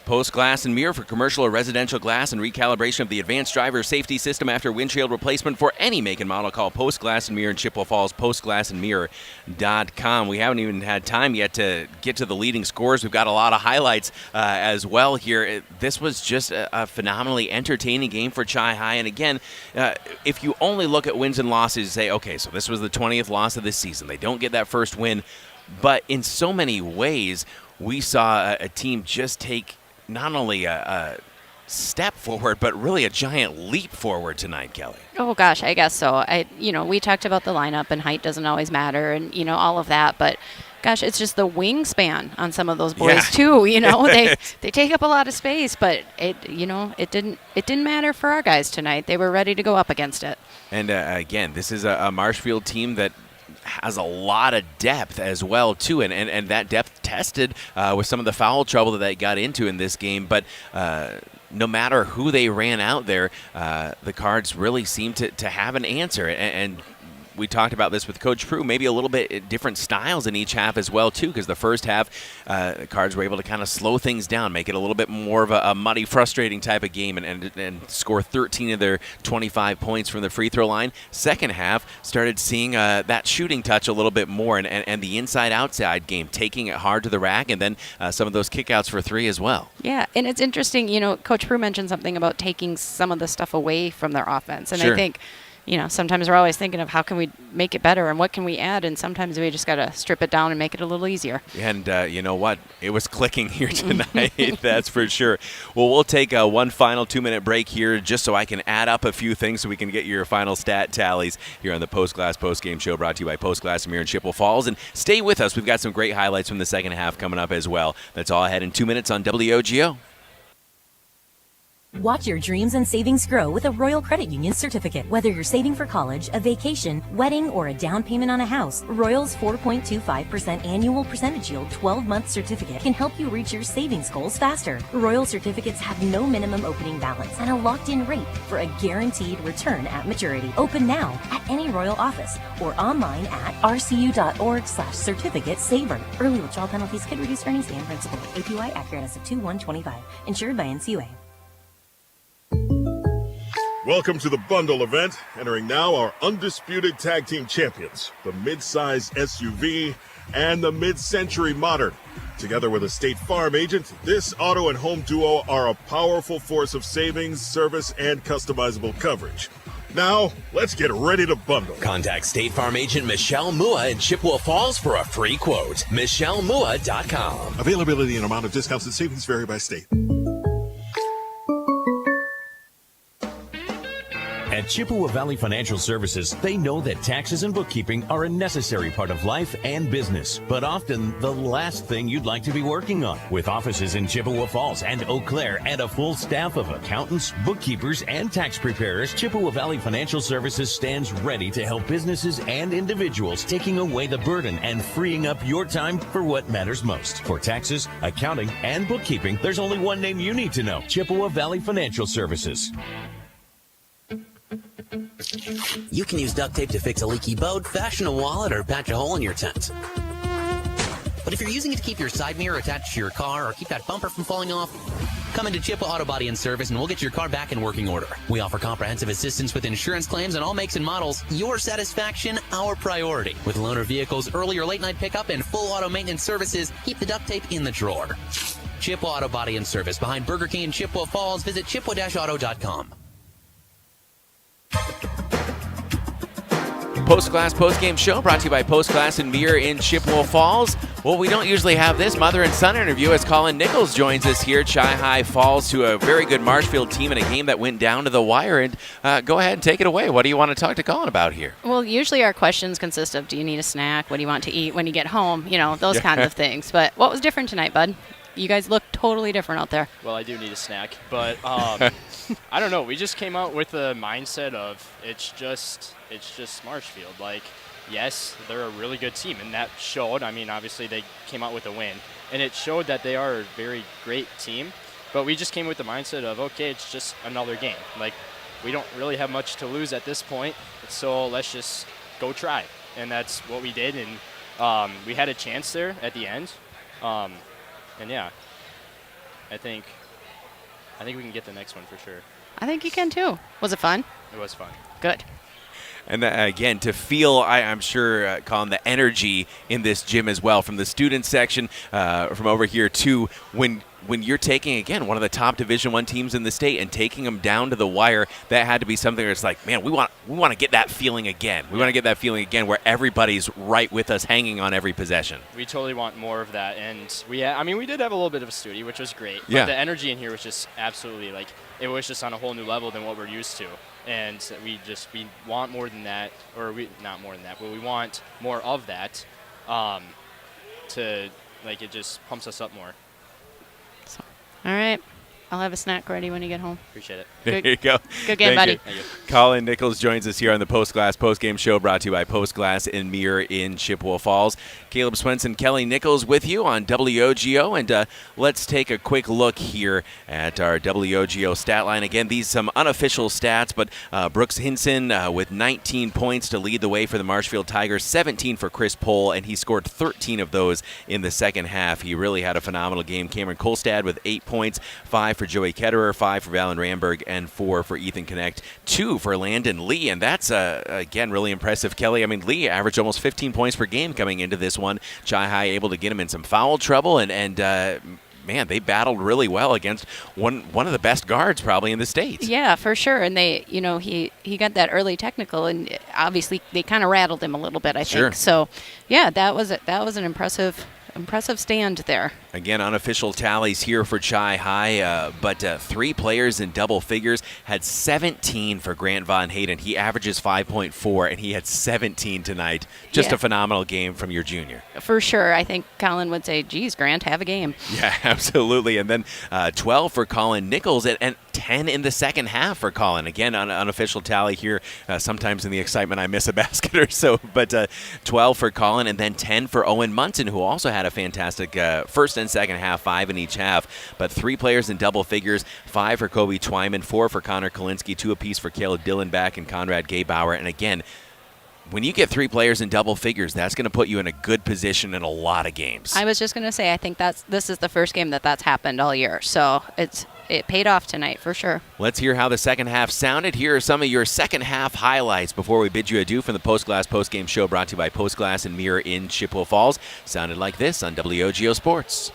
Post Glass and Mirror for commercial or residential glass and recalibration of the advanced driver safety system after windshield replacement for any make and model. Call Post Glass and Mirror in Chippewa Falls, postglassandmirror.com. We haven't even had time yet to get to the leading scores. We've got a lot of highlights as well here. This was just a phenomenally entertaining game for Chi High. And again, if you only look at wins and losses, say, okay, so this was the 20th loss of this season. They don't get that first win. But in so many ways, we saw a team just take not only a step forward, but really a giant leap forward tonight, Kelly. Oh, gosh, I guess so. We talked about the lineup, and height doesn't always matter, and, all of that. But, gosh, it's just the wingspan on some of those boys, too. They take up a lot of space, but, it didn't matter for our guys tonight. They were ready to go up against it. And, again, this is a Marshfield team that has a lot of depth as well, too, and that depth tested with some of the foul trouble that they got into in this game. But no matter who they ran out there, the Cards really seemed to have an answer. And we talked about this with Coach Proue, maybe a little bit different styles in each half as well, too, because the first half, the Cards were able to kind of slow things down, make it a little bit more of a muddy, frustrating type of game, and score 13 of their 25 points from the free throw line. Second half, started seeing that shooting touch a little bit more, and the inside-outside game, taking it hard to the rack, and then some of those kickouts for three as well. Yeah, and it's interesting, Coach Proue mentioned something about taking some of the stuff away from their offense, and Sure. I think sometimes we're always thinking of how can we make it better and what can we add, and sometimes we just got to strip it down and make it a little easier. And you know what? It was clicking here tonight, that's for sure. Well, we'll take one final 2-minute break here just so I can add up a few things so we can get your final stat tallies here on the Post Glass Postgame Show brought to you by Post Glass and Mirror in Chippewa Falls. And stay with us. We've got some great highlights from the second half coming up as well. That's all ahead in 2 minutes on WOGO. Watch your dreams and savings grow with a Royal Credit Union certificate. Whether you're saving for college, a vacation, wedding, or a down payment on a house, Royal's 4.25% annual percentage yield 12-month certificate can help you reach your savings goals faster. Royal certificates have no minimum opening balance and a locked-in rate for a guaranteed return at maturity. Open now at any Royal office or online at rcu.org/certificate saver. Early withdrawal penalties could reduce earnings and principal. APY accurate as of 2/1/25. Insured by NCUA. Welcome to the bundle event. Entering now our undisputed tag team champions, the mid-size SUV and the mid-century modern. Together with a State Farm agent, this auto and home duo are a powerful force of savings, service, and customizable coverage. Now, let's get ready to bundle. Contact State Farm agent Michelle Mua in Chippewa Falls for a free quote. MichelleMua.com. Availability and amount of discounts and savings vary by state. At Chippewa Valley Financial Services, they know that taxes and bookkeeping are a necessary part of life and business, but often the last thing you'd like to be working on. With offices in Chippewa Falls and Eau Claire and a full staff of accountants, bookkeepers, and tax preparers, Chippewa Valley Financial Services stands ready to help businesses and individuals, taking away the burden and freeing up your time for what matters most. For taxes, accounting, and bookkeeping, there's only one name you need to know: Chippewa Valley Financial Services. You can use duct tape to fix a leaky boat, fashion a wallet, or patch a hole in your tent. But if you're using it to keep your side mirror attached to your car or keep that bumper from falling off, come into Chippewa Auto Body and Service and we'll get your car back in working order. We offer comprehensive assistance with insurance claims on all makes and models. Your satisfaction, our priority. With loaner vehicles, early or late night pickup, and full auto maintenance services, keep the duct tape in the drawer. Chippewa Auto Body and Service behind Burger King in Chippewa Falls. Visit chippewa-auto.com. Post-Glass Postgame Show brought to you by Postglass and Mirror in Chippewa Falls. Well, we don't usually have this mother and son interview as Colin Nichols joins us here. Chi-Hi falls to a very good Marshfield team in a game that went down to the wire. And go ahead and take it away. What do you want to talk to Colin about here? Well, usually our questions consist of, do you need a snack? What do you want to eat when you get home? You know, those kinds of things. But what was different tonight, bud? You guys look totally different out there. Well, I do need a snack, but I don't know. We just came out with the mindset of it's just Marshfield. Like, yes, they're a really good team, and that showed. I mean, obviously they came out with a win, and it showed that they are a very great team. But we just came with the mindset of, okay, it's just another game. Like, we don't really have much to lose at this point, so let's just go try. And that's what we did, and we had a chance there at the end. And yeah, I think we can get the next one for sure. I think you can too. Was it fun? It was fun. Good. And again, to feel, I'm sure, Colin, the energy in this gym as well, from the student section, from over here to when you're taking, again, one of the top Division I teams in the state and taking them down to the wire, that had to be something that's like, man, we want to get that feeling again. We want to get that feeling again where everybody's right with us, hanging on every possession. We totally want more of that, and we did have a little bit of a study, which was great. But the energy in here was just absolutely, like, it was just on a whole new level than what we're used to. And we want more than that, or not more than that, but we want more of that to, like, it just pumps us up more. All right. I'll have a snack ready when you get home. Appreciate it. There you go. Good game, buddy. Thank you. Colin Nichols joins us here on the Postglass Postgame Show, brought to you by Postglass and Mirror in Chippewa Falls. Caleb Swenson, Kelly Nichols with you on WOGO, and let's take a quick look here at our WOGO stat line. Again, these some unofficial stats, but Brooks Hinson with 19 points to lead the way for the Marshfield Tigers, 17 for Chris Pohl, and he scored 13 of those in the second half. He really had a phenomenal game. Cameron Kolstad with 8 points, 5 for Joey Ketterer, 5 for Valen Ramberg, and 4 for Ethan Connect, 2 for Landon Lee, and that's, again, really impressive, Kelly. I mean, Lee averaged almost 15 points per game coming into this one. Chi-Hi able to get him in some foul trouble, and man, they battled really well against one of the best guards probably in the state. Yeah, for sure. And they, he got that early technical, and obviously they kind of rattled him a little bit, I think. So, yeah, that was an impressive stand there. Again, unofficial tallies here for Chi-Hi, but 3 players in double figures. Had 17 for Grant Von Hayden. He averages 5.4, and he had 17 tonight. Just a phenomenal game from your junior. For sure. I think Colin would say, geez, Grant, have a game. Yeah, absolutely. And then 12 for Colin Nichols, and 10 in the second half for Colin. Again, unofficial tally here. Sometimes in the excitement I miss a basket or so, but 12 for Colin, and then 10 for Owen Munson, who also had a fantastic first and second half, 5 in each half. But 3 players in double figures, 5 for Kobe Twyman, 4 for Connor Kalinsky, 2 apiece for Caleb Dillenbach and Conrad Gaybauer. And again, when you get 3 players in double figures, that's going to put you in a good position in a lot of games. I was just going to say, I think this is the first game that's happened all year. So it paid off tonight for sure. Let's hear how the second half sounded. Here are some of your second half highlights before we bid you adieu from the Postglass Postgame Show, brought to you by Postglass and Mirror in Chippewa Falls. Sounded like this on WOGO Sports.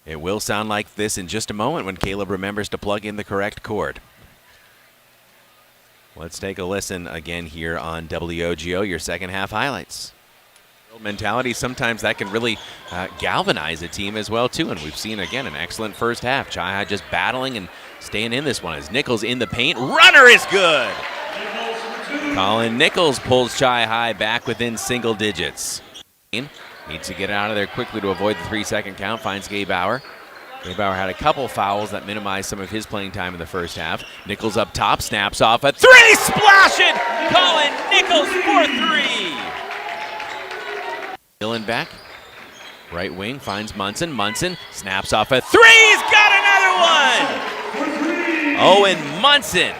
It will sound like this in just a moment when Caleb remembers to plug in the correct cord. Let's take a listen again here on WOGO, your second half highlights. Mentality, sometimes that can really galvanize a team as well, too. And we've seen, again, an excellent first half. Chi-Hi just battling and staying in this one as Nichols in the paint. Runner is good! Colin Nichols pulls Chi-Hi back within single digits. Needs to get out of there quickly to avoid the 3-second count. Finds Gaybauer. Gaybauer had a couple fouls that minimized some of his playing time in the first half. Nichols up top, snaps off a 3, splash it! Colin Nichols for 3! Dillenbach, right wing, finds Munson. Munson snaps off a 3, he's got another one! Owen Munson.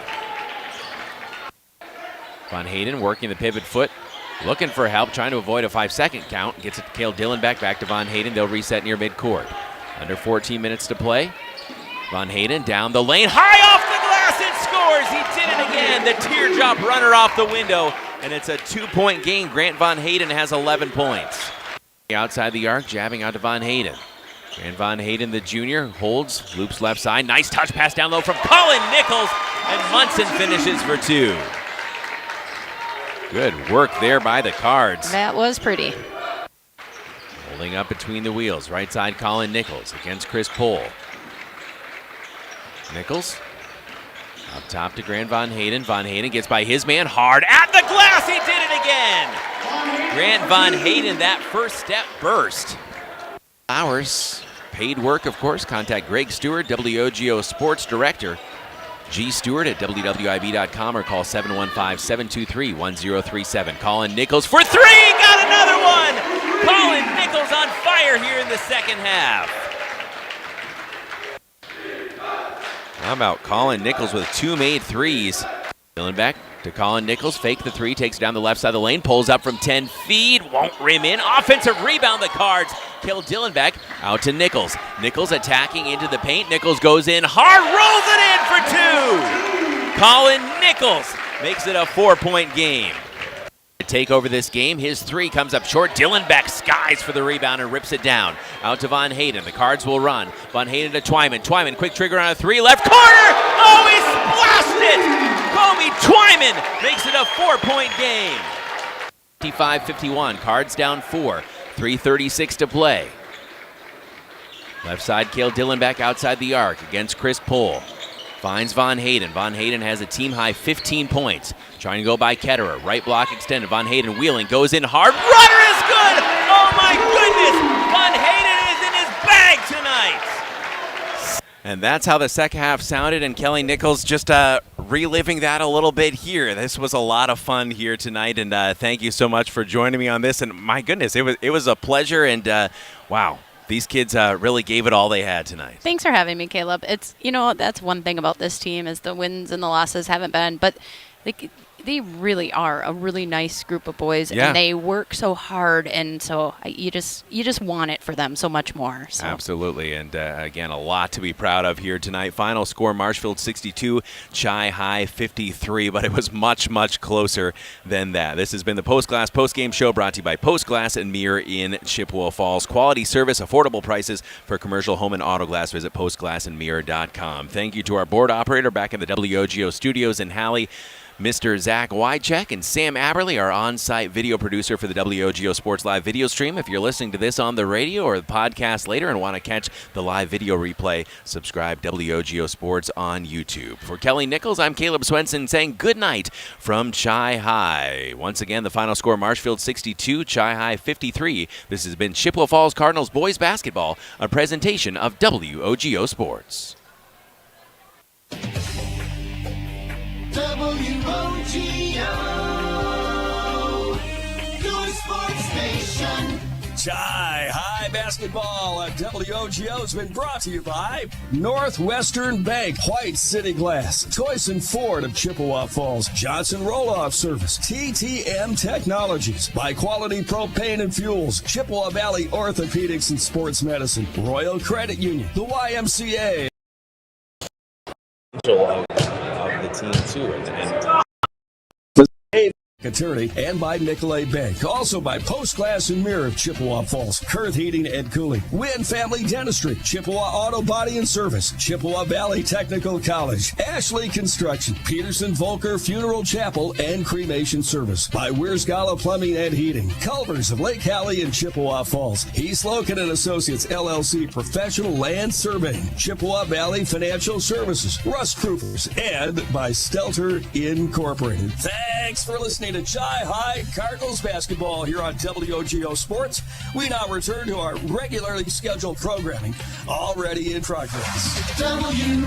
Von Hayden working the pivot foot. Looking for help, trying to avoid a 5-second count. Gets it to Cale Dillenbach, back to Von Hayden. They'll reset near midcourt. Under 14 minutes to play. Von Hayden down the lane, high off the glass, and scores! He did it again, the teardrop runner off the window, and it's a 2-point game. Grant Von Hayden has 11 points. Outside the arc, jabbing out to Von Hayden. Grant Von Hayden, the junior, holds, loops left side. Nice touch pass down low from Colin Nichols. And Munson finishes for 2. Good work there by the Cards. That was pretty. Holding up between the wheels. Right side, Colin Nichols against Chris Pohl. Nichols up top to Grant Von Hayden. Von Hayden gets by his man hard at the glass. He did it again. Grant Von Hayden, that first step burst. Flowers, paid work, of course. Contact Greg Stewart, WOGO Sports Director. G. Stewart at WWIB.com or call 715-723-1037. Colin Nichols for 3. Got another one. Colin Nichols on fire here in the second half. How about Colin Nichols with 2 made threes? Dillenbeck to Colin Nichols. Fake the 3. Takes down the left side of the lane. Pulls up from 10 feet. Won't rim in. Offensive rebound. The Cards kill Dillenbeck. Out to Nichols. Nichols attacking into the paint. Nichols goes in hard. Rolls it in for 2. Colin Nichols makes it a 4-point game. To take over this game, his 3 comes up short. Dillenbeck skies for the rebound and rips it down. Out to Von Hayden. The Cards will run. Von Hayden to Twyman. Twyman, quick trigger on a 3. Left corner. Oh, he splashed it. Kobe Twyman makes it a 4-point game. 55-51. Cards down 4. 3:36 to play. Left side, Cale Dillenbeck outside the arc against Chris Pohl. Finds Von Hayden. Von Hayden has a team-high 15 points. Trying to go by Ketterer. Right block extended. Von Hayden wheeling. Goes in hard. Runner is good! Oh my goodness! Von Hayden is in his bag tonight! And that's how the second half sounded, and Kelly Nichols just reliving that a little bit here. This was a lot of fun here tonight, and thank you so much for joining me on this. And my goodness, it was a pleasure, and wow. These kids really gave it all they had tonight. Thanks for having me, Caleb. It's, that's one thing about this team is the wins and the losses haven't been, but they really are a really nice group of boys, and they work so hard, and so you just want it for them so much more. So. Absolutely, and again, a lot to be proud of here tonight. Final score, Marshfield 62, Chi High 53, but it was much, much closer than that. This has been the Postglass Postgame Show brought to you by Postglass and Mirror in Chippewa Falls. Quality service, affordable prices for commercial home and auto glass. Visit postglassandmirror.com. Thank you to our board operator back in the WOGO studios in Halley, Mr. Zach Wycheck, and Sam Aberley, our on-site video producer for the WOGO Sports Live video stream. If you're listening to this on the radio or the podcast later and want to catch the live video replay, subscribe WOGO Sports on YouTube. For Kelly Nichols, I'm Caleb Swenson saying good night from Chi High. Once again, the final score, Marshfield 62, Chi High 53. This has been Chippewa Falls Cardinals boys basketball, a presentation of WOGO Sports. WOGO, your sports station. Chi High basketball at WOGO has been brought to you by Northwestern Bank, White City Glass, Toyson Ford of Chippewa Falls, Johnson Roll-Off Service, TTM Technologies, by Quality Propane and Fuels, Chippewa Valley Orthopedics and Sports Medicine, Royal Credit Union, the YMCA. Of the team too, and Attorney, and by Nicolay Bank. Also by Postglass and Mirror of Chippewa Falls, Kurth Heating and Cooling, Wynn Family Dentistry, Chippewa Auto Body and Service, Chippewa Valley Technical College, Ashley Construction, Peterson Volker Funeral Chapel and Cremation Service, by Weersgala Plumbing and Heating, Culvers of Lake Hallie and Chippewa Falls, East Logan and Associates LLC Professional Land Surveying, Chippewa Valley Financial Services, Rust Proofers, and by Stelter Incorporated. Thanks for listening to Chi High Cardinals basketball here on WOGO Sports. We now return to our regularly scheduled programming, already in progress. WOGO.